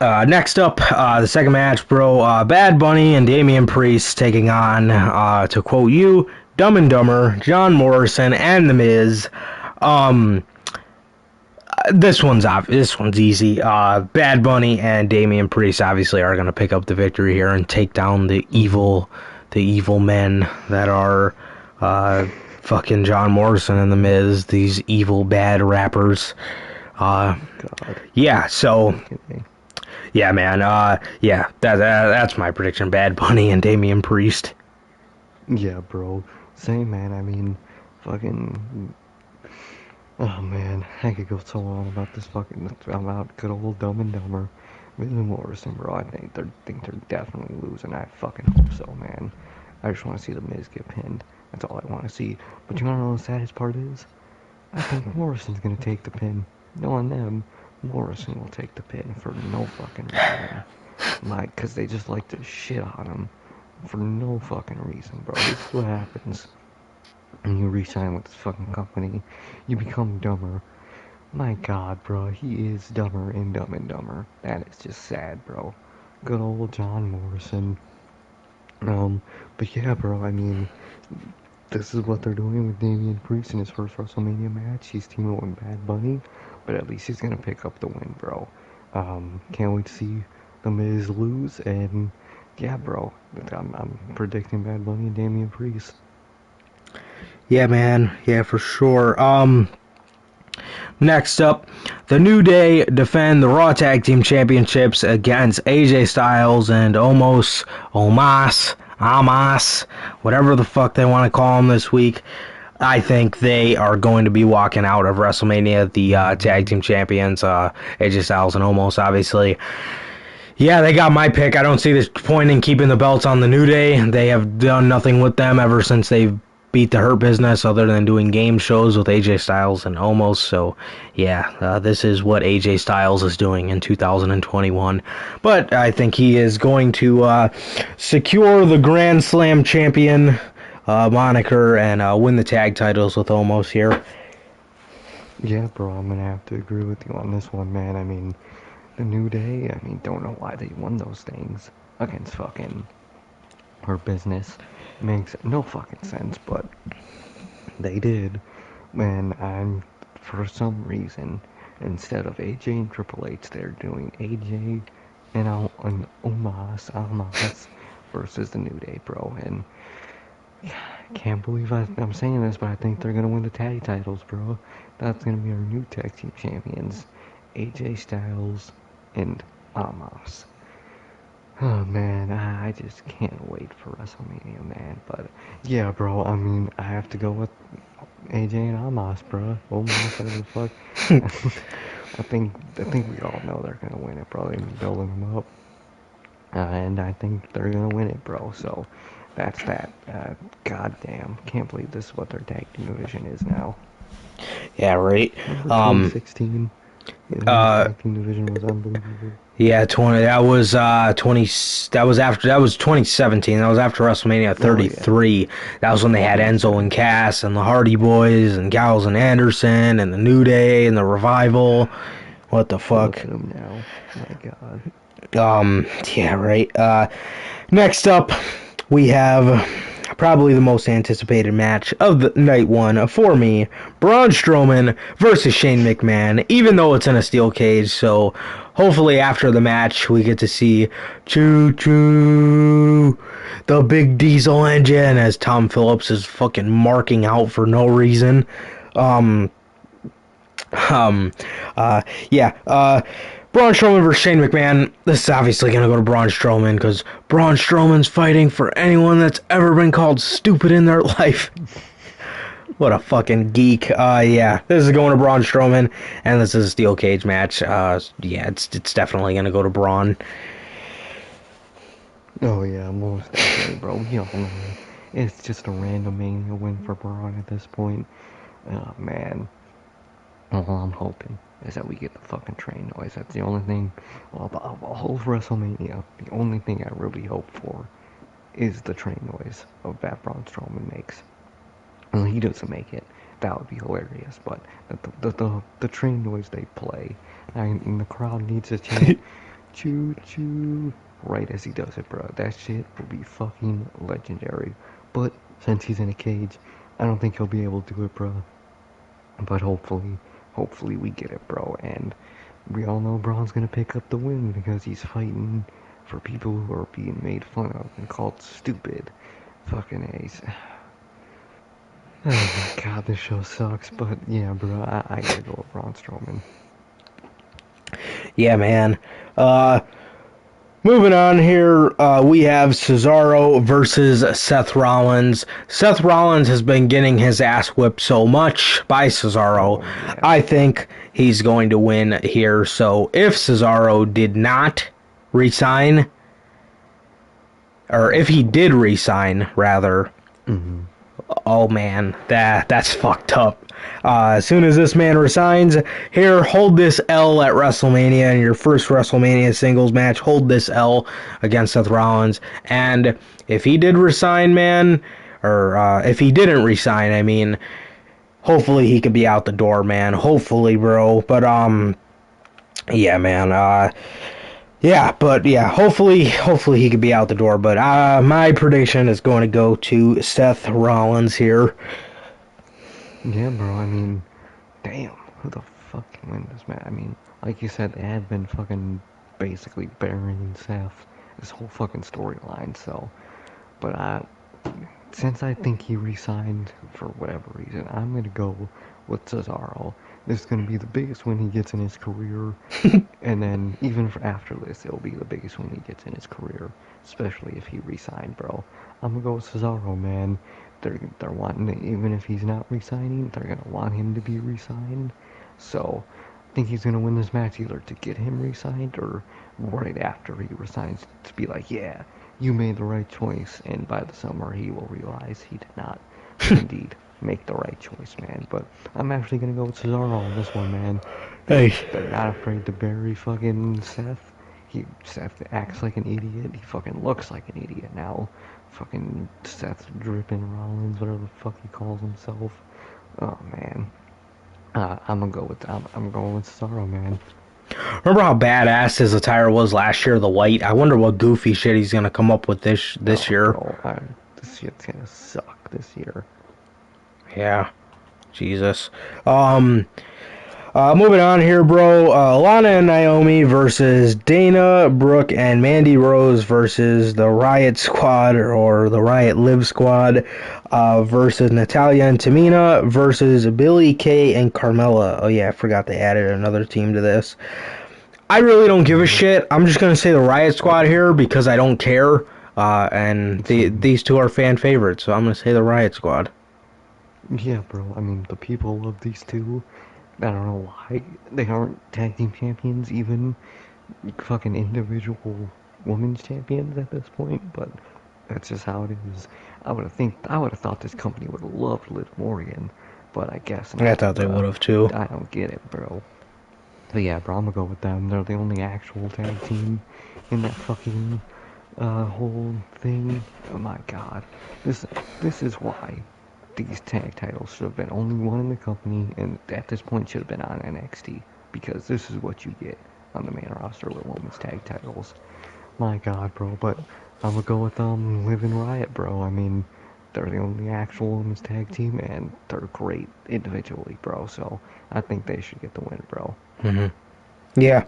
Next up, the second match, bro. Bad Bunny and Damian Priest taking on, to quote you, Dumb and Dumber, John Morrison, and The Miz. Um, this one's easy. Bad Bunny and Damian Priest obviously are gonna pick up the victory here and take down the evil men that are, fucking John Morrison and The Miz. These evil bad rappers. God, Yeah. So. okay. Yeah, man. Yeah, that's my prediction. Bad Bunny and Damian Priest. Yeah, bro. Same, man. I mean, fucking. Oh man, I could go so on about this fucking about good old Dumb and Dumber. Miz and Morrison, bro. I think they're definitely losing. I fucking hope so, man. I just want to see the Miz get pinned. That's all I want to see. But you wanna know the saddest part is? I think Morrison's gonna take the pin. Knowing them, Morrison will take the pin for no fucking reason. Like, cause they just like to shit on him for no fucking reason, bro. This is what happens when you re-sign with this fucking company. You become dumber. My God, bro, he is dumber and Dumb and Dumber. That is just sad, bro. Good old John Morrison. But yeah, bro, I mean, this is what they're doing with Damian Priest in his first WrestleMania match. He's teaming with Bad Bunny, but at least he's gonna pick up the win, bro. Can't wait to see The Miz lose, and yeah, bro, I'm predicting Bad Bunny and Damian Priest. Yeah, man. Yeah, for sure. Next up, the New Day defend the Raw Tag Team Championships against AJ Styles and Omos, whatever the fuck they want to call them this week. I think they are going to be walking out of WrestleMania, the Tag Team Champions, AJ Styles and Omos, obviously. Yeah, they got my pick. I don't see this point in keeping the belts on the New Day. They have done nothing with them ever since they beat the Hurt Business other than doing game shows with AJ Styles and Omos. So, yeah, this is what AJ Styles is doing in 2021. But I think he is going to secure the Grand Slam champion moniker and win the tag titles with Omos here. Yeah, bro, I'm gonna have to agree with you on this one, man. I mean, the New Day, I mean, don't know why they won those things against fucking Hurt Business. Makes no fucking sense, but they did. And for some reason, instead of AJ and Triple H, they're doing AJ and Omos versus the New Day, bro. And I can't believe I'm saying this, but I think they're gonna win the tag titles, bro. That's gonna be our new tag team champions, AJ Styles and Omos. Oh man, I just can't wait for WrestleMania, man. But yeah, bro, I mean, I have to go with AJ and Omos, bro. Omos, whatever the fuck. I think we all know they're gonna win it, bro. They've been building them up, and I think they're gonna win it, bro. So that's that. Goddamn, can't believe this is what their tag team division is now. Yeah, right. Remember 2016? The tag team division was unbelievable. Yeah, 20. That was 20. That was after. That was 2017. That was after WrestleMania 33. Yeah. That was when they had Enzo and Cass and the Hardy Boys and Gallows and Anderson and the New Day and the Revival. What the fuck? Look at them now. My God. Yeah, right. Next up, we have probably the most anticipated match of the night one for me, Braun Strowman versus Shane McMahon, even though it's in a steel cage. So hopefully after the match we get to see choo choo the big diesel engine as Tom Phillips is fucking marking out for no reason. Um, um, yeah, Braun Strowman versus Shane McMahon. This is obviously going to go to Braun Strowman because Braun Strowman's fighting for anyone that's ever been called stupid in their life. What a fucking geek. Yeah, this is going to Braun Strowman, and this is a steel cage match. Yeah, it's definitely going to go to Braun. Oh yeah, most definitely, bro. You know, it's just a random Mania win for Braun at this point. Oh man. All I'm hoping is that we get the fucking train noise. That's the only thing. Well, of all of WrestleMania, the only thing I really hope for is the train noise of that Braun Strowman makes. Well, he doesn't make it. That would be hilarious. But the train noise they play, and the crowd needs to chant choo choo right as he does it, bro. That shit will be fucking legendary. But since he's in a cage, I don't think he'll be able to do it, bro. But hopefully we get it, bro. And we all know Braun's gonna pick up the win because he's fighting for people who are being made fun of and called stupid. Fucking ace. Oh my god, this show sucks. But yeah, bro, I gotta go with Braun Strowman. Yeah, man. Moving on here, we have Cesaro versus Seth Rollins. Seth Rollins has been getting his ass whipped so much by Cesaro. Oh, yeah. I think he's going to win here. So if Cesaro did not resign, or if he did resign, rather, oh man, that's fucked up. As soon as this man resigns, here, hold this L at WrestleMania in your first WrestleMania singles match. Hold this L against Seth Rollins. And if he did resign, man, or if he didn't resign, I mean, hopefully he could be out the door, man. Hopefully, bro. But yeah, man. Yeah, hopefully he could be out the door. But my prediction is going to go to Seth Rollins here. Yeah, bro, I mean, damn, who the fuck can win this match? I mean, like you said, they had been fucking basically burying Seth, this whole fucking storyline, so, but since I think he resigned for whatever reason, I'm gonna go with Cesaro. This is gonna be the biggest win he gets in his career, and then even for after this, it'll be the biggest win he gets in his career, especially if he resigned, bro. I'm gonna go with Cesaro, man. They're wanting to, even if he's not resigning, they're gonna want him to be resigned. So I think he's gonna win this match either to get him resigned or right after he resigns to be like, yeah, you made the right choice. And by the summer, he will realize he did not indeed make the right choice, man. But I'm actually gonna go with Cesaro on this one, man. Hey. They're not afraid to bury fucking Seth. Seth acts like an idiot. He fucking looks like an idiot now. Fucking Seth Drippin' Rollins, whatever the fuck he calls himself. Oh man, I'm going with Cesaro, man. Remember how badass his attire was last year, the white? I wonder what goofy shit he's gonna come up with this year. Bro, this shit's gonna suck this year. Yeah, Jesus. Moving on here, bro. Lana and Naomi versus Dana Brooke and Mandy Rose versus the Riot Squad or the Riot Live Squad versus Natalya and Tamina versus Billie Kay and Carmella. Oh yeah, I forgot they added another team to this. I really don't give a shit. I'm just gonna say the Riot Squad here because I don't care. And these two are fan favorites, so I'm gonna say the Riot Squad. Yeah, bro. I mean, the people love these two. I don't know why they aren't tag team champions, even fucking individual women's champions at this point, but that's just how it is. I would have thought this company would have loved Liv Morgan, but I guess not. I thought they would have too. I don't get it, bro. But yeah, bro, I'm gonna go with them. They're the only actual tag team in that fucking whole thing. Oh my god, this is why these tag titles should have been only one in the company, and at this point should have been on NXT, because this is what you get on the main roster with women's tag titles. My god, bro, but I'm gonna go with Liv and Riot, bro. I mean, they're the only actual women's tag team, and they're great individually, bro. So I think they should get the win, bro. Hmm. Yeah.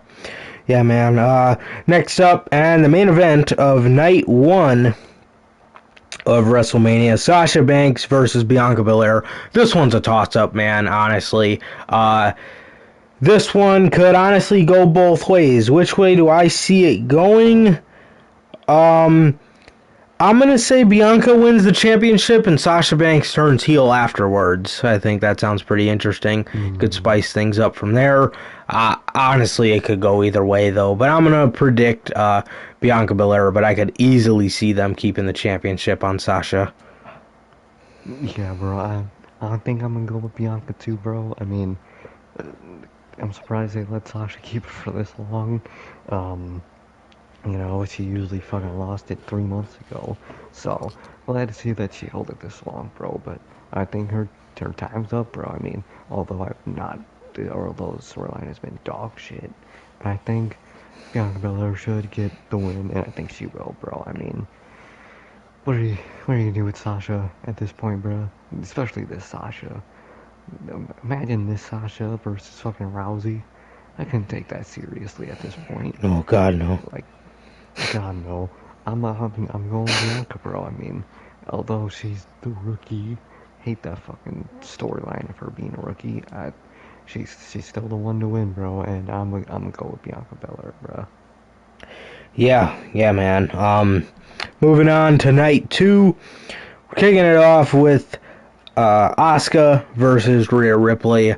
Yeah, man. Next up, and the main event of night one of WrestleMania, Sasha Banks versus Bianca Belair. This one's a toss-up, man, honestly. This one could honestly go both ways. Which way do I see it going? Um, I'm going to say Bianca wins the championship and Sasha Banks turns heel afterwards. I think that sounds pretty interesting. Could spice things up from there. Honestly, it could go either way, though. But I'm going to predict Bianca Belair, but I could easily see them keeping the championship on Sasha. Yeah, bro. I think I'm gonna go with Bianca too, bro. I mean, uh, I'm surprised they let Sasha keep it for this long. Um, she usually fucking lost it 3 months ago. So glad to see that she held it this long, bro. But I think her time's up, bro. I mean, although the storyline has been dog shit, but I think Bianca Belair should get the win, and I think she will, bro. I mean, what are you do with Sasha at this point, bro? Especially this Sasha. Imagine this Sasha versus fucking Rousey. I couldn't take that seriously at this point. Oh, God, no. Like, God no. I'm going Bianca, bro. I mean, although she's the rookie, hate that fucking storyline of her being a rookie. She's still the one to win, bro. And I'm gonna go with Bianca Belair, bro. Yeah, man. Moving on to night two. We're kicking it off with Asuka versus Rhea Ripley.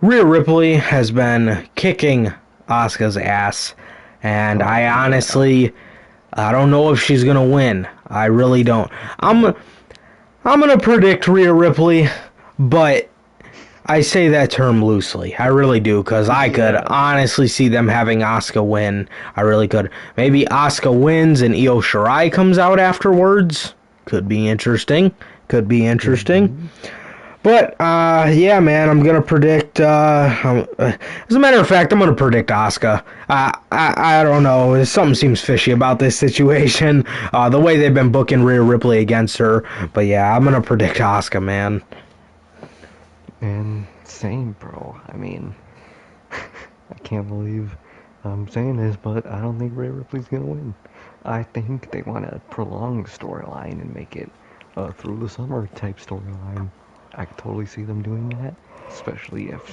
Rhea Ripley has been kicking Asuka's ass, and I honestly, I don't know if she's gonna win. I really don't. I'm gonna predict Rhea Ripley, but I say that term loosely. I really do, because I could honestly see them having Asuka win. I really could. Maybe Asuka wins and Io Shirai comes out afterwards. Could be interesting. But, yeah, man, I'm going to predict, as a matter of fact, I'm going to predict Asuka. I don't know, something seems fishy about this situation, the way they've been booking Rhea Ripley against her. But, yeah, I'm going to predict Asuka, man. And same, bro. I mean, I can't believe I'm saying this, but I don't think Rhea Ripley's gonna win. I think they want to prolong the storyline and make it through the summer type storyline. I could totally see them doing that, especially if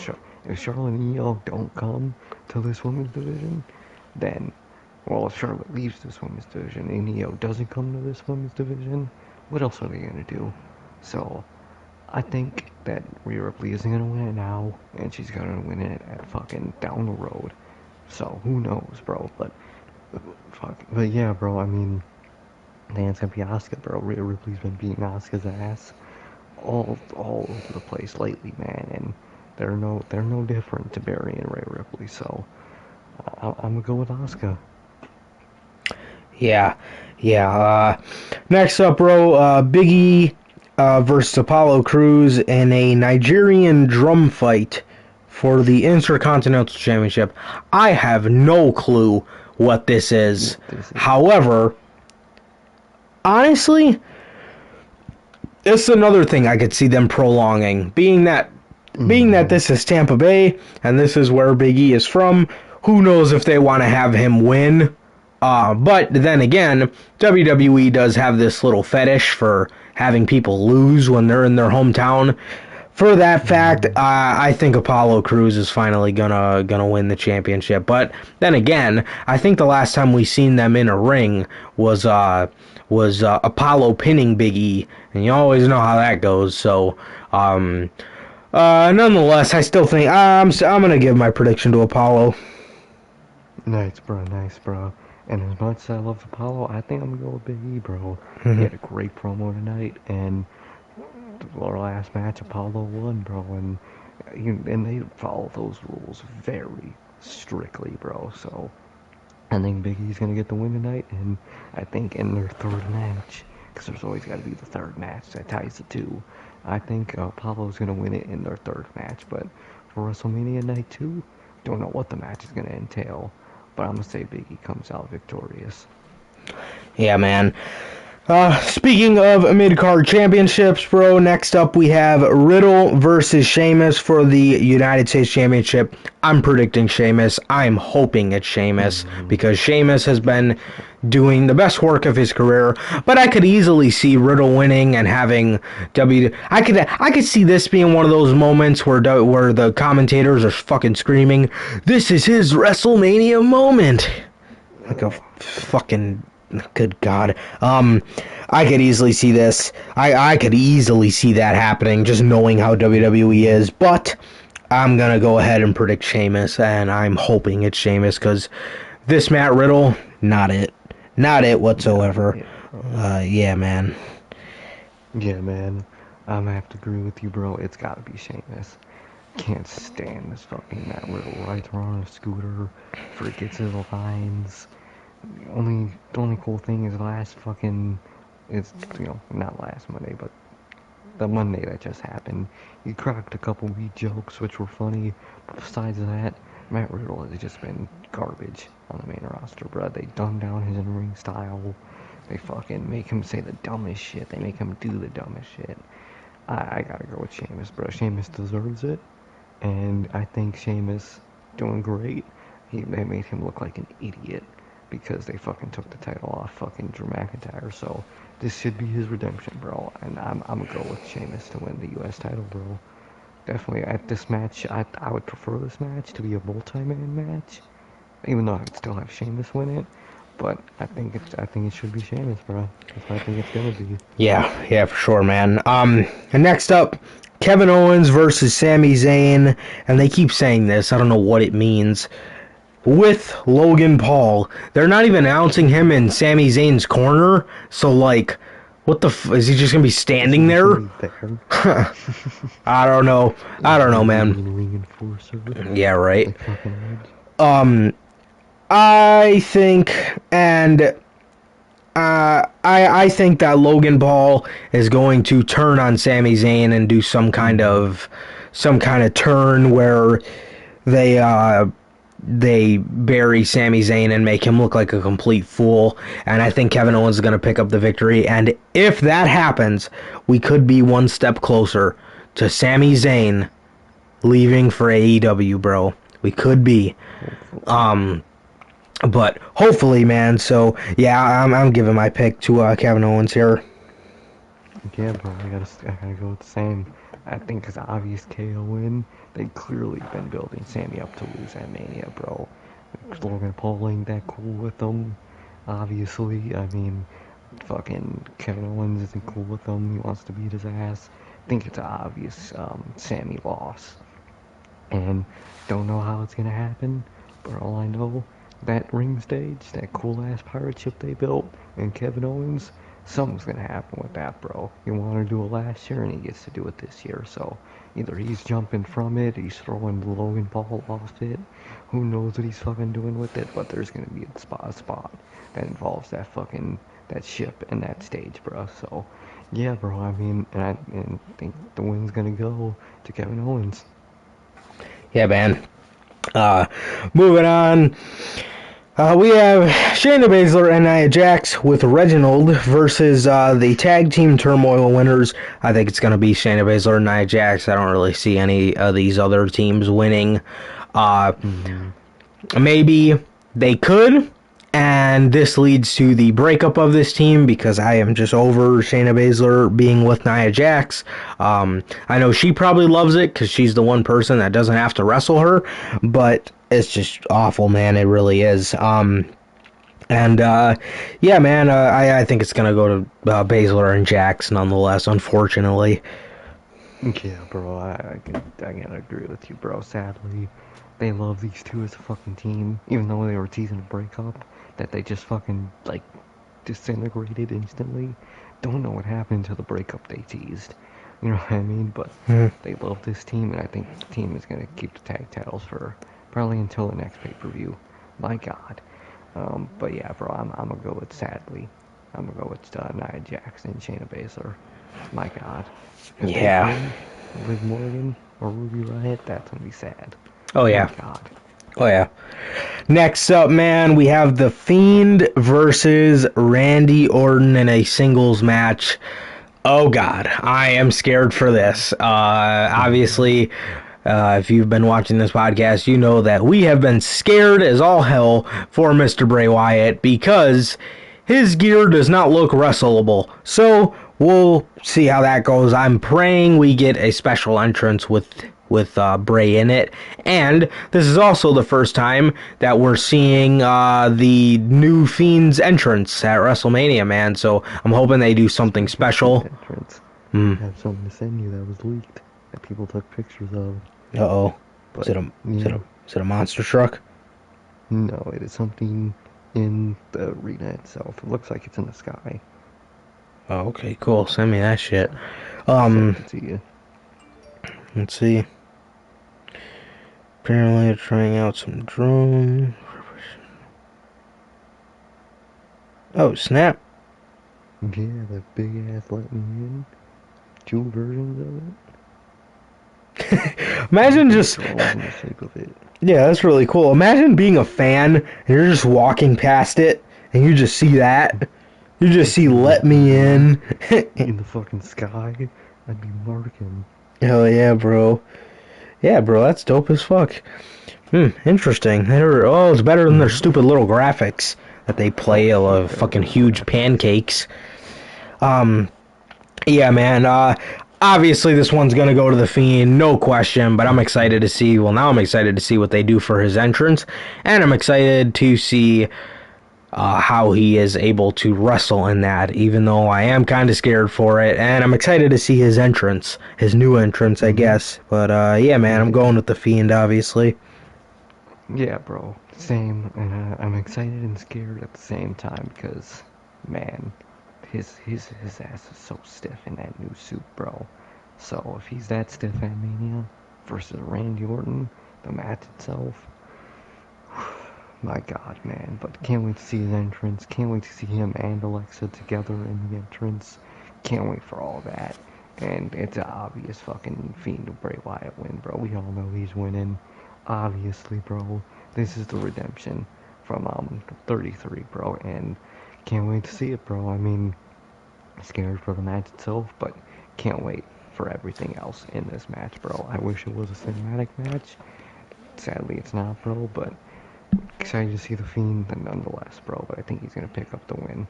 Charlotte and Io don't come to this women's division, then, well, if Charlotte leaves this women's division and Io doesn't come to this women's division, what else are they gonna do? So, I think that Rhea Ripley isn't gonna win it now, and she's gonna win it at fucking down the road. So who knows, bro? But but yeah, bro. I mean, then it's gonna be Asuka, bro. Rhea Ripley's been beating Asuka's ass all over the place lately, man, and they're no different to Barry and Rhea Ripley. So I'm gonna go with Asuka. Yeah. Next up, bro, Big E versus Apollo Crews in a Nigerian drum fight for the Intercontinental Championship. I have no clue what this is. However, honestly, it's another thing I could see them prolonging. Being that this is Tampa Bay and this is where Big E is from, who knows if they want to have him win. But then again, WWE does have this little fetish for having people lose when they're in their hometown. For that fact, I think Apollo Crews is finally gonna win the championship. But then again, I think the last time we seen them in a ring was Apollo pinning Big E, and you always know how that goes. So, nonetheless, I still think I'm gonna give my prediction to Apollo. Nice, bro. And as much as I love Apollo, I think I'm gonna go with Big E, bro. Mm-hmm. He had a great promo tonight, and our last match, Apollo won, bro. And they follow those rules very strictly, bro. So I think Big E's gonna get the win tonight, and I think in their third match, because there's always got to be the third match that ties the two. I think Apollo's gonna win it in their third match, but for WrestleMania Night 2, don't know what the match is gonna entail. But I'm gonna say Big E comes out victorious. Yeah, man. Speaking of mid-card championships, bro, next up we have Riddle versus Sheamus for the United States Championship. I'm predicting Sheamus. I'm hoping it's Sheamus because Sheamus has been doing the best work of his career. But I could easily see Riddle winning and having I could see this being one of those moments where the commentators are fucking screaming, "This is his WrestleMania moment!" Like a fucking good god. I could easily see this. I could easily see that happening, just knowing how WWE is. But I'm gonna go ahead and predict Sheamus, and I'm hoping it's Sheamus because this Matt Riddle, not it whatsoever. Yeah, man. Yeah, man. I'm gonna have to agree with you, bro. It's gotta be Sheamus. Can't stand this fucking Matt Riddle rides around on a scooter, forgets his lines. The only cool thing is not last Monday, but the Monday that just happened. He cracked a couple weak jokes, which were funny. But besides that, Matt Riddle has just been garbage on the main roster, bro. They dumb down his in-ring style. They fucking make him say the dumbest shit. They make him do the dumbest shit. I gotta go with Sheamus, bro. Sheamus deserves it. And I think Sheamus doing great. They made him look like an idiot because they fucking took the title off fucking Drew McIntyre. So this should be his redemption, bro. And I'm gonna go with Sheamus to win the U.S. title, bro. Definitely at this match, I would prefer this match to be a multi-man match, even though I'd still have Sheamus win it. But I think it should be Sheamus, bro. That's what I think it's gonna be. Yeah, for sure, man. And next up, Kevin Owens versus Sami Zayn, and they keep saying this. I don't know what it means. With Logan Paul, they're not even announcing him in Sami Zayn's corner. So, like, what the is he just gonna be standing there? I don't know. I don't know, man. Yeah, right. I think, and I think that Logan Paul is going to turn on Sami Zayn and do some kind of turn where they bury Sami Zayn and make him look like a complete fool. And I think Kevin Owens is going to pick up the victory. And if that happens, we could be one step closer to Sami Zayn leaving for AEW, bro. We could be. But hopefully, man. So yeah, I'm giving my pick to Kevin Owens here. Yeah, bro, I gotta go with the same. I think it's obvious KO win. They clearly been building Sammy up to lose at Mania, bro. Logan Paul ain't that cool with them. Obviously, I mean, fucking Kevin Owens isn't cool with them. He wants to beat his ass. I think it's obvious Sammy loss. And don't know how it's gonna happen, but all I know, that ring stage, that cool ass pirate ship they built, and Kevin Owens, something's gonna happen with that, bro. He wanted to do it last year, and he gets to do it this year. So either he's jumping from it, he's throwing Logan Paul off it. Who knows what he's fucking doing with it? But there's gonna be a spot that involves that ship and that stage, bro. So yeah, bro. I mean, and I think the win's gonna go to Kevin Owens. Yeah, man. Moving on. We have Shayna Baszler and Nia Jax with Reginald versus the tag team turmoil winners. I think it's going to be Shayna Baszler and Nia Jax. I don't really see any of these other teams winning. Maybe they could, and this leads to the breakup of this team because I am just over Shayna Baszler being with Nia Jax. I know she probably loves it because she's the one person that doesn't have to wrestle her, but it's just awful, man. It really is. Yeah, man, I think it's going to go to Baszler and Jax nonetheless, unfortunately. Yeah, bro, I gotta agree with you, bro. Sadly, they love these two as a fucking team, even though they were teasing a breakup, that they just fucking, like, disintegrated instantly. Don't know what happened to the breakup they teased. You know what I mean? But they love this team, and I think the team is gonna keep the tag titles for probably until the next pay-per-view. My God. But yeah, bro, I'm gonna go with, sadly, I'm gonna go with Nia Jax and Shayna Baszler. My God. If Yeah. they win Liv Morgan or Ruby Riott, that's gonna be sad. Oh, yeah. My God. Oh yeah. Next up, man, we have The Fiend versus Randy Orton in a singles match. Oh God, I am scared for this. Obviously, if you've been watching this podcast, you know that we have been scared as all hell for Mr. Bray Wyatt because his gear does not look wrestleable. So we'll see how that goes. I'm praying we get a special entrance with Bray in it, and this is also the first time that we're seeing the new Fiend's entrance at WrestleMania, man. So I'm hoping they do something special. Entrance. I Mm. have something to send you that was leaked that people took pictures of. Uh-oh. Is But it a is it yeah, a is it a monster truck? no, it is something in the arena itself. It looks like it's in the sky. Oh, okay, cool. Send me that shit. Send it to you. Let's see. Apparently they're trying out some drone. Oh, snap. Yeah, the big ass lightning in. Two versions of Imagine it. just Drones in the shape of it. yeah, that's really cool. Imagine being a fan and you're just walking past it and you just see that. You just see "Let me in." In the fucking sky, I'd be marking. Hell yeah, bro. Yeah, bro, that's dope as fuck. Interesting. It's better than their stupid little graphics that they play of fucking huge pancakes. Yeah, man. Obviously, this one's gonna go to the Fiend, no question. But I'm excited to see. Well, now I'm excited to see what they do for his entrance, and I'm excited to see how he is able to wrestle in that. Even though I am kind of scared for it, and I'm excited to see his entrance, his new entrance, I guess. But yeah, man, I'm going with the Fiend, obviously. Yeah, bro. Same, and I'm excited and scared at the same time because, man, his ass is so stiff in that new suit, bro. So if he's that stiff at Mania versus Randy Orton, the match itself, my God, man. But can't wait to see his entrance. Can't wait to see him and Alexa together in the entrance. Can't wait for all that. And it's an obvious fucking Fiend to Bray Wyatt win, bro. We all know he's winning. Obviously, bro. This is the redemption from 33, bro. And can't wait to see it, bro. I mean, scared for the match itself, but can't wait for everything else in this match, bro. I wish it was a cinematic match. Sadly, it's not, bro, but excited to see the Fiend nonetheless, bro. But I think he's gonna pick up the win.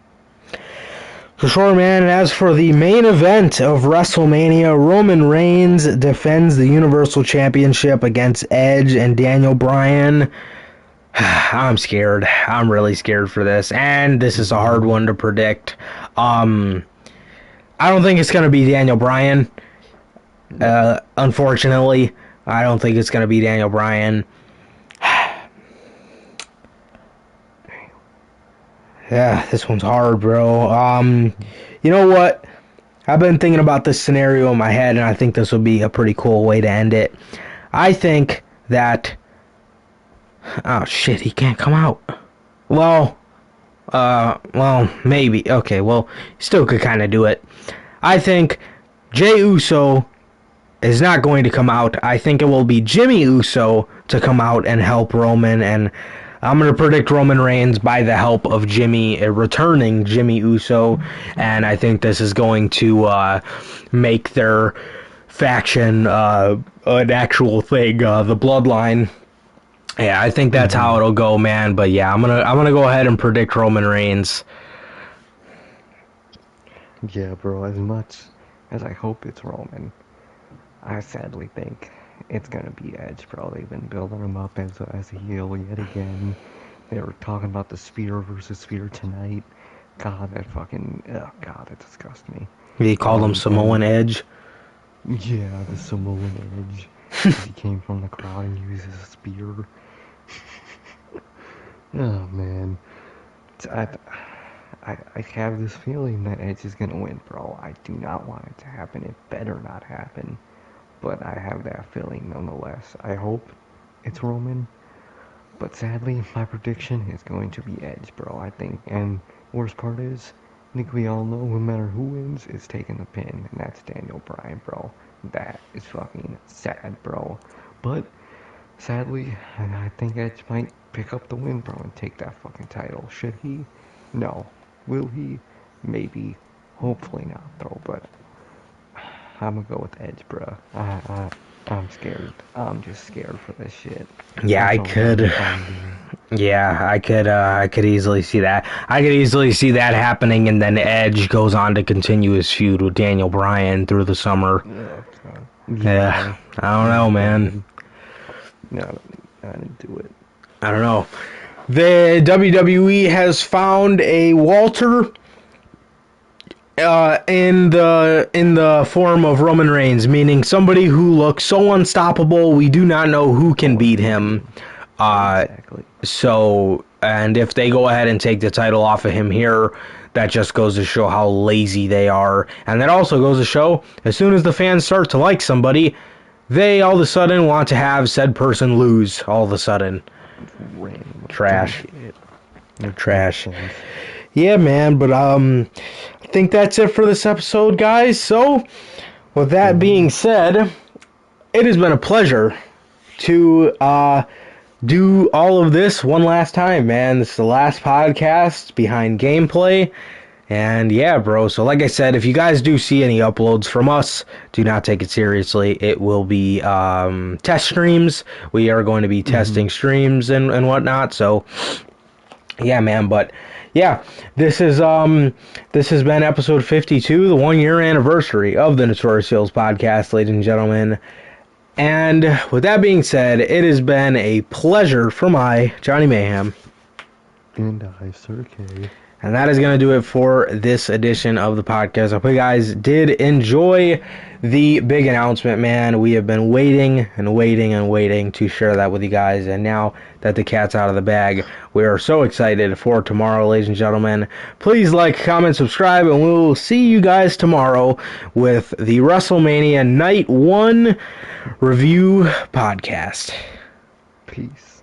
For sure, man. And as for the main event of WrestleMania, Roman Reigns defends the Universal Championship against Edge and Daniel Bryan. I'm scared. I'm really scared for this. And this is a hard one to predict. I don't think it's going to be Daniel Bryan. Unfortunately, I don't think it's going to be Daniel Bryan. Yeah, this one's hard, bro. You know what? I've been thinking about this scenario in my head, and I think this would be a pretty cool way to end it. I think that... Oh, shit, he can't come out. Well, maybe. Okay, well, still could kind of do it. I think Jey Uso is not going to come out. I think it will be Jimmy Uso to come out and help Roman, and I'm going to predict Roman Reigns by the help of returning Jimmy Uso, and I think this is going to make their faction an actual thing, the Bloodline. Yeah, I think that's how it'll go, man. But yeah, I'm gonna go ahead and predict Roman Reigns. Yeah, bro. As much as I hope it's Roman, I sadly think it's gonna be Edge, bro. They've been building him up as a heel yet again. They were talking about the spear versus spear tonight. God, that disgusts me. He called him Samoan Edge. Yeah, the Samoan Edge. 'Cause he came from the crowd and uses a spear. Oh man, I have this feeling that Edge is gonna win, bro. I do not want it to happen. It better not happen. But I have that feeling nonetheless. I hope it's Roman. But sadly, my prediction is going to be Edge, bro. I think. And worst part is, I think we all know no matter who wins is taking the pin. And that's Daniel Bryan, bro. That is fucking sad, bro. But Sadly, I think Edge might pick up the win, bro, and take that fucking title. Should he? No. Will he? Maybe. Hopefully not, though, but I'm gonna go with Edge, bro. I'm scared. I'm just scared for this shit. Yeah, That's I all could. I'm doing. Yeah, I could easily see that. I could easily see that happening, and then Edge goes on to continue his feud with Daniel Bryan through the summer. Oh, God. Yeah, I don't know, man. No, I didn't do it. I don't know. The WWE has found a Walter in the form of Roman Reigns, meaning somebody who looks so unstoppable. We do not know who can beat him. Exactly. So, and if they go ahead and take the title off of him here, that just goes to show how lazy they are. And that also goes to show, as soon as the fans start to like somebody, they all of a sudden want to have said person lose all of a sudden. Randomly. Trash. They're Trash. Yeah, man, but I think that's it for this episode, guys. So, with that being said, it has been a pleasure to do all of this one last time, man. This is the last podcast behind gameplay. And yeah, bro. So like I said, if you guys do see any uploads from us, do not take it seriously. It will be test streams. We are going to be testing streams and whatnot. So yeah, man. But yeah, this has been episode 52, the 1-year anniversary of the Notorious podcast, ladies and gentlemen. And with that being said, it has been a pleasure for my Johnny Mayhem. And I, Sir K. And that is going to do it for this edition of the podcast. I hope you guys did enjoy the big announcement, man. We have been waiting and waiting and waiting to share that with you guys. And now that the cat's out of the bag, we are so excited for tomorrow, ladies and gentlemen. Please like, comment, subscribe, and we will see you guys tomorrow with the WrestleMania Night 1 review podcast. Peace.